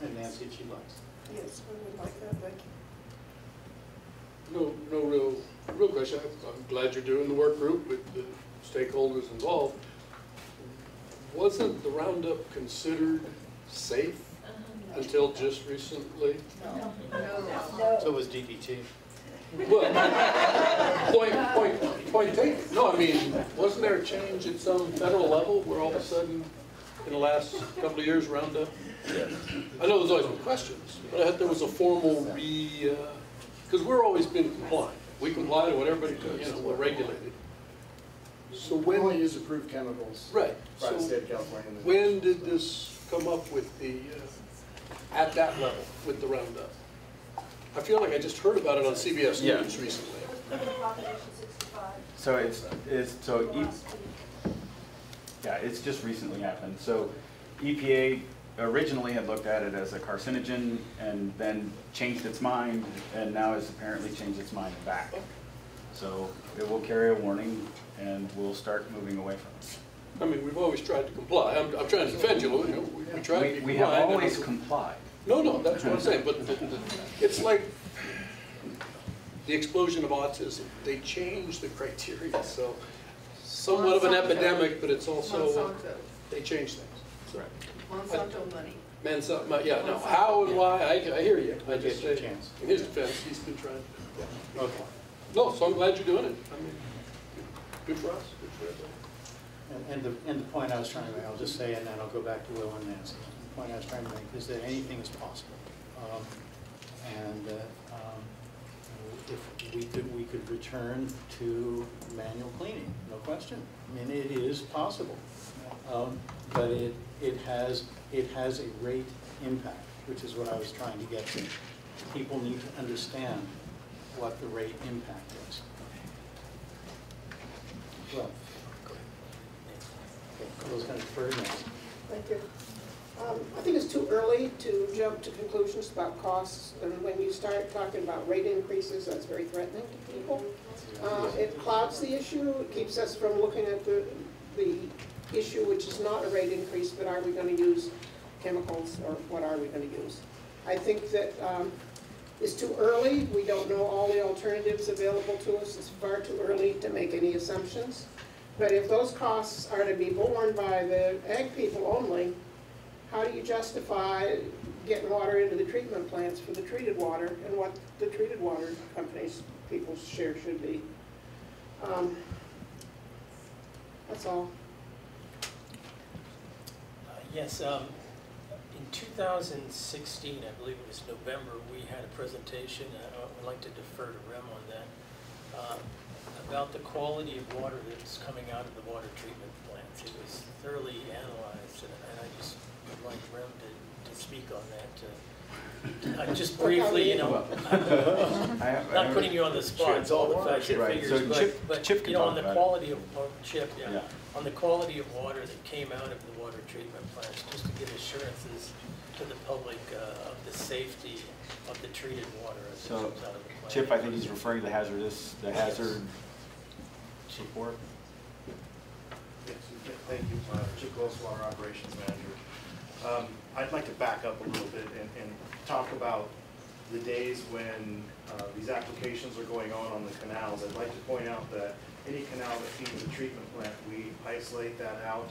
And Nancy, if she likes. Yes, I would like that, thank you. No real question. I'm glad you're doing the work group with the stakeholders involved. Wasn't the Roundup considered safe until just recently? So was DDT. Well, point taken. No, I mean, wasn't there a change at some federal level where all of a sudden, in the last couple of years, Roundup? I know there's always been questions, but I thought there was a formal because we're always been compliant. We comply to what everybody does, you know, we're regulated. So We only use approved chemicals. Right. By the So state of California. when did this come up with the, at that level, with the Roundup? I feel like I just heard about it on CBS News recently. So it's just recently happened. So EPA originally had looked at it as a carcinogen and then changed its mind, and now has apparently changed its mind back. So it will carry a warning, and we'll start moving away from it. I mean, we've always tried to comply. I'm trying to defend you, you know, we try to be We have compliant. always complied. No, that's what I'm saying, but it's like the explosion of autism. They changed the criteria, so somewhat of an epidemic, but it's also, they change things. So, Monsanto money. yeah, no, how and why, I hear you. I just get your say, chance. in his defense, he's been trying. Okay. No, so I'm glad you're doing it. I mean, good for us, good for everybody. And the point I was trying to make, I'll just say, and then I'll go back to Will and Nancy. The point I was trying to make is that anything is possible. If we could return to manual cleaning, no question. I mean, it is possible. But it has a rate impact, which is what I was trying to get to. People need to understand what the rate impact is. Well, Will's going to defer to Nancy. Thank you. I think it's too early to jump to conclusions about costs, and when you start talking about rate increases, that's very threatening to people. It clouds the issue, it keeps us from looking at the issue, which is not a rate increase, but are we going to use chemicals, or what are we going to use? I think that it's too early. We don't know all the alternatives available to us. It's far too early to make any assumptions. But if those costs are to be borne by the ag people only, how do you justify getting water into the treatment plants for the treated water and what the treated water companies, people's share should be? That's all. Yes, in 2016, I believe it was November, we had a presentation, I'd like to defer to Rem on that, about the quality of water that's coming out of the water treatment plants. It was thoroughly analyzed, and I just would like Rem to speak on that. Just briefly, you know, not putting you on the spot, it's all the facts and figures, but you know, on the quality of Chip, on the quality of water that came out of the water treatment plants, just to give assurances to the public of the safety of the treated water as it comes out of the plant. Chip, I think he's referring to the hazard report. Yes, thank you, Chip Willis, Water Operations Manager. I'd like to back up a little bit and talk about the days when these applications are going on the canals, I'd like to point out that any canal that feeds a treatment plant, we isolate that out.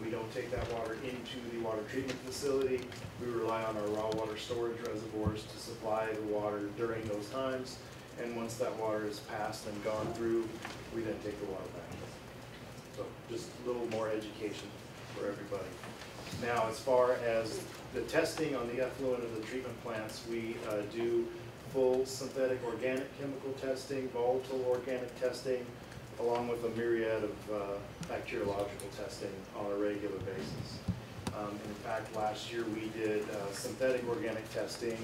We don't take that water into the water treatment facility. We rely on our raw water storage reservoirs to supply the water during those times. And once that water is passed and gone through, we then take the water back. So just a little more education for everybody. Now, as far as the testing on the effluent of the treatment plants, we do full synthetic organic chemical testing, volatile organic testing, along with a myriad of bacteriological testing on a regular basis. In fact, last year we did synthetic organic testing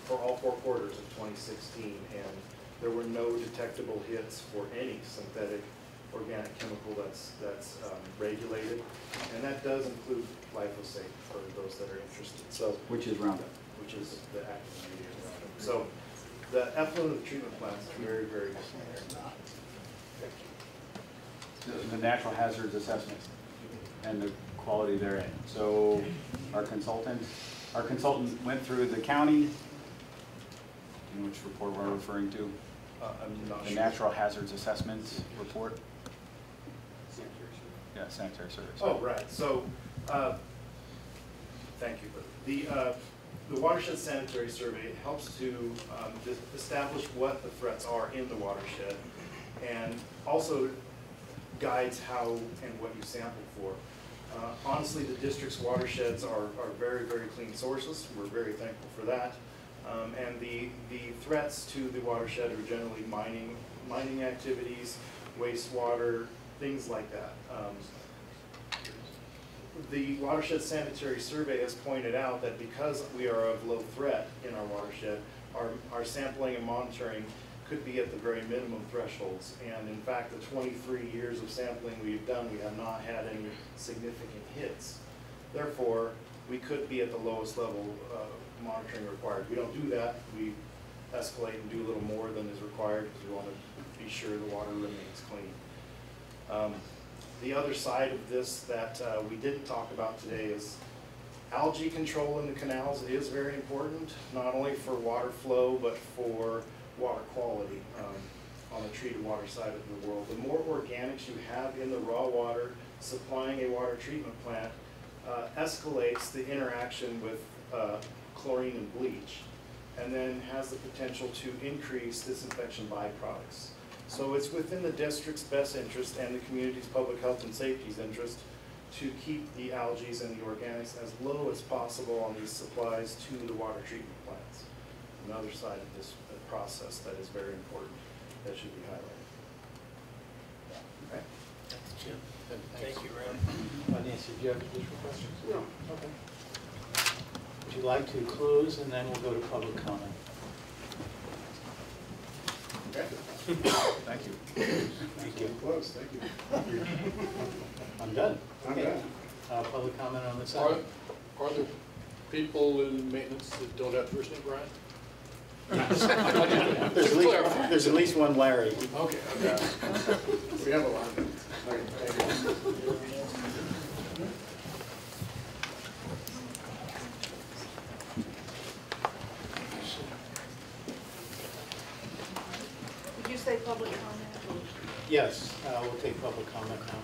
for all 4 quarters of 2016, and there were no detectable hits for any synthetic organic chemical that's regulated, and that does include glyphosate for those that are interested. So, which is Roundup. Which is the active ingredient of Roundup. So the effluent of the treatment plants is very, very good. The natural hazards assessment and the quality therein. So our consultant went through the county, in which report we're referring to? I'm not the sure. Natural hazards assessment report? Yeah, sanitary service. Oh, right. So, thank you. The watershed sanitary survey helps to establish what the threats are in the watershed, and also guides how and what you sample for. Honestly, the district's watersheds are very, very clean sources. We're very thankful for that. And the threats to the watershed are generally mining activities, wastewater, things like that. The Watershed Sanitary Survey has pointed out that because we are of low threat in our watershed, our sampling and monitoring could be at the very minimum thresholds. And in fact, the 23 years of sampling we've done, we have not had any significant hits. Therefore, we could be at the lowest level monitoring required. We don't do that. We escalate and do a little more than is required because we want to be sure the water remains clean. The other side of this that we didn't talk about today is algae control in the canals is very important, not only for water flow, but for water quality on the treated water side of the world. The more organics you have in the raw water supplying a water treatment plant escalates the interaction with chlorine and bleach, and then has the potential to increase disinfection byproducts. So it's within the district's best interest and the community's public health and safety's interest to keep the algae and the organics as low as possible on these supplies to the water treatment plants. Another side of this process that is very important that should be highlighted. Okay. Thanks, Jim. Thank you, Ron. Nancy, do you have additional questions? No. Okay. Would you like to close, and then we'll go to public comment? Okay. Thank you. Thank you. Close, thank you. I'm done. I'm Okay. done. Public comment on this Are item? there people in maintenance that don't have first name Brian? There's at least one Larry. Okay. We have a lot of them. Okay, thank you. Did you say public comment? Yes, we'll take public comment now.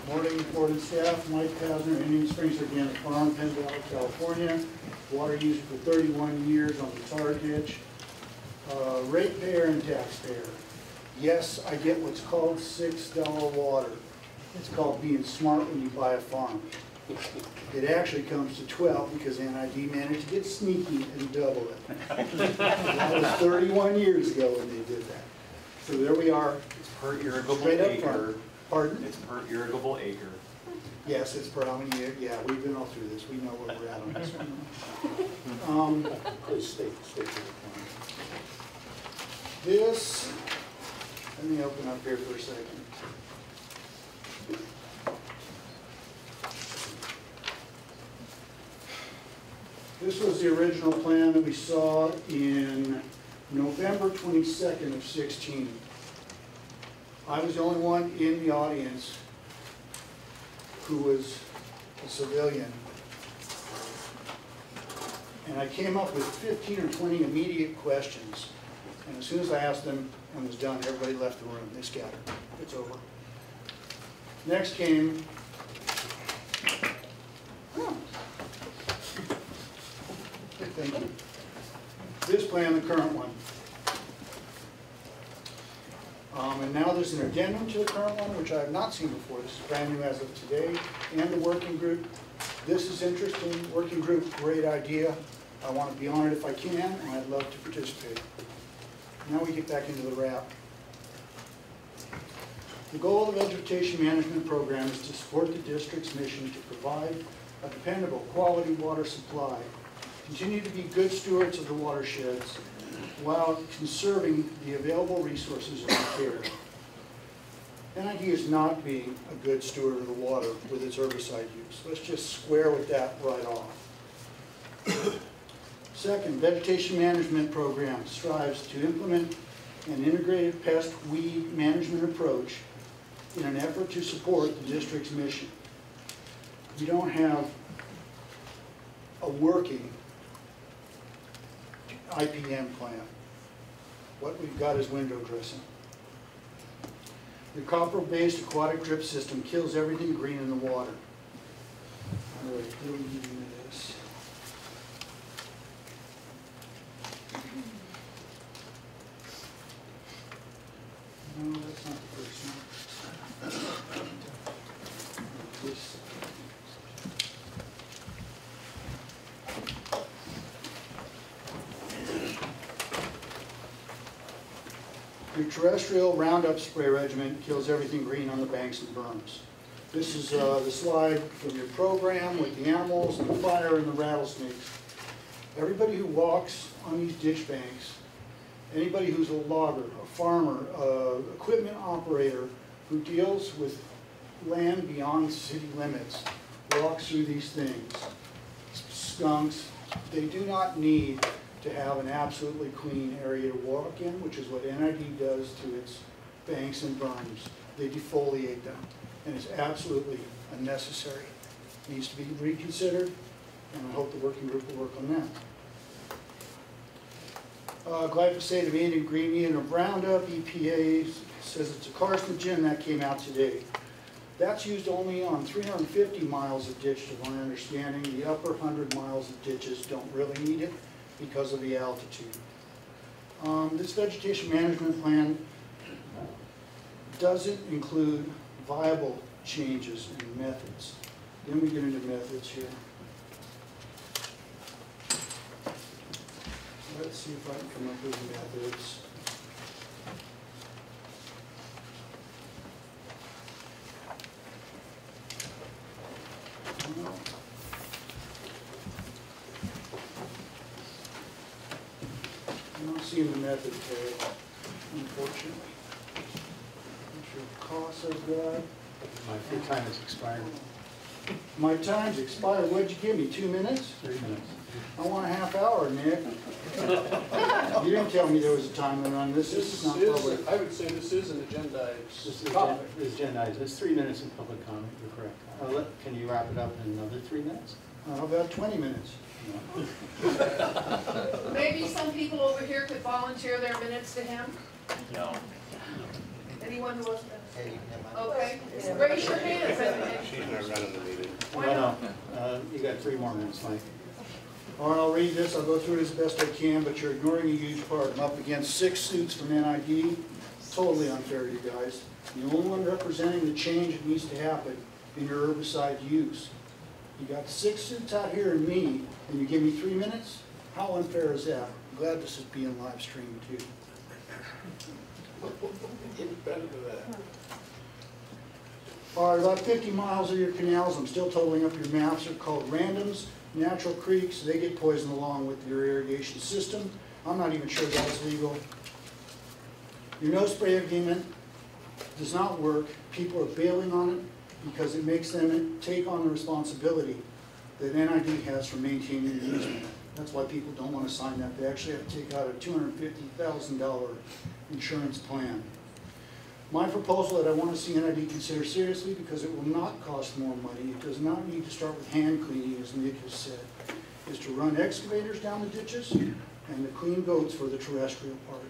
Morning, board and staff. Mike Kasner, Indian Springs Organic Farm, Penn Valley, California. Water user for 31 years on the tar ditch. Ratepayer and taxpayer. Yes, I get what's called $6 water. It's called being smart when you buy a farm. It actually comes to 12 because NID managed to get sneaky and double it. That was 31 years ago when they did that. So there we are. It's per irrigable Straight up acre. front. Pardon? It's per irrigable acre. Yes, it's per how many years? Yeah, we've been all through this. We know where we're at on this one. Please stay to the point. This, let me open up here for a second. This was the original plan that we saw in November 22nd of 16. I was the only one in the audience who was a civilian And I came up with 15 or 20 immediate questions. And as soon as I asked them and was done, everybody left the room. They scattered. It's over. Next came, thank you. This plan, the current one. And now there's an addendum to the current one, which I have not seen before. This is brand new as of today. And the working group. This is interesting. Working group, great idea. I want to be on it if I can, and I'd love to participate. Now we get back into the wrap. The goal of the vegetation management program is to support the district's mission to provide a dependable, quality water supply, continue to be good stewards of the watersheds, while conserving the available resources and care. NID is not being a good steward of the water with its herbicide use. Let's just square with that right off. Second, vegetation management program strives to implement an integrated pest weed management approach in an effort to support the district's mission. We don't have a working IPM plan. What we've got is window dressing. The copper-based aquatic drip system kills everything green in the water. All right, what do we need into this? No, that's not the first one. This. Your terrestrial Roundup spray regimen kills everything green on the banks and berms. This is the slide from your program with the animals and the fire and the rattlesnakes. Everybody who walks on these ditch banks, anybody who's a logger, a farmer, equipment operator who deals with land beyond city limits, walks through these things. Skunks, they do not need to have an absolutely clean area to walk in, which is what NID does to its banks and berms. They defoliate them, and it's absolutely unnecessary. It needs to be reconsidered, and I hope the working group will work on that. Glyphosate of main ingredient of Roundup, EPA says it's a carcinogen. That came out today. That's used only on 350 miles of ditch, to my understanding. The upper 100 miles of ditches don't really need it because of the altitude. This vegetation management plan doesn't include viable changes in methods. Then we get into methods here. Let's see if I can come up with methods. I'm not seeing the method tag, unfortunately. Not sure what costs I've got. My free time has expired. My time's expired. What'd you give me, 2 minutes? 3 minutes. I want a half hour, Nick. You didn't tell me there was a time limit on this. This is not public. I would say this is an agendized This is topic. agendized. It's 3 minutes in public comment. You're correct. Can you wrap it up in another 3 minutes? How about 20 minutes? Maybe some people over here could volunteer their minutes to him? No. Anyone who wants to? Okay, raise your hands. She's not running the meeting. Why not? You got 3 more minutes, Mike. All right, I'll read this. I'll go through it as best I can, but you're ignoring a huge part. I'm up against 6 suits from NID. Totally unfair to you guys. The only one representing the change that needs to happen in your herbicide use. You got 6 suits out here and me, and you give me 3 minutes? How unfair is that? I'm glad this is being live streamed too. Get better than that. All right, about 50 miles of your canals, I'm still totaling up your maps, are called randoms, natural creeks. They get poisoned along with your irrigation system. I'm not even sure that's legal. Your no spray agreement does not work. People are bailing on it because it makes them take on the responsibility that NID has for maintaining the easement. That's why people don't want to sign that. They actually have to take out a $250,000 insurance plan. My proposal that I want to see NID consider seriously, because it will not cost more money. It does not need to start with hand cleaning, as Nick has said. is to run excavators down the ditches and to clean goats for the terrestrial part.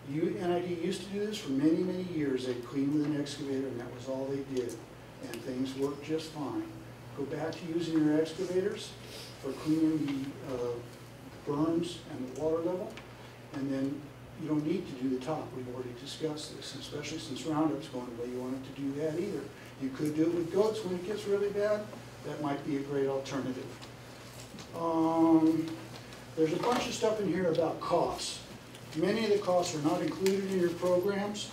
NID used to do this for many, many years. They'd clean with an excavator and that was all they did. And things worked just fine. Go back to using your excavators for cleaning the berms and the water level. And then you don't need to do the top. We've already discussed this, and especially since Roundup's going away, you want it to do that either. You could do it with goats when it gets really bad. That might be a great alternative. There's a bunch of stuff in here about costs. Many of the costs are not included in your programs.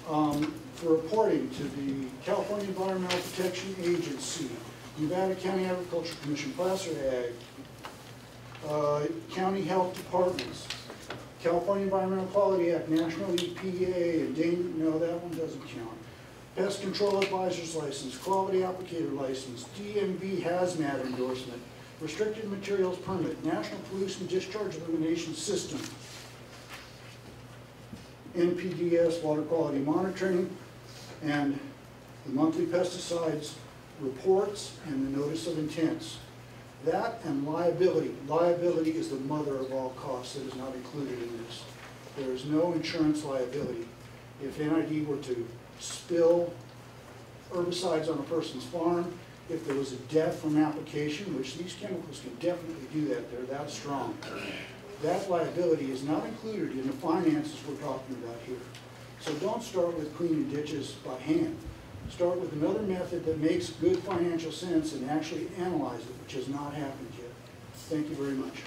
For reporting to the California Environmental Protection Agency, Nevada County Agriculture Commission, Placer Ag, county health departments, California Environmental Quality Act, National EPA, and no, that one doesn't count. Pest Control Advisor's License, Quality Applicator License, DMV Hazmat Endorsement, Restricted Materials Permit, National Pollution Discharge Elimination System, NPDS Water Quality Monitoring, and the monthly pesticides reports and the notice of intents. That and liability. Liability is the mother of all costs that is not included in this. There is no insurance liability. If NID were to spill herbicides on a person's farm, if there was a death from application, which these chemicals can definitely do that, they're that strong. That liability is not included in the finances we're talking about here. So don't start with cleaning ditches by hand. Start with another method that makes good financial sense and actually analyze it, which has not happened yet. Thank you very much.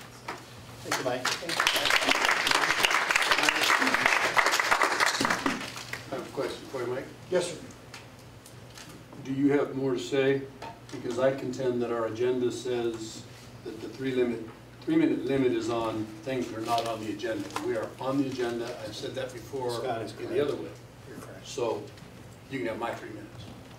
Thank you, Mike. I have a question for you, Mike. Yes, sir. Do you have more to say? Because I contend that our agenda says that the three-minute limit is on things that are not on the agenda. We are on the agenda. I've said that before in the other way. So you can have my 3 minutes.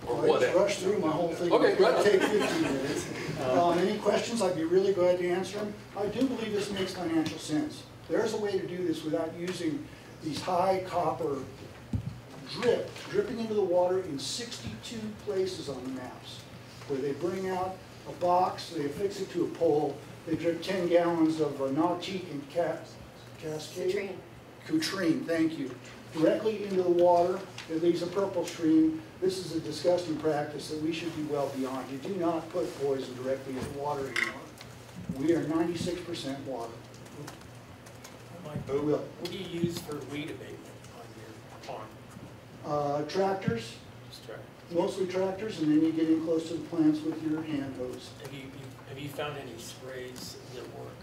Or I just rushed through my whole thing. Okay, It'll take 15 minutes. Any questions, I'd be really glad to answer them. I do believe this makes financial sense. There's a way to do this without using these high copper dripping into the water in 62 places on the maps, where they bring out a box, they affix it to a pole, they drip 10 gallons of Nautique and Cascade? Coutrine, thank you. Directly into the water. It leaves a purple stream. This is a disgusting practice that we should be well beyond. You do not put poison directly into water anymore. We are 96% water. Mike, what do you use for weed abatement on your farm? Tractors, Just try. mostly tractors, and then you get in close to the plants with your hand hose. Have you found any sprays that work?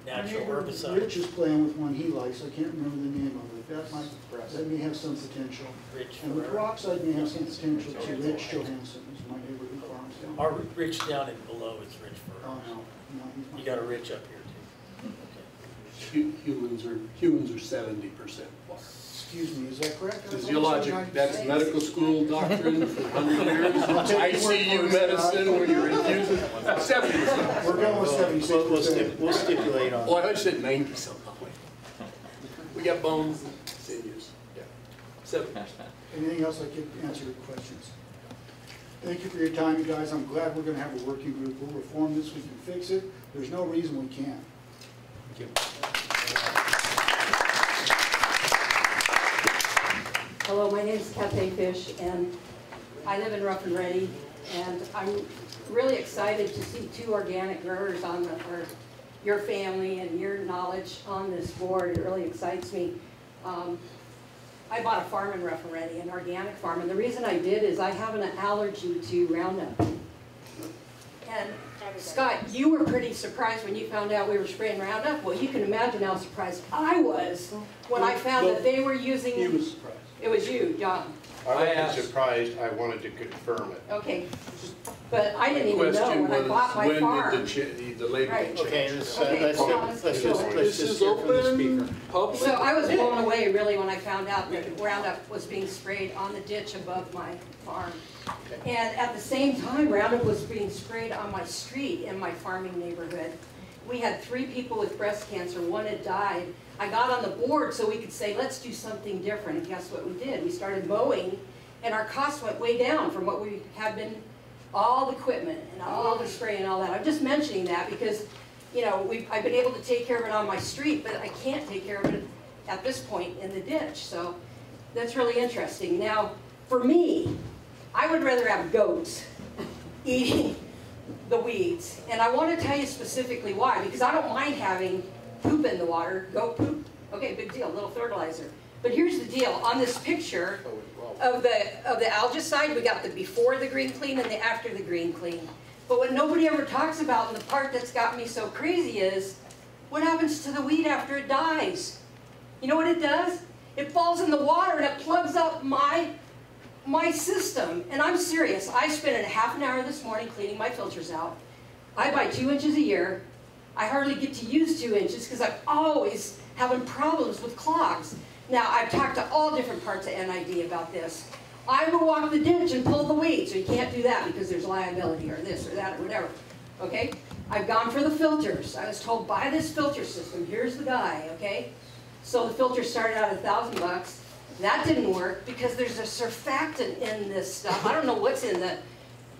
Natural herbicides? Rich is playing with one he likes. I can't remember the name of it. That may have some potential. Rich and the peroxide may have some potential too. Rich Johansson is my neighbor who farms down. Our Rich down and below is Rich for. Oh no, You got a Rich up here too. Humans are 70% water. Excuse me, is that correct? Physiologic, that's medical school doctrine for 100 years. ICU medicine when you're infusing, 70%. We're going with 76%. We'll stipulate on. Oh, I said 90 something. We got bones and sinews. Yeah, 70%. Anything else I can answer your questions? Thank you for your time, you guys. I'm glad we're going to have a working group. We'll reform this. We can fix it. There's no reason we can't. Thank you. Hello, my name is Kathy Fish, and I live in Rough and Ready, and I'm really excited to see 2 organic growers on your family and your knowledge on this board. It really excites me. I bought a farm in Rough and Ready, an organic farm, and the reason I did is I have an allergy to Roundup. And Scott, you were pretty surprised when you found out we were spraying Roundup. Well, you can imagine how surprised I was when I found that they were using. He was surprised. It was you, John. I wasn't surprised. I wanted to confirm it. Okay, but I didn't even know when I bought my farm. When did the labeling Right. change? Okay, let's just hear from the speaker. Public. So I was blown away really when I found out that Roundup was being sprayed on the ditch above my farm. And at the same time, Roundup was being sprayed on my street in my farming neighborhood. We had 3 people with breast cancer, 1 had died. I got on the board so we could say, let's do something different, and guess what we did? We started mowing, and our costs went way down from what we had been all the equipment and all the spray and all that. I'm just mentioning that because, you know, I've been able to take care of it on my street, but I can't take care of it at this point in the ditch. So that's really interesting. Now, for me, I would rather have goats eating the weeds. And I want to tell you specifically why, because I don't mind having poop in the water, goat poop. Okay, big deal, little fertilizer. But here's the deal. On this picture of the algicide, we got the before the green clean and the after the green clean. But what nobody ever talks about, and the part that's got me so crazy, is what happens to the weed after it dies? You know what it does? It falls in the water and it plugs up my system. And I'm serious. I spent a half an hour this morning cleaning my filters out. I buy 2 inches a year. I hardly get to use 2 inches because I'm always having problems with clogs. Now, I've talked to all different parts of NID about this. I will walk the ditch and pull the weed, so you can't do that because there's liability or this or that or whatever. Okay? I've gone for the filters. I was told, buy this filter system. Here's the guy, okay? So the filter started out at $1,000. That didn't work because there's a surfactant in this stuff. I don't know what's in the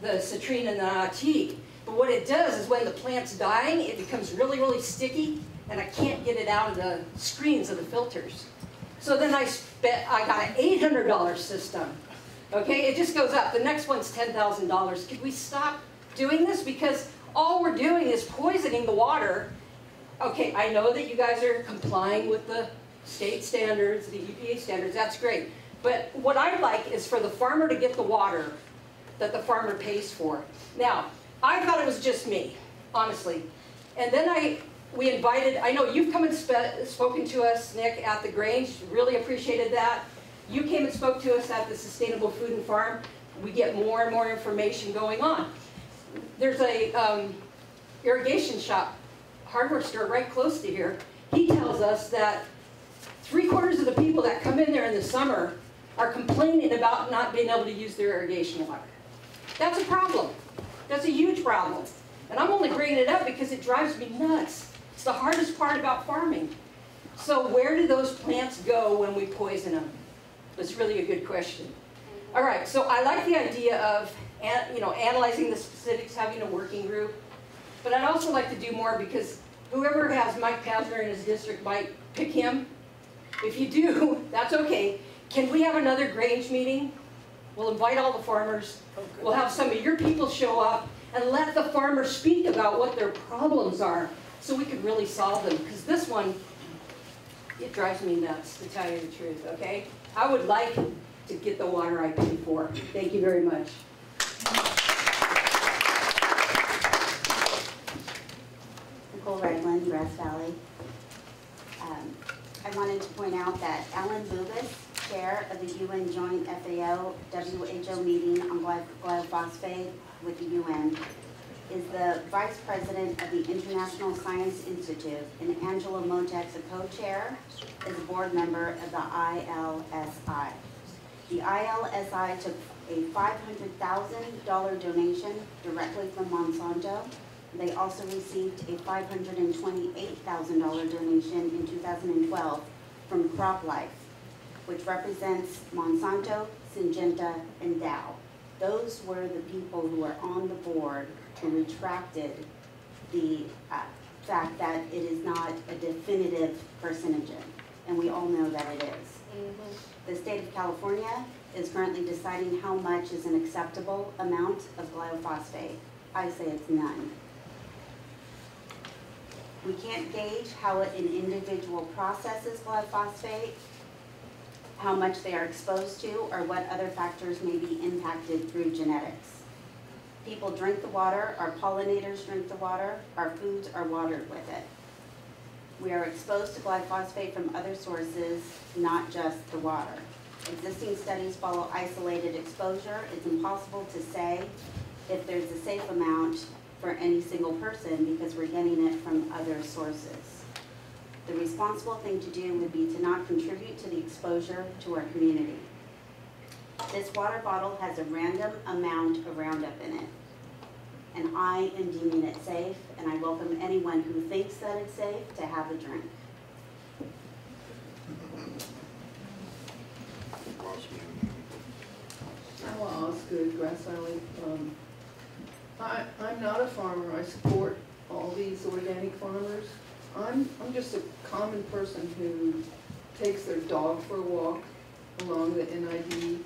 citrine and the natique. But what it does is when the plant's dying, it becomes really, really sticky, and I can't get it out of the screens of the filters. So then I got an $800 system. Okay, it just goes up. The next one's $10,000. Could we stop doing this? Because all we're doing is poisoning the water. Okay, I know that you guys are complying with the state standards, the EPA standards. That's great. But what I'd like is for the farmer to get the water that the farmer pays for. Now, I thought it was just me, honestly. And then we invited, I know you've come and spoken to us, Nick, at the Grange. Really appreciated that. You came and spoke to us at the Sustainable Food and Farm. We get more and more information going on. There's a irrigation shop, hardware store right close to here. He tells us that 3/4 of the people that come in there in the summer are complaining about not being able to use their irrigation water. That's a problem. That's a huge problem. And I'm only bringing it up because it drives me nuts. It's the hardest part about farming. So where do those plants go when we poison them? That's really a good question. All right, so I like the idea of analyzing the specifics, having a working group. But I'd also like to do more because whoever has Mike Pasner in his district might pick him. If you do, that's okay. Can we have another Grange meeting? We'll invite all the farmers. We'll have some of your people show up and let the farmers speak about what their problems are so we could really solve them. Because this one, it drives me nuts, to tell you the truth, okay? I would like to get the water I pay for. Thank you very much. Nicole Ragland, Grass Valley. I wanted to point out that Alan Bubis, chair of the UN Joint FAO-WHO meeting on glyphosate with the UN, is the vice president of the International Science Institute, and Angela Motek's a co-chair, is a board member of the ILSI. The ILSI took a $500,000 donation directly from Monsanto. They also received a $528,000 donation in 2012 from CropLife, which represents Monsanto, Syngenta, and Dow. Those were the people who were on the board who retracted the fact that it is not a definitive carcinogen, and we all know that it is. The state of California is currently deciding how much is an acceptable amount of glyphosate. I say it's none. We can't gauge how an individual processes glyphosate, how much they are exposed to, or what other factors may be impacted through genetics. People drink the water, our pollinators drink the water, our foods are watered with it. We are exposed to glyphosate from other sources, not just the water. Existing studies follow isolated exposure. It's impossible to say if there's a safe amount for any single person because we're getting it from other sources. The responsible thing to do would be to not contribute to the exposure to our community. This water bottle has a random amount of Roundup in it, and I am deeming it safe, and I welcome anyone who thinks that it's safe to have a drink. I want to ask Grass Valley, I'm not a farmer. I support all these organic farmers. I'm just a common person who takes their dog for a walk along the NID,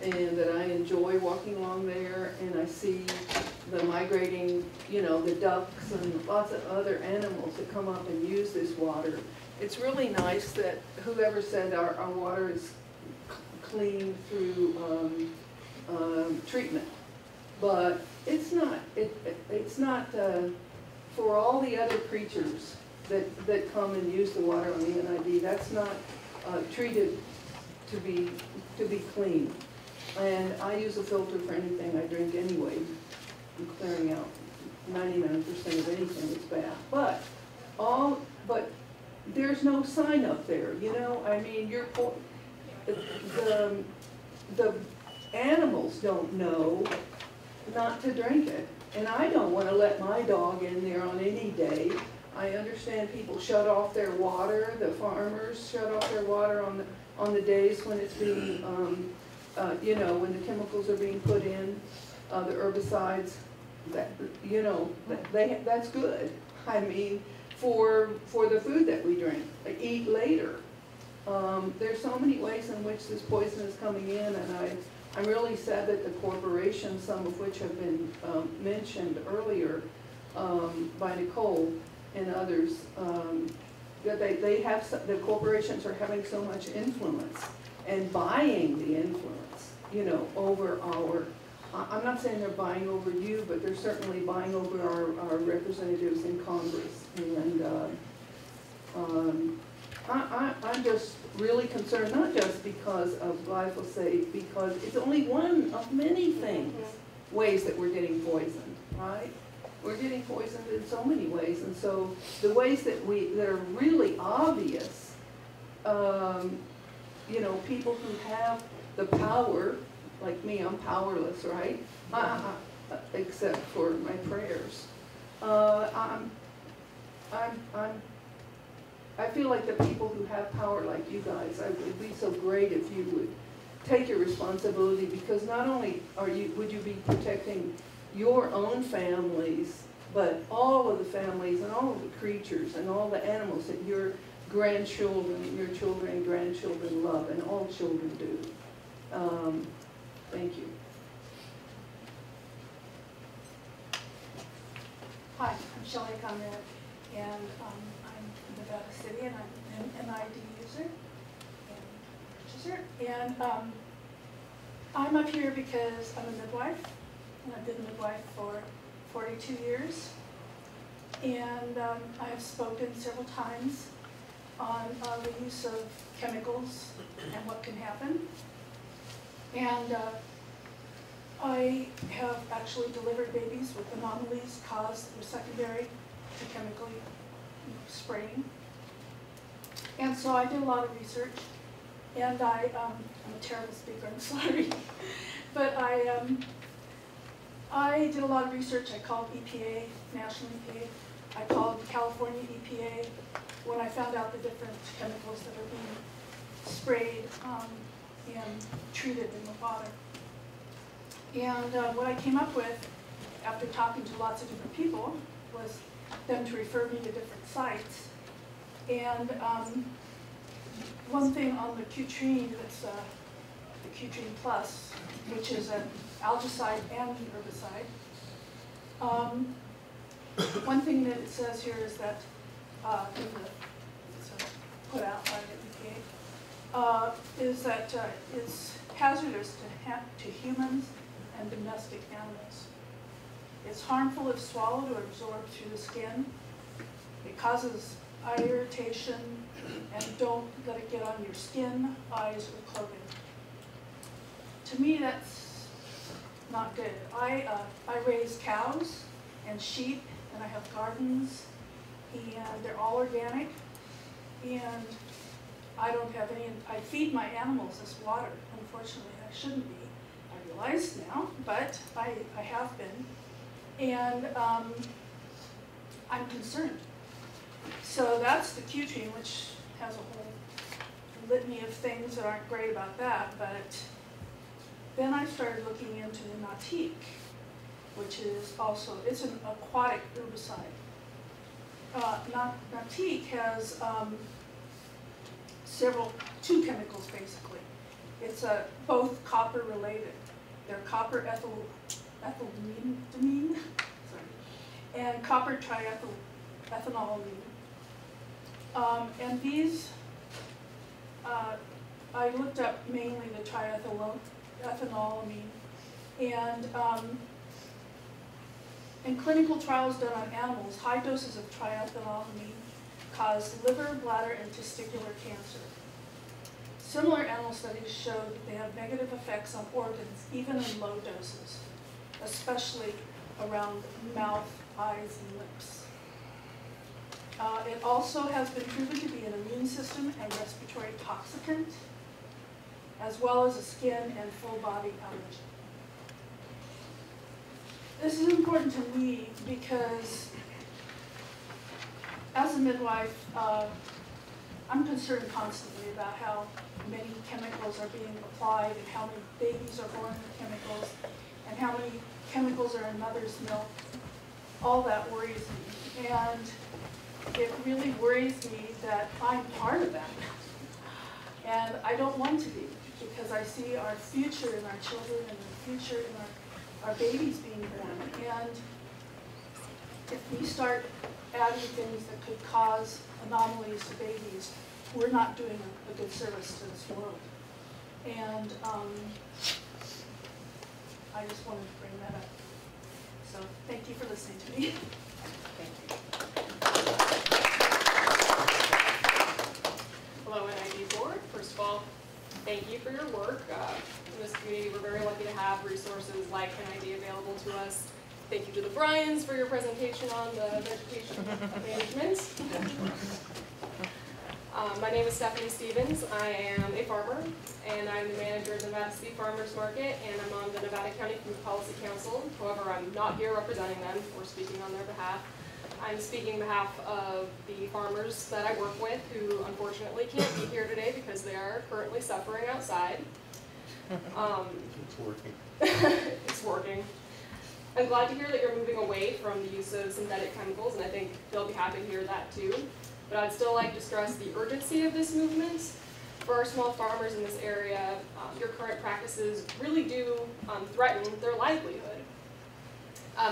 and that I enjoy walking along there, and I see the migrating, you know, the ducks and lots of other animals that come up and use this water. It's really nice that whoever said our water is clean through treatment, but it's not. It's not for all the other creatures that come and use the water on the NID. That's not treated to be clean. And I use a filter for anything I drink anyway. I'm clearing out 99% of anything that's bad. But there's no sign up there, you know. I mean, the animals don't know not to drink it, and I don't want to let my dog in there on any day. I understand people shut off their water. The farmers shut off their water on the days when it's being, you know, when the chemicals are being put in, the herbicides. That, you know, that's good. I mean, for the food that we drink, eat later. There's so many ways in which this poison is coming in, and I'm really sad that the corporations, some of which have been mentioned earlier by Nicole and others, that the corporations are having so much influence and buying the influence, you know, over our. I'm not saying they're buying over you, but they're certainly buying over our representatives in Congress. And I'm just really concerned, not just because of glyphosate, because it's only one of many things, ways that we're getting poisoned, right? We're getting poisoned in so many ways, and so the ways that are really obvious, you know, people who have the power, like me, I'm powerless, right? Except for my prayers. I feel like the people who have power, like you guys, it would be so great if you would take your responsibility, because not only would you be protecting your own families, but all of the families and all of the creatures and all the animals that your grandchildren and your children and grandchildren love, and all children do. Thank you. Hi, I'm Shelley Conrad, and I'm in Nevada City, and I'm an NID user and purchaser. And I'm up here because I'm a midwife, and I've been a midwife for 42 years. And I have spoken several times on the use of chemicals and what can happen. And I have actually delivered babies with anomalies caused or secondary to chemical spraying. And so I did a lot of research, and I'm a terrible speaker, I'm sorry. But I did a lot of research. I called EPA, National EPA. I called California EPA when I found out the different chemicals that are being sprayed and treated in the water. And what I came up with, after talking to lots of different people, was them to refer me to different sites. And one thing on the Cutrine, that's the Cutrine Plus, which is an algicide and an herbicide. One thing that it says here is that it's put out by the EPA, is that it's hazardous to humans and domestic animals. It's harmful if swallowed or absorbed through the skin. It causes eye irritation, and don't let it get on your skin, eyes, or clothing. To me, that's not good. I raise cows and sheep, and I have gardens, and they're all organic, and I don't have any. I feed my animals this water. Unfortunately, I shouldn't be. I realize now, but I have been, and I'm concerned. So that's the Cutrine, which has a whole litany of things that aren't great about that, but then I started looking into the Nautique. which is also, it's an aquatic herbicide. Natique has two chemicals basically. It's both copper related. They're copper ethylamine, and copper triethanolamine. And these, I looked up mainly the triethanolamine, and in clinical trials done on animals, high doses of triethanolamine cause liver, bladder, and testicular cancer. Similar animal studies show that they have negative effects on organs, even in low doses, especially around mouth, eyes, and lips. It also has been proven to be an immune system and respiratory toxicant, as well as a skin and full body allergen. This is important to me because as a midwife, I'm concerned constantly about how many chemicals are being applied and how many babies are born with chemicals and how many chemicals are in mother's milk. All that worries me. And it really worries me that I'm part of that. And I don't want to be, because I see our future in our children and the future in our babies being born. And if we start adding things that could cause anomalies to babies, we're not doing a good service to this world. And I just wanted to bring that up. So thank you for listening to me. Thank you. Hello, NID Board. First of all, thank you for your work. In this community, we're very lucky to have resources like NID available to us. Thank you to the Bryans for your presentation on the vegetation management. My name is Stephanie Stevens. I am a farmer, and I'm the manager of the Nevada City Farmers Market, and I'm on the Nevada County Food Policy Council. However, I'm not here representing them or speaking on their behalf. I'm speaking on behalf of the farmers that I work with who unfortunately can't be here today because they are currently suffering outside. It's working. It's working. I'm glad to hear that you're moving away from the use of synthetic chemicals, and I think they'll be happy to hear that too. But I'd still like to stress the urgency of this movement. For our small farmers in this area, your current practices really do threaten their livelihood.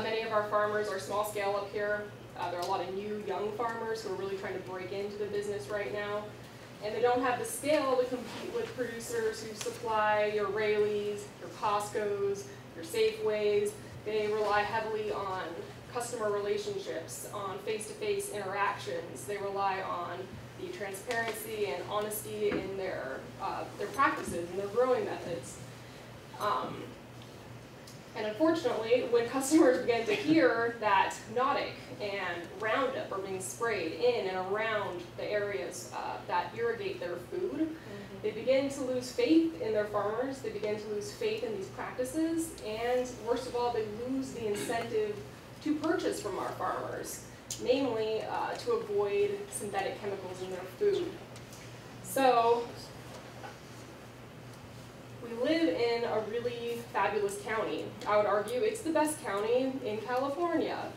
Many of our farmers are small scale up here. There are a lot of new young farmers who are really trying to break into the business right now. And they don't have the scale to compete with producers who supply your Raley's, your Costco's, your Safeways. They rely heavily on customer relationships, on face-to-face interactions. They rely on the transparency and honesty in their practices and their growing methods. And unfortunately, when customers begin to hear that Nautic and Roundup are being sprayed in and around the areas that irrigate their food, they begin to lose faith in their farmers, they begin to lose faith in these practices, and worst of all, they lose the incentive to purchase from our farmers, namely to avoid synthetic chemicals in their food. So, we live in a really fabulous county. I would argue it's the best county in California.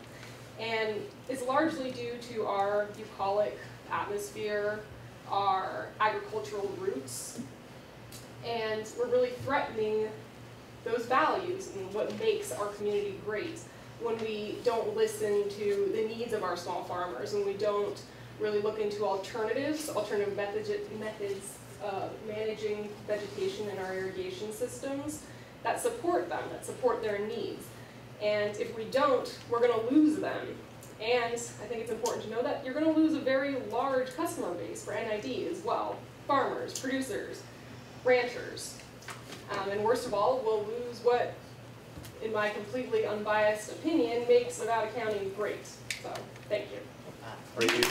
And it's largely due to our bucolic atmosphere, our agricultural roots, and we're really threatening those values and what makes our community great when we don't listen to the needs of our small farmers, and we don't really look into alternative methods of managing vegetation in our irrigation systems that support them, that support their needs. And if we don't, we're going to lose them. And I think it's important to know that you're going to lose a very large customer base for NID as well. Farmers, producers, ranchers. And worst of all, we'll lose what, in my completely unbiased opinion, makes Nevada County great. So, thank you. Are you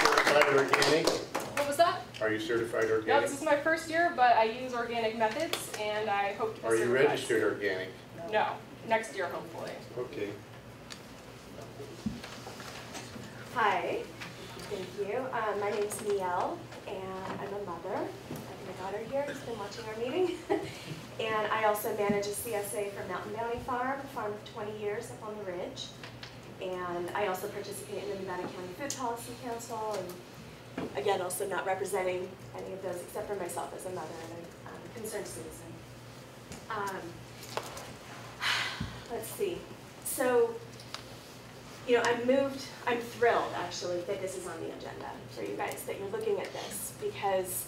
certified organic? What was that? Are you certified No, organic? this is my first year, but I use organic methods, and I hope to be Are you certified. registered organic? No, next year hopefully. Okay. Hi, thank you. My name's Mielle, and I'm a mother. I've been a daughter here who's been watching our meeting. And I also manage a CSA for Mountain Bounty Farm, a farm of 20 years up on the ridge. And I also participate in the Nevada County Food Policy Council, and again, also not representing any of those except for myself as a mother and a concerned citizen. Let's see. So, you know, I'm thrilled actually that this is on the agenda for you guys, that you're looking at this, because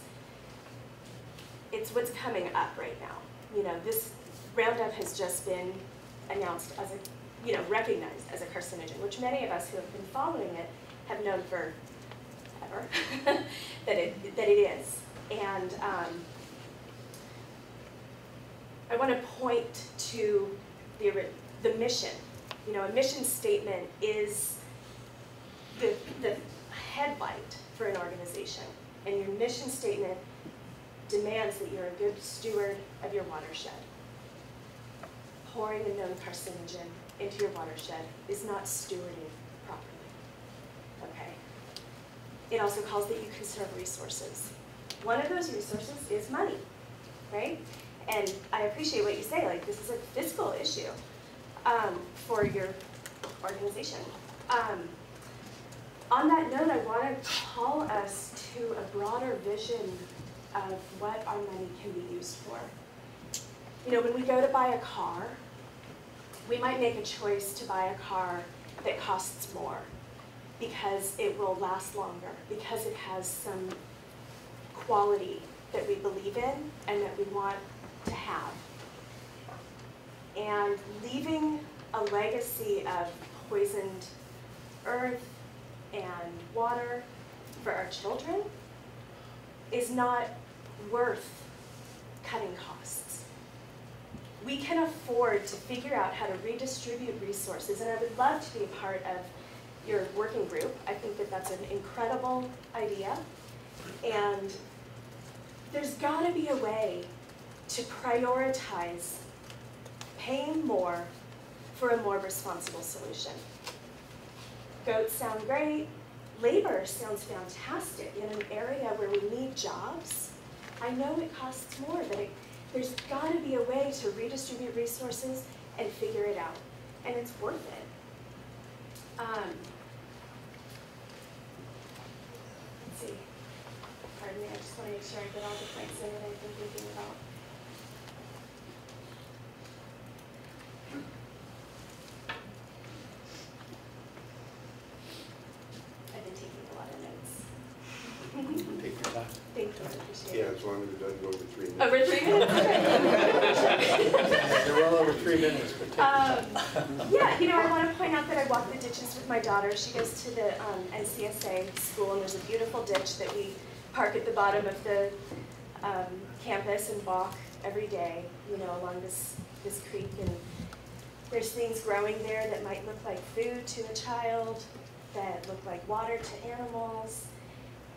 it's what's coming up right now. You know, this Roundup has just been announced as a, you know, recognized as a carcinogen, which many of us who have been following it have known for ever that it is. And I want to point to the mission. You know, a mission statement is the headlight for an organization, and your mission statement demands that you're a good steward of your watershed. Pouring a known carcinogen into your watershed is not stewarding properly, okay? It also calls that you conserve resources. One of those resources is money, right? And I appreciate what you say, like this is a fiscal issue for your organization. On that note, I want to call us to a broader vision of what our money can be used for. You know, when we go to buy a car, we might make a choice to buy a car that costs more because it will last longer, because it has some quality that we believe in and that we want to have. And leaving a legacy of poisoned earth and water for our children is not worth cutting costs. We can afford to figure out how to redistribute resources, and I would love to be a part of your working group. I think that that's an incredible idea, and there's got to be a way to prioritize paying more for a more responsible solution. Goats sound great. Labor sounds fantastic in an area where we need jobs. I know it costs more, but there's got to be a way to redistribute resources and figure it out, and it's worth it. Let's see. Pardon me, I just want to make sure I get all the points in that I've been thinking about. I've been taking a lot of notes. Take your time. Thank you, I appreciate it. Yeah, as long as it doesn't go over 3 minutes. Over 3 minutes? You're well over 3 minutes, but take your time. Yeah, you know, I want to point out that I walk the ditches with my daughter. She goes to the NCSA school, and there's a beautiful ditch that we park at the bottom of the campus and walk every day, you know, along this creek. And there's things growing there that might look like food to a child, that look like water to animals.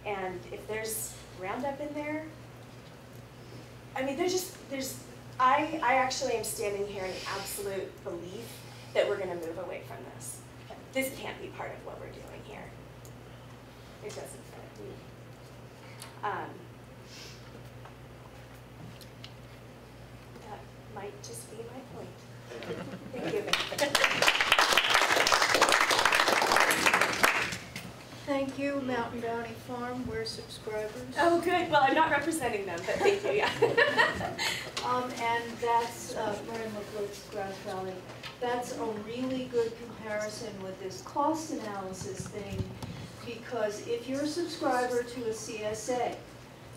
And if there's Roundup in there, I mean, I actually am standing here in absolute belief that we're going to move away from this. This can't be part of what we're doing here. It doesn't fit. That might just be my point. Thank you. Thank you, Mountain Bounty Farm, we're subscribers. Oh, good. Well, I'm not representing them, but thank you, yeah. And that's Marin LaFleur's Grass Valley. That's a really good comparison with this cost analysis thing, because if you're a subscriber to a CSA,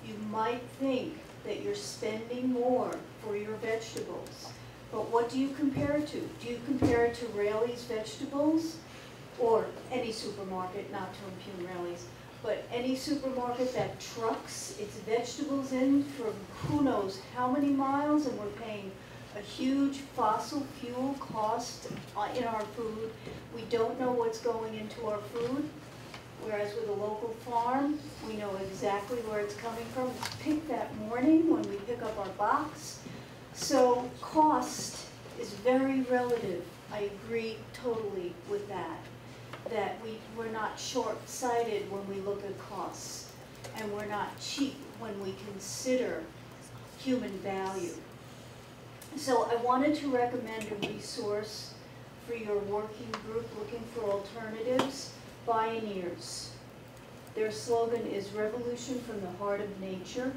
you might think that you're spending more for your vegetables. But what do you compare it to? Do you compare it to Raley's Vegetables? Or any supermarket, not to impugn Raley's, but any supermarket that trucks its vegetables in from who knows how many miles, and we're paying a huge fossil fuel cost in our food. We don't know what's going into our food, whereas with a local farm, we know exactly where it's coming from. We pick that morning when we pick up our box. So cost is very relative. I agree totally with that. That we're not short-sighted when we look at costs. and we're not cheap when we consider human value. So I wanted to recommend a resource for your working group looking for alternatives, Bioneers. Their slogan is "Revolution from the Heart of Nature,"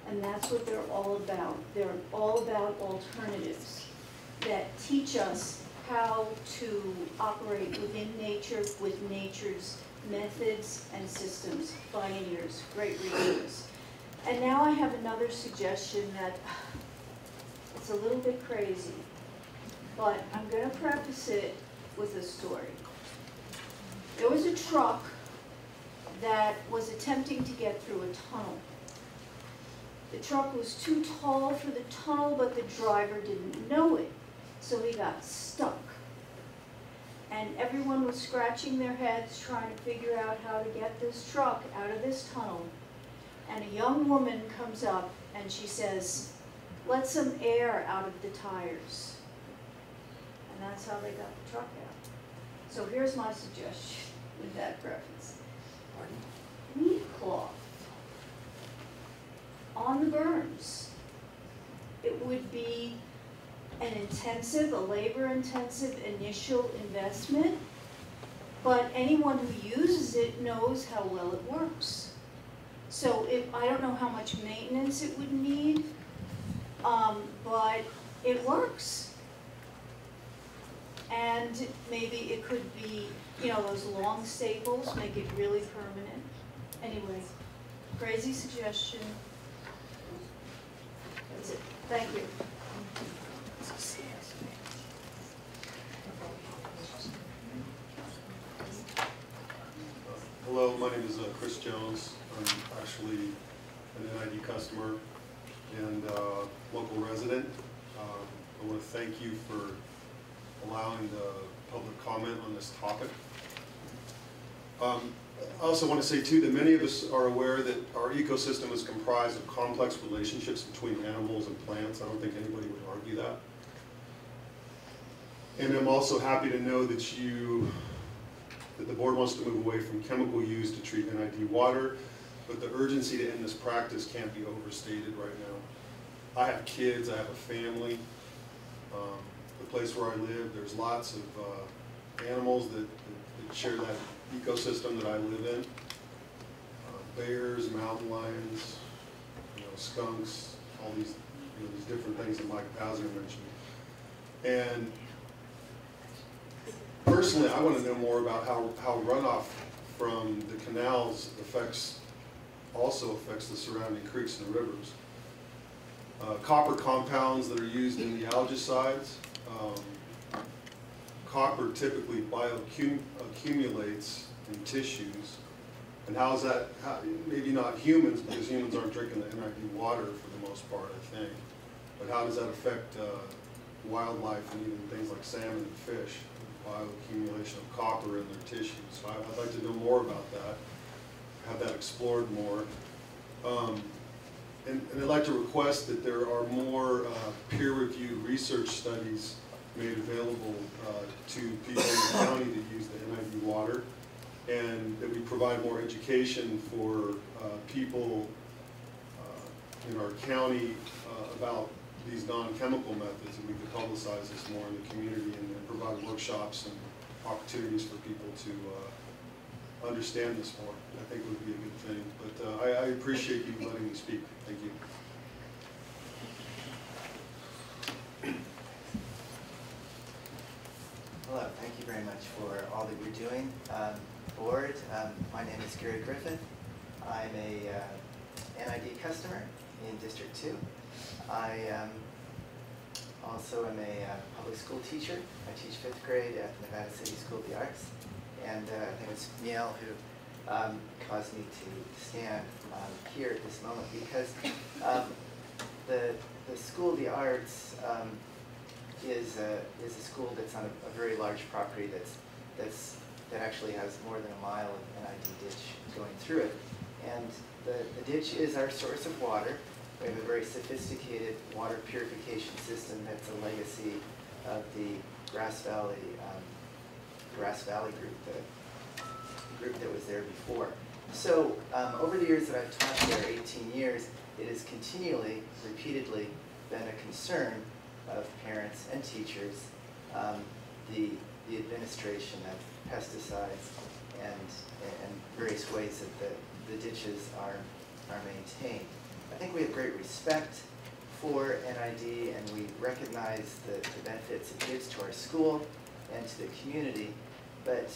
and that's what they're all about. They're all about alternatives that teach us how to operate within nature with nature's methods and systems. Bioneers, great resource. And now I have another suggestion that it's a little bit crazy, but I'm going to preface it with a story. There was a truck that was attempting to get through a tunnel. The truck was too tall for the tunnel, but the driver didn't know it, so he got stuck. And everyone was scratching their heads trying to figure out how to get this truck out of this tunnel. And a young woman comes up and she says, "Let some air out of the tires." And that's how they got the truck out. So here's my suggestion with that preference. Wheat cloth on the berms. It would be an intensive, a labor-intensive initial investment, but anyone who uses it knows how well it works. So I don't know how much maintenance it would need, but it works. And maybe it could be, those long staples, make it really permanent. Anyway, crazy suggestion. That's it. Thank you. Hello, my name is Chris Jones. I'm actually an NID customer and local resident. I want to thank you for allowing the public comment on this topic. I also want to say too that many of us are aware that our ecosystem is comprised of complex relationships between animals and plants. I don't think anybody would argue that. And I'm also happy to know that the board wants to move away from chemical use to treat NID water, but the urgency to end this practice can't be overstated right now. I have kids, I have a family. The place where I live, there's lots of animals that share that ecosystem that I live in. Bears, mountain lions, skunks, all these, these different things that Mike Bowser mentioned. And personally, I want to know more about how runoff from the canals also affects the surrounding creeks and rivers. Copper compounds that are used in the algicides. Copper typically bioaccumulates in tissues. And how is that, maybe not humans, because humans aren't drinking the NID water for the most part, I think. But how does that affect wildlife and even things like salmon and fish? Bioaccumulation of copper in their tissues. So I'd like to know more about that, have that explored more. And I'd like to request that there are more peer-reviewed research studies made available to people in the county that use the NID water, and that we provide more education for people in our county about these non-chemical methods, and we could publicize this more in the community and provide workshops and opportunities for people to understand this more. I think would be a good thing. But I appreciate you letting me speak. Thank you. Hello, thank you very much for all that you're doing. Board, my name is Gary Griffith. I'm a NID customer in District 2. I also am a public school teacher. I teach 5th grade at the Nevada City School of the Arts. And I think it's Miel who caused me to stand here at this moment, because the School of the Arts is a school that's on a very large property that actually has more than a mile of NID ditch going through it. And the ditch is our source of water. We have a very sophisticated water purification system that's a legacy of the Grass Valley group, the group that was there before. So over the years that I've taught there, 18 years, it has continually, repeatedly been a concern of parents and teachers, the administration of pesticides and various ways that the ditches are maintained. I think we have great respect for NID, and we recognize the benefits it gives to our school and to the community, but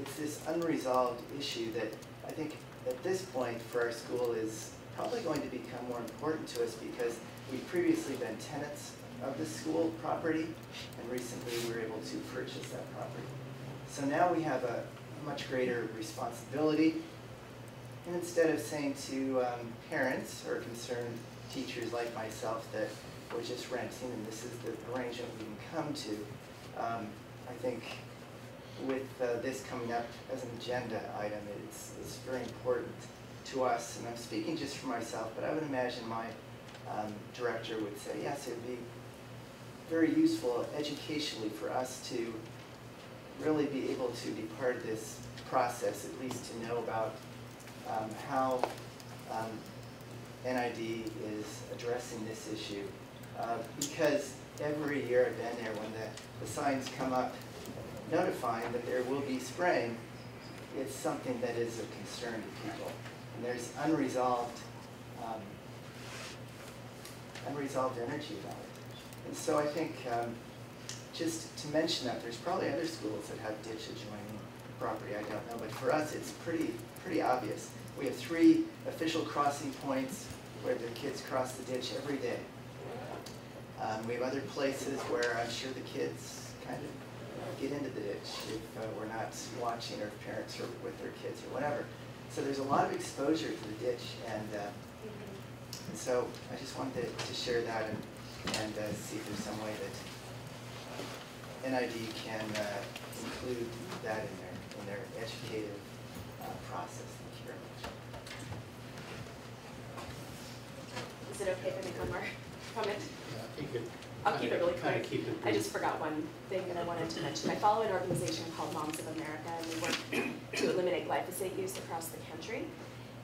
it's this unresolved issue that I think at this point for our school is probably going to become more important to us because we've previously been tenants of the school property, and recently we were able to purchase that property. So now we have a much greater responsibility, and instead of saying to parents or concerned teachers like myself that we're just renting and this is the arrangement we can come to, I think with this coming up as an agenda item, it's very important to us, and I'm speaking just for myself, but I would imagine my director would say, yes, it would be very useful educationally for us to really be able to be part of this process, at least to know about how NID is addressing this issue. Because every year I've been there, when the signs come up notifying that there will be spraying, it's something that is of concern to people. And there's unresolved energy about it. And so I think just to mention that, there's probably other schools that have ditch adjoining property, I don't know, but for us it's pretty obvious. We have 3 official crossing points where the kids cross the ditch every day. We have other places where I'm sure the kids kind of get into the ditch if we're not watching, or if parents are with their kids or whatever. So there's a lot of exposure to the ditch, and so I just wanted to share that and see if there's some way that NID can include that in their educative process. Thank you very much. Is it okay if I make one more comment? Yeah, I'll keep it really quick. I just forgot one thing that I wanted to mention. I follow an organization called Moms of America, and we work to eliminate glyphosate use across the country.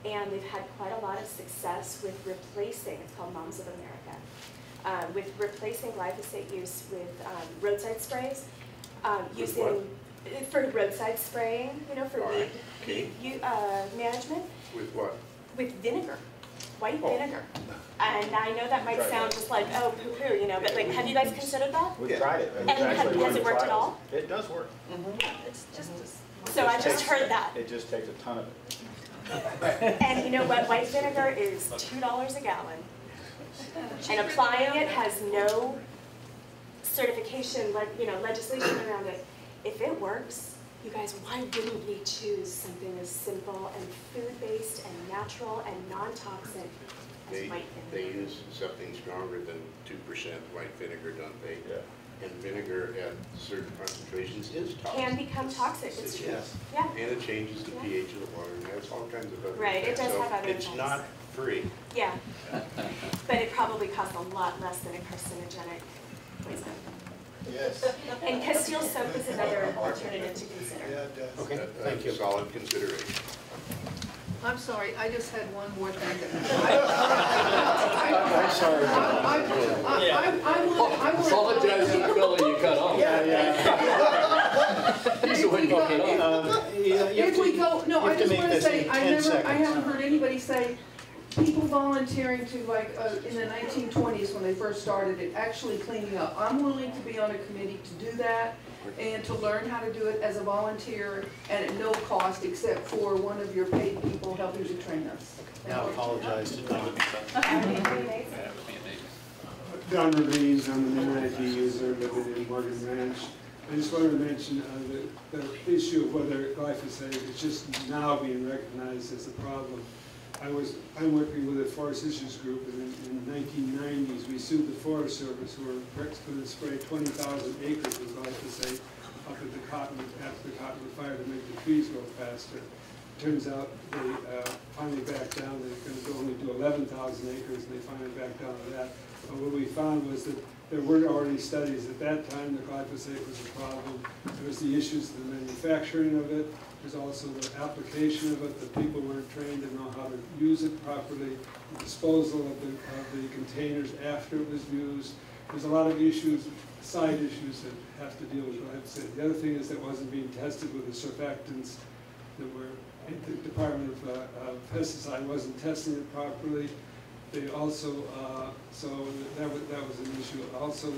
And they've had quite a lot of success with replacing, it's called Moms of America, with replacing glyphosate use with roadside sprays, using for roadside spraying, you know, for weed management. With what? With vinegar, white vinegar. And I know that might sound just like, oh, poo-poo, you know, but like, have you guys considered that? We've tried it. And has it worked at all? It does work. It's just, so I just heard that. It just takes a ton of it. And you know what? White vinegar is $2 a gallon. And applying it has no certification, you know, legislation around it. If it works, you guys, why wouldn't we choose something as simple and food-based and natural and non-toxic as white vinegar? They use something stronger than 2% white vinegar, don't they? Yeah. And vinegar at certain concentrations is toxic. Can become toxic, it's true. Yes. Yeah. And it changes the pH of the water, and has all kinds of other Right, it effects. does So have other it's effects. not free. Yeah. But it probably costs a lot less than a carcinogenic poison. Yes. And Castile soap is another alternative to consider. Yeah, it does. Okay, thank you. Solid consideration. I'm sorry, I just had one more thing. I'm sorry. I Apologize to the fellow you cut off. He's the one you cut off. If we go, no, I just want to say, I seconds. haven't heard anybody say, people volunteering to, like, in the 1920s when they first started it, actually cleaning up. I'm willing to be on a committee to do that and to learn how to do it as a volunteer and at no cost except for one of your paid people helping to train us. Now apologize to Don. Don Ravines, I'm an NID user living in Morgan Ranch. I just wanted to mention the issue of whether glyphosate is just now being recognized as a problem. I'm working with a forest issues group, and in the 1990s we sued the Forest Service, who were going to spray 20,000 acres with glyphosate up at the cottonwood, after the cottonwood fire, to make the trees grow faster. Turns out they finally backed down. They're going to only do 11,000 acres, and they finally backed down to that. But what we found was that there were already studies at that time that glyphosate was a problem. There was the issues of the manufacturing of it, There's also the application of it, that people weren't trained to know how to use it properly, the disposal of the containers after it was used. There's a lot of issues, side issues that have to deal with glyphosate. The other thing is that it wasn't being tested with the surfactants that were, the Department of Pesticide wasn't testing it properly. They also, so that was an issue. Also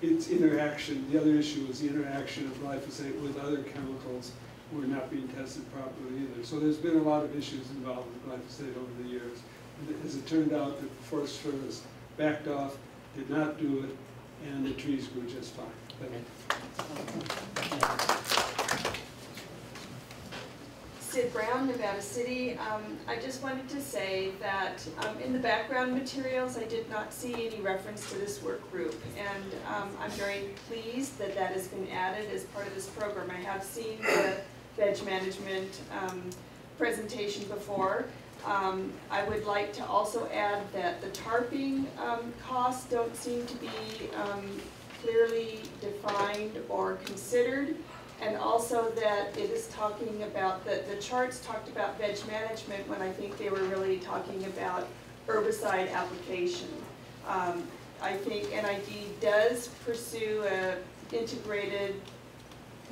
its interaction, the other issue was the interaction of glyphosate with other chemicals were not being tested properly either. So there's been a lot of issues involved with glyphosate over the years. And as it turned out, the Forest Service backed off, did not do it, and the trees grew just fine. Sid Brown, Nevada City. I just wanted to say that in the background materials, I did not see any reference to this work group, and I'm very pleased that that has been added as part of this program. I have seen the veg management presentation before. I would like to also add that the tarping costs don't seem to be clearly defined or considered. And also that it is talking about, the charts talked about veg management when I think they were really talking about herbicide application. I think NID does pursue an integrated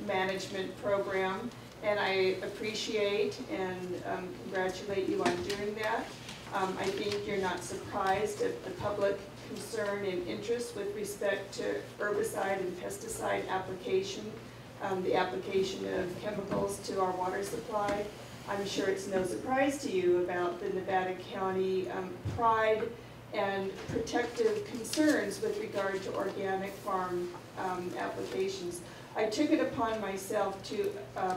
management program, and I appreciate and congratulate you on doing that. I think you're not surprised at the public concern and interest with respect to herbicide and pesticide application. The application of chemicals to our water supply. I'm sure it's no surprise to you about the Nevada County pride and protective concerns with regard to organic farm applications. I took it upon myself to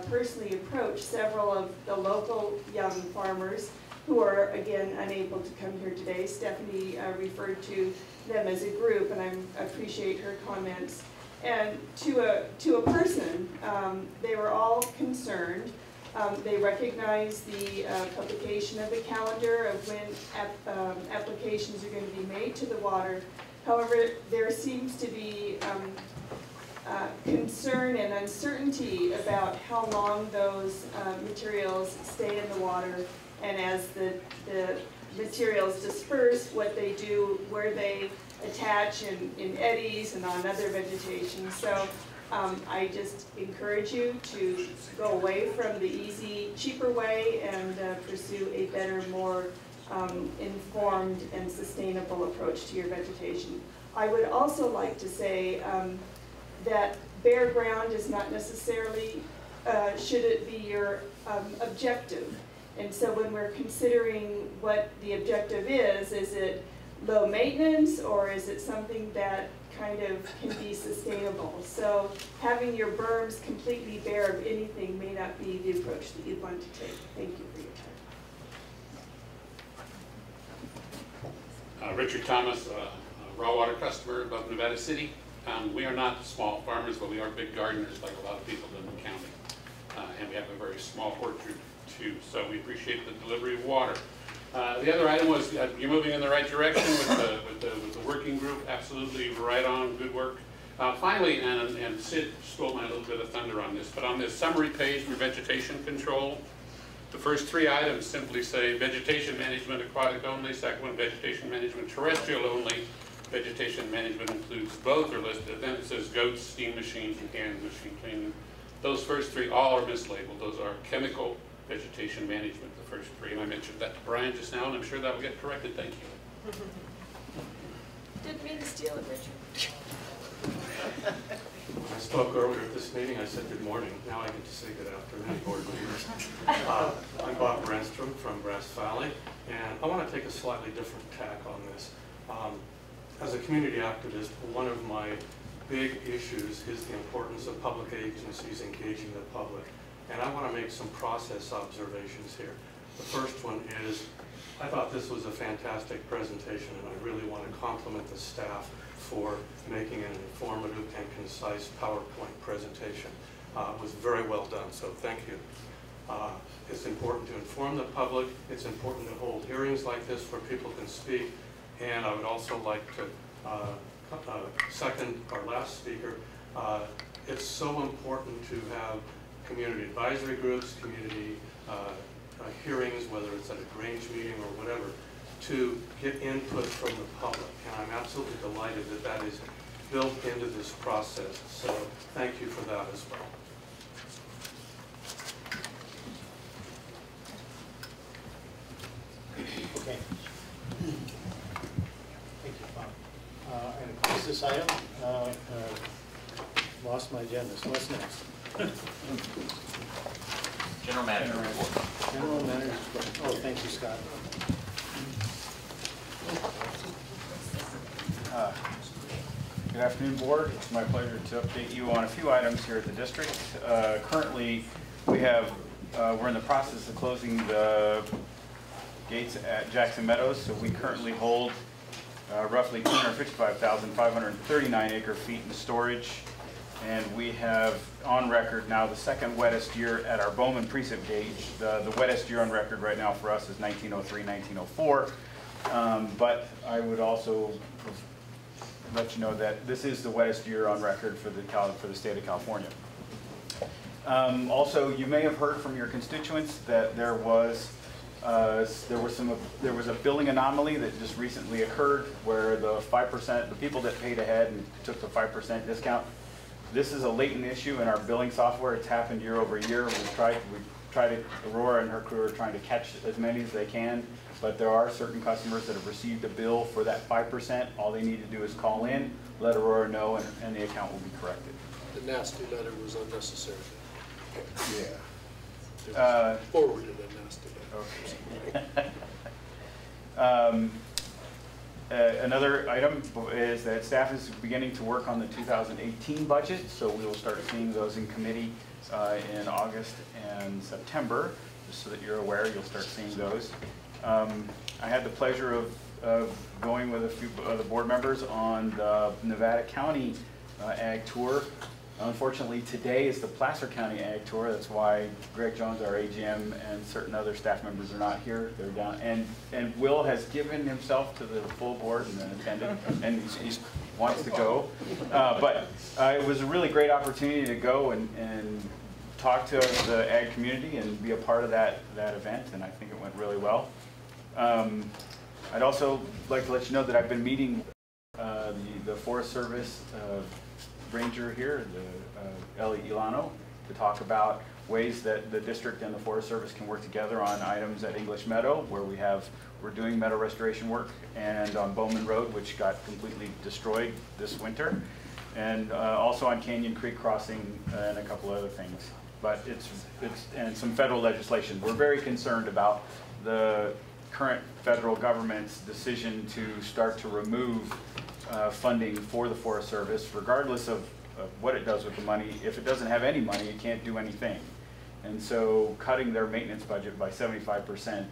personally approach several of the local young farmers who are, again, unable to come here today. Stephanie referred to them as a group, and I appreciate her comments. And to a person, they were all concerned. They recognized the publication of the calendar of when applications are going to be made to the water. However, there seems to be concern and uncertainty about how long those materials stay in the water, and as the materials disperse, what they do, where they attach in eddies and on other vegetation. So I just encourage you to go away from the easy, cheaper way and pursue a better, more informed and sustainable approach to your vegetation. I would also like to say that bare ground is not necessarily, should it be your objective. And so when we're considering what the objective is it low maintenance, or is it something that kind of can be sustainable? So having your berms completely bare of anything may not be the approach that you'd want to take. Thank you for your time. Richard Thomas, a raw water customer above Nevada City. We are not small farmers, but we are big gardeners like a lot of people in the county. And we have a very small orchard too, so we appreciate the delivery of water. The other item was you're moving in the right direction with the working group. Absolutely right on, good work. Finally, and Sid stole my little bit of thunder on this, but on this summary page for vegetation control, the first three items simply say vegetation management aquatic only, second one vegetation management terrestrial only, vegetation management includes both are listed, then it says goats, steam machines, and hand machine cleaning. Those first three all are mislabeled. Those are chemical vegetation management, the first three, and I mentioned that to Brian just now, and I'm sure that will get corrected. Thank you. Didn't mean to steal it, Richard. I spoke earlier at this meeting. I said good morning. Now I get to say good afternoon, board members. I'm Bob Brandstrom from Grass Valley, and I want to take a slightly different tack on this. As a community activist, one of my big issues is the importance of public agencies engaging the public. And I want to make some process observations here. The first one is, I thought this was a fantastic presentation, and I really want to compliment the staff for making an informative and concise PowerPoint presentation. It was very well done, so thank you. It's important to inform the public. It's important to hold hearings like this where people can speak. And I would also like to second our last speaker. It's so important to have community advisory groups, community hearings, whether it's at a Grange meeting or whatever, to get input from the public. And I'm absolutely delighted that that is built into this process. So thank you for that as well. Okay. Thank you, Bob. And of course, this item lost my agenda, so what's next? General Manager report. General Manager report. Oh, thank you, Scott. Good afternoon, Board. It's my pleasure to update you on a few items here at the district. Currently, we're in the process of closing the gates at Jackson Meadows, so we currently hold roughly 255,539 acre-feet in storage, and we have on record now the second wettest year at our Bowman precinct gauge. The wettest year on record right now for us is 1903, 1904, but I would also let you know that this is the wettest year on record for the state of California. Also, you may have heard from your constituents that there was a billing anomaly that just recently occurred where the people that paid ahead and took the 5% discount. This is a latent issue in our billing software. It's happened year over year. Aurora and her crew are trying to catch as many as they can, but there are certain customers that have received a bill for that 5%. All they need to do is call in, let Aurora know, and the account will be corrected. The nasty letter was unnecessary. Yeah. Forwarded a nasty letter. Okay. Another item is that staff is beginning to work on the 2018 budget, so we will start seeing those in committee in August and September. Just so that you're aware, you'll start seeing those. I had the pleasure of going with a few of the board members on the Nevada County Ag Tour. Unfortunately, today is the Placer County Ag Tour. That's why Greg Jones, our AGM, and certain other staff members are not here. They're down. And Will has given himself to the full board and attended, and he wants to go. But it was a really great opportunity to go and talk to the ag community and be a part of that event, and I think it went really well. I'd also like to let you know that I've been meeting the Forest Service ranger here, Ellie Ilano, to talk about ways that the district and the Forest Service can work together on items at English Meadow, where we're doing meadow restoration work, and on Bowman Road, which got completely destroyed this winter, and also on Canyon Creek Crossing and a couple other things. But and some federal legislation. We're very concerned about the current federal government's decision to start to remove funding for the Forest Service, regardless of what it does with the money. If it doesn't have any money, it can't do anything. And so cutting their maintenance budget by 75%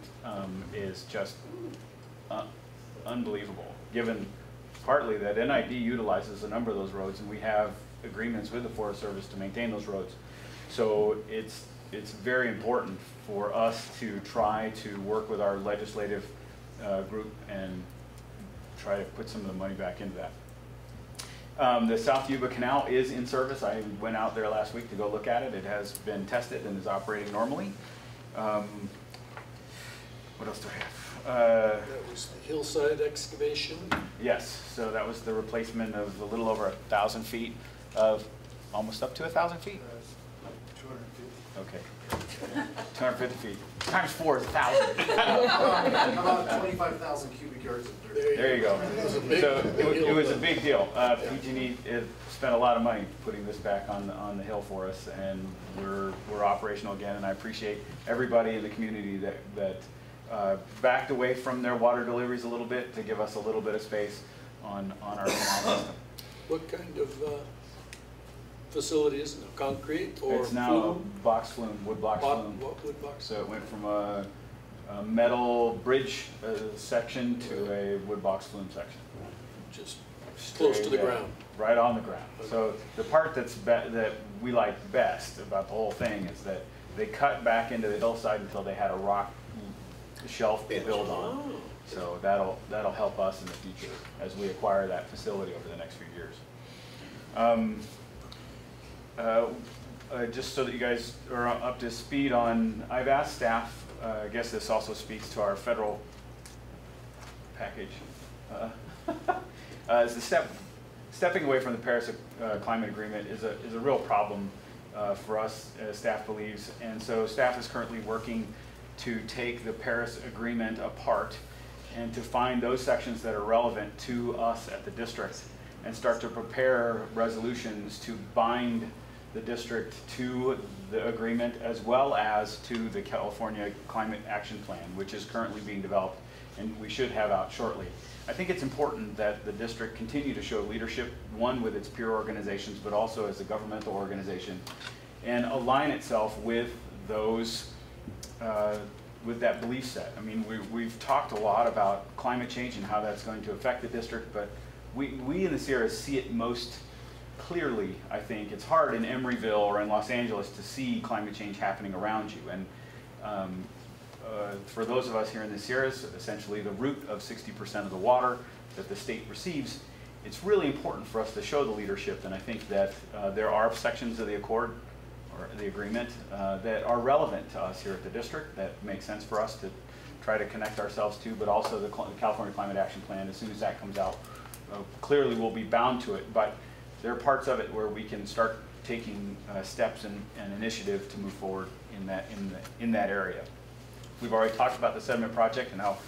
is just unbelievable, given partly that NID utilizes a number of those roads, and we have agreements with the Forest Service to maintain those roads. So it's very important for us to try to work with our legislative group and try to put some of the money back into that. The South Yuba Canal is in service. I went out there last week to go look at it. It has been tested and is operating normally. What else do I have? That was the hillside excavation? Yes, so that was the replacement of a little over 1,000 feet of, almost up to 1,000 feet? 250. Okay. 250 feet. Times 4 is 1,000. About 25,000 cubic yards of dirt. There you go. It was a big deal. PG&E spent a lot of money putting this back on the hill for us, and we're operational again. And I appreciate everybody in the community that backed away from their water deliveries a little bit to give us a little bit of space on our canal system. What kind of facility is it? Concrete or it's now flume? Box flume, wood block flume. What wood box? So it went from a metal bridge section to a wood box flume section. Just close to the ground. Right on the ground. Okay. So the part that we like best about the whole thing is that they cut back into the hillside until they had a rock shelf to build on. So that'll help us in the future as we acquire that facility over the next few years. just so that you guys are up to speed on, I've asked staff, I guess this also speaks to our federal package, is the stepping away from the Paris Climate Agreement is a real problem for us, as staff believes, and so staff is currently working to take the Paris Agreement apart and to find those sections that are relevant to us at the district and start to prepare resolutions to bind the district to the agreement as well as to the California Climate Action Plan, which is currently being developed and we should have out shortly. I think it's important that the district continue to show leadership, one with its peer organizations, but also as a governmental organization, and align itself with those, with that belief set. I mean, we've talked a lot about climate change and how that's going to affect the district, but we in the Sierras see it most clearly, I think. It's hard in Emeryville or in Los Angeles to see climate change happening around you. And for those of us here in the Sierras, essentially the root of 60% of the water that the state receives, it's really important for us to show the leadership. And I think that there are sections of the accord or the agreement that are relevant to us here at the district that make sense for us to try to connect ourselves to, but also the California Climate Action Plan, as soon as that comes out, clearly we'll be bound to it. But there are parts of it where we can start taking steps and initiative to move forward in that area. We've already talked about the sediment project and how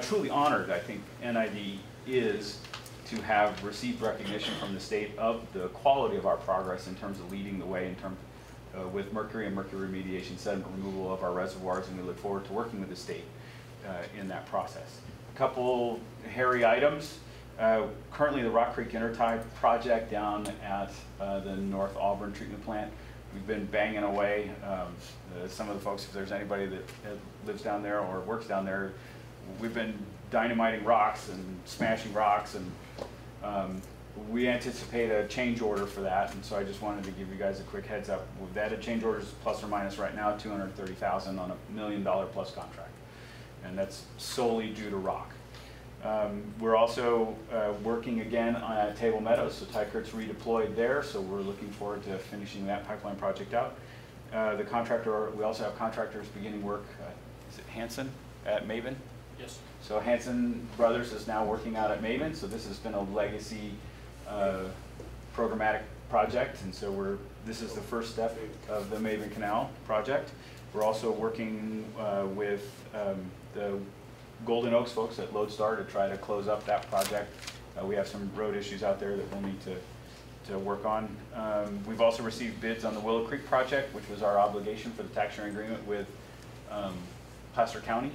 truly honored I think NID is to have received recognition from the state of the quality of our progress in terms of leading the way in terms with mercury and mercury remediation, sediment removal of our reservoirs, and we look forward to working with the state in that process. A couple hairy items. Currently the Rock Creek Intertie project down at the North Auburn treatment plant, we've been banging away. Some of the folks, if there's anybody that lives down there or works down there, we've been dynamiting rocks and smashing rocks, and we anticipate a change order for that, and so I just wanted to give you guys a quick heads up. That a change order is plus or minus right now $230,000 on $1 million plus contract, and that's solely due to rock. We're also working again on Table Meadows, so Tykert's redeployed there, so we're looking forward to finishing that pipeline project out. The contractor, we also have contractors beginning work, is it Hanson at Maven? Yes. So Hanson Brothers is now working out at Maven, so this has been a legacy programmatic project, and so this is the first step of the Maven Canal project. We're also working with the Golden Oaks folks at Lodestar to try to close up that project. We have some road issues out there that we'll need to work on. We've also received bids on the Willow Creek project, which was our obligation for the tax sharing agreement with Placer County.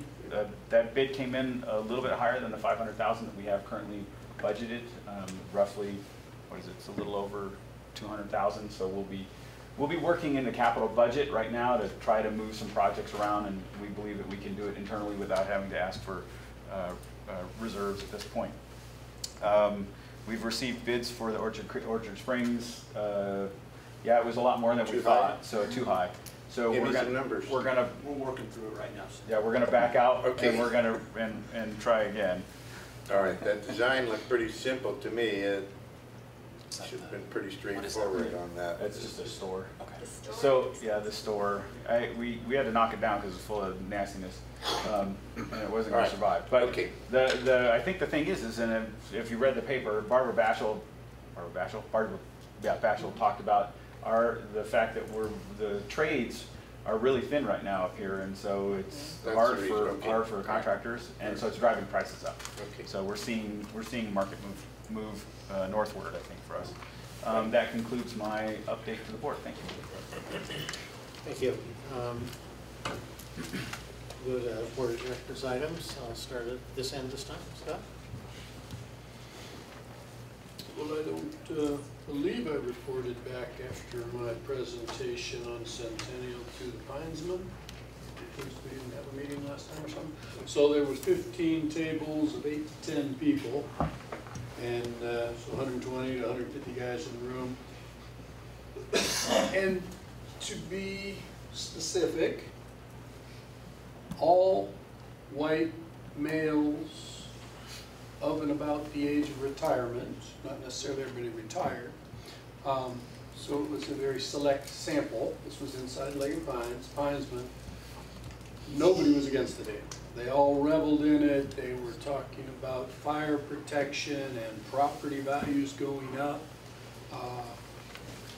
That bid came in a little bit higher than the $500,000 that we have currently budgeted. Roughly, what is it? It's a little over $200,000. So we'll be working in the capital budget right now to try to move some projects around, and we believe that we can do it internally without having to ask for reserves at this point. We've received bids for the Orchard Springs. Yeah, it was a lot more than we thought, so too high. So we're working through it right now. So. Yeah, we're gonna back out, Okay. and we're gonna and try again. All right, that design looked pretty simple to me. It should have been pretty straightforward on that. It's just a store. Okay. So yeah, the store. We had to knock it down because it's full of nastiness, and it wasn't going to survive. But okay. I think the thing is, and if you read the paper, Barbara Bashel talked about the fact that the trades are really thin right now up here, and so it's hard for contractors, and so it's driving prices up. Okay. So we're seeing market move northward, I think, for us. That concludes my update to the board. Thank you. Thank you. Go to board of directors items. I'll start at this end this time. Scott? Well, I don't believe I reported back after my presentation on Centennial to the Pinesman, because we didn't have a meeting last time or something. So there was 15 tables of 8 to 10 people, and so 120 to 150 guys in the room. And to be specific, all white males of and about the age of retirement, not necessarily everybody retired, So it was a very select sample. This was inside Leggett Pines, Pinesman. Nobody was against the dam. They all reveled in it. They were talking about fire protection and property values going up.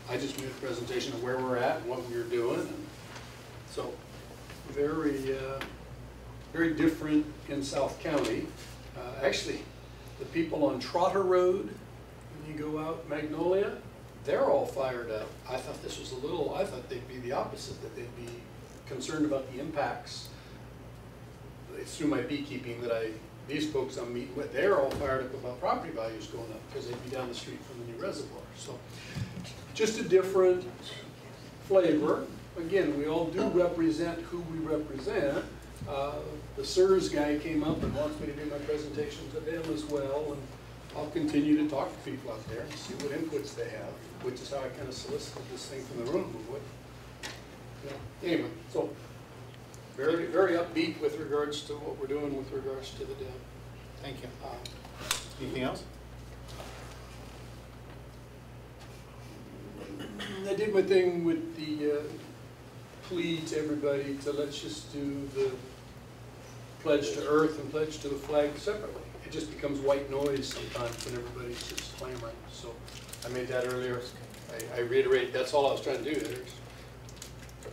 I just made a presentation of where we're at and what we were doing. And so very, very different in South County. Actually, the people on Trotter Road, when you go out Magnolia, they're all fired up. I thought this was I thought they'd be the opposite, that they'd be concerned about the impacts. It's through my beekeeping that these folks I'm meeting with, they're all fired up about property values going up because they'd be down the street from the new reservoir. So just a different flavor. Again, we all do represent who we represent. The SIRS guy came up and wants me to do my presentation to them as well, and I'll continue to talk to people out there and see what inputs they have, which is how I kind of solicited this thing from the room. Anyway, so very, very upbeat with regards to what we're doing with regards to the dam. Thank you. Anything else? I did my thing with the plea to everybody to let's just do the pledge to earth and pledge to the flag separately. It just becomes white noise sometimes when everybody's just clamoring. So I made that earlier. I reiterate, that's all I was trying to do.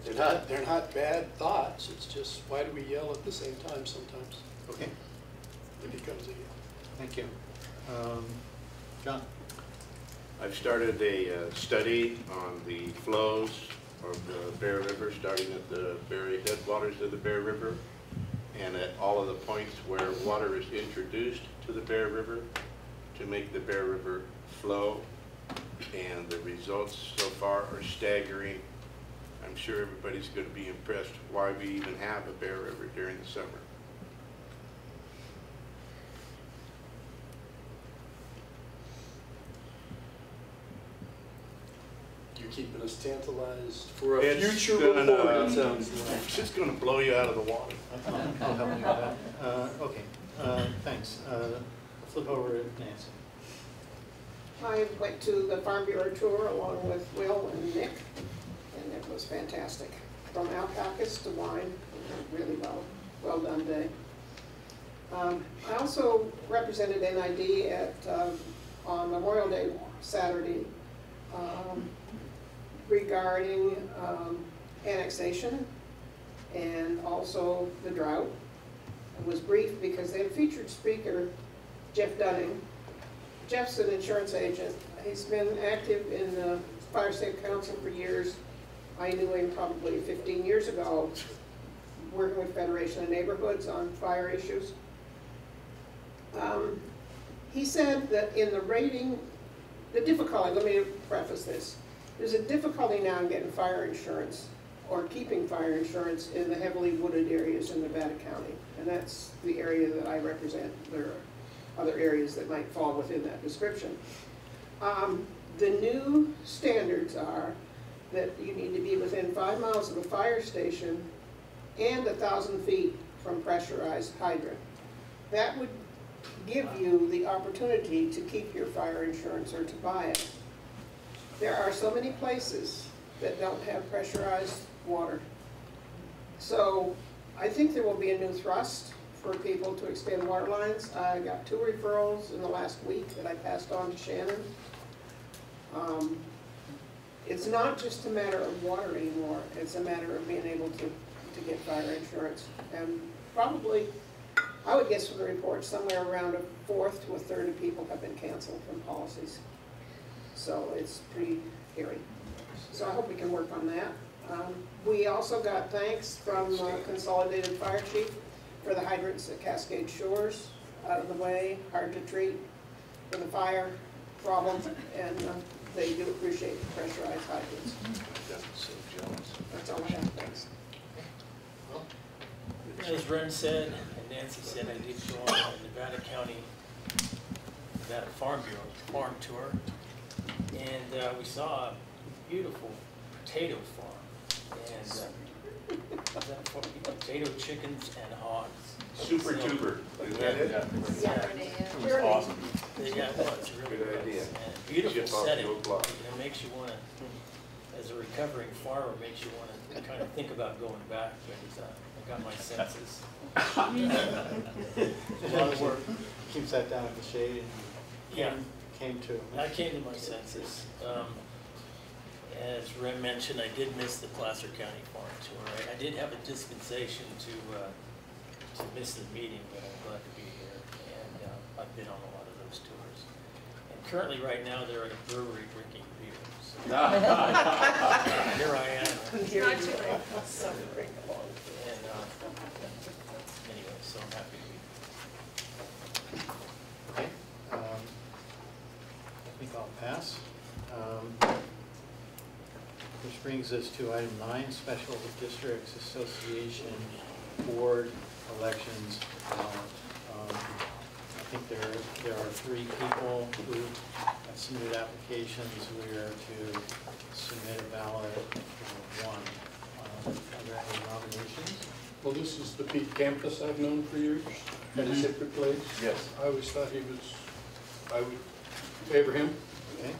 They're not bad thoughts. It's just, why do we yell at the same time sometimes? Okay. It becomes a yell. Thank you. John? I've started a study on the flows of the Bear River, starting at the very headwaters of the Bear River, and at all of the points where water is introduced to the Bear River to make the Bear River flow. And the results so far are staggering. I'm sure everybody's going to be impressed why we even have a Bear River during the summer. You're keeping us tantalized for a It's future gonna, report, it sounds like. It's just going to blow you out of the water. I'll help you with that. Okay, thanks. Flip over to Nancy. I went to the Farm Bureau tour along with Will and Nick, and it was fantastic. From alpacas to wine, really well done day. I also represented NID at on Memorial Day Saturday regarding annexation and also the drought. It was brief because they had a featured speaker, Jeff Dunning. Jeff's an insurance agent. He's been active in the Fire State Council for years. I knew him probably 15 years ago, working with Federation of Neighborhoods on fire issues. He said that in the rating, the difficulty, let me preface this, there's a difficulty now in getting fire insurance or keeping fire insurance in the heavily wooded areas in Nevada County. And that's the area that I represent. There are other areas that might fall within that description. The new standards are that you need to be within 5 miles of a fire station and 1,000 feet from pressurized hydrant. That would give you the opportunity to keep your fire insurance or to buy it. There are so many places that don't have pressurized water. So I think there will be a new thrust for people to extend water lines. I got 2 referrals in the last week that I passed on to Shannon. It's not just a matter of water anymore. It's a matter of being able to get fire insurance. And probably, I would guess from the report, somewhere around 1/4 to 1/3 of people have been canceled from policies. So it's pretty scary. So I hope we can work on that. We also got thanks from Consolidated Fire Chief for the hydrants at Cascade Shores, out of the way, hard to treat for the fire problem, and they do appreciate the pressurized hydrants. So jealous. That's all I have, thanks. As Ren said, and Nancy said, I did go on a Nevada County, Nevada Farm Bureau farm tour, and we saw a beautiful potato farm, and potato chickens and hogs. Super tuber, is that it? Yeah, it was awesome. Yeah, it was, it really Good was. idea. And beautiful Ship off the setting. old block. It makes you want to, as a recovering farmer, makes you want to kind of think about going back, but I got my senses. A lot of work. Keeps that down at the shade and Yeah. came to. I came to my senses. As Rem mentioned, I did miss the Placer County Farm Tour. I did have a dispensation to miss the meeting, but I'm glad to be here. And I've been on a lot of those tours. And currently, right now, they're at a brewery drinking beer. So here I am. Here Not you too are. late. So great. And anyway, so I'm happy to be here. Okay. I think I'll pass. Which brings us to item 9, Special Districts Association Board elections. I think there are 3 people who have submitted applications. We are to submit a ballot for 1. Are there any nominations? Well, this is the Pete Campus I've known for years at a separate place. Yes. I always thought I would favor him. Okay.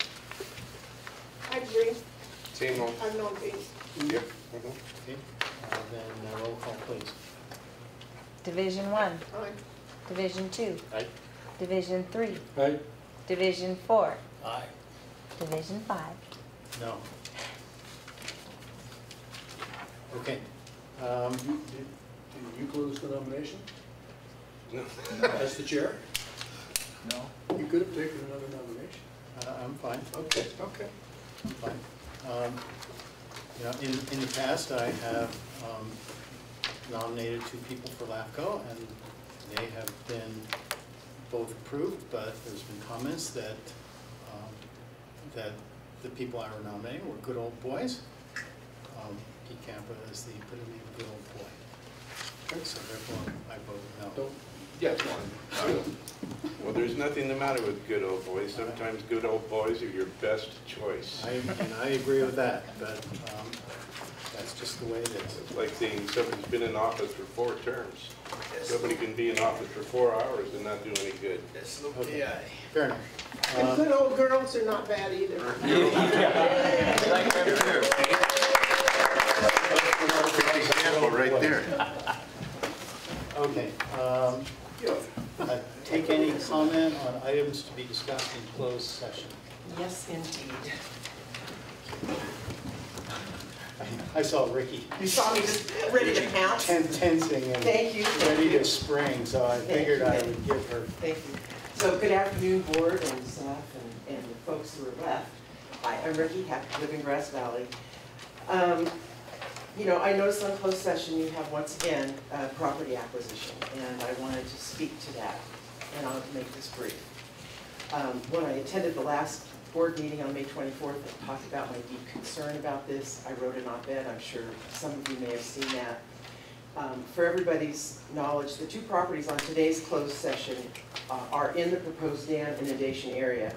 I agree. Same old. I've known Pete. Yep. Okay. Then roll call, please. Division 1, Aye. Division 2, Aye. Division 3, Aye. Division 4, Aye. Division 5. No. Okay. Did you close the nomination No. as the chair? No? You could have taken another nomination. I'm fine. Okay, okay. I'm fine. You know, in the past, I have nominated 2 people for LAFCO, and they have been both approved, but there's been comments that that the people I were nominating were good old boys. Pete Campa is the epitome of a good old boy. So therefore, I vote no. Don't, yeah, fine. Well, there's nothing the matter with good old boys. Sometimes good old boys are your best choice. And I agree with that, but that's just the way it is. It's like saying somebody's been in office for 4 terms. Somebody can be in office for 4 hours and not do any good. Okay. Fair enough. And good old girls are not bad either. Example right there. Okay. Take any comment on items to be discussed in closed session? Yes, indeed. I saw Ricky. You saw me just ready to pounce? Tensing and Thank you. ready to spring, so I figured I would give her. Thank you. So good afternoon, board and staff and the folks who are left. Hi, I'm Ricky, live in Grass Valley. You know, I noticed on closed session you have once again property acquisition, and I wanted to speak to that, and I'll make this brief. When I attended the last board meeting on May 24th, I talked about my deep concern about this. I wrote an op-ed. I'm sure some of you may have seen that. For everybody's knowledge, the 2 properties on today's closed session are in the proposed dam inundation area,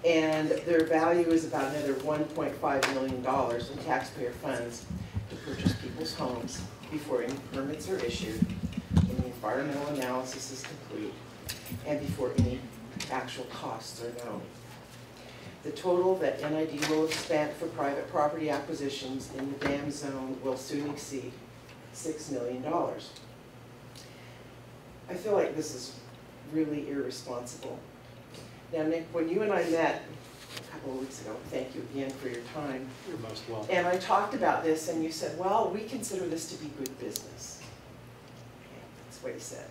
and their value is about another $1.5 million in taxpayer funds to purchase people's homes before any permits are issued, any environmental analysis is complete, and before any actual costs are known. The total that NID will have spent for private property acquisitions in the dam zone will soon exceed $6 million. I feel like this is really irresponsible. Now, Nick, when you and I met a couple of weeks ago, thank you again for your time. You're most welcome. And I talked about this, and you said, well, we consider this to be good business. Okay, that's what you said.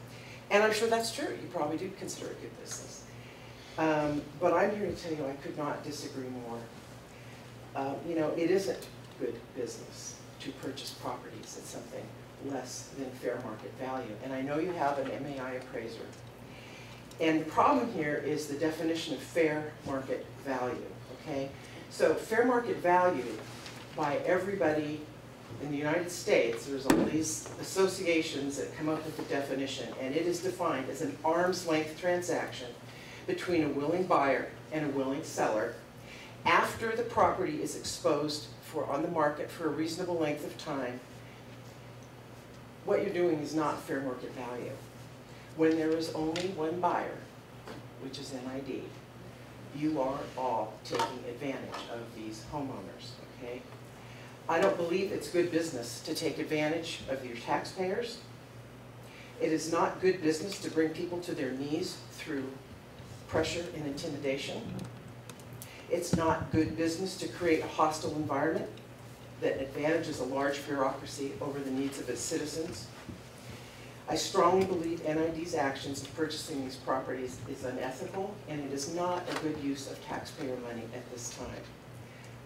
And I'm sure that's true. You probably do consider it good business. But I'm here to tell you I could not disagree more. You know, it isn't good business to purchase properties at something less than fair market value. And I know you have an MAI appraiser. And the problem here is the definition of fair market value, okay? So fair market value by everybody in the United States, there's all these associations that come up with the definition, and it is defined as an arm's length transaction between a willing buyer and a willing seller after the property is exposed on the market for a reasonable length of time. What you're doing is not fair market value. When there is only one buyer which is NID, you are all taking advantage of these homeowners, okay? I don't believe it's good business to take advantage of your taxpayers. It is not good business to bring people to their knees through pressure and intimidation. It's not good business to create a hostile environment that advantages a large bureaucracy over the needs of its citizens. I strongly believe NID's actions in purchasing these properties is unethical, and it is not a good use of taxpayer money at this time.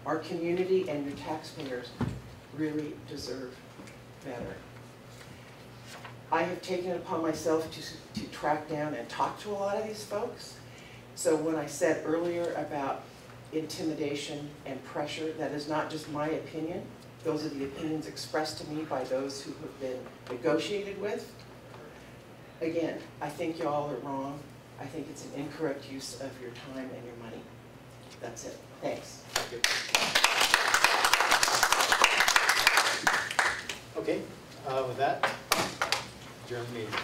Our community and your taxpayers really deserve better. I have taken it upon myself to track down and talk to a lot of these folks. So when I said earlier about intimidation and pressure, that is not just my opinion. Those are the opinions expressed to me by those who have been negotiated with. Again, I think y'all are wrong. I think it's an incorrect use of your time and your money. That's it. Thanks. Okay, with that, adjourn meeting.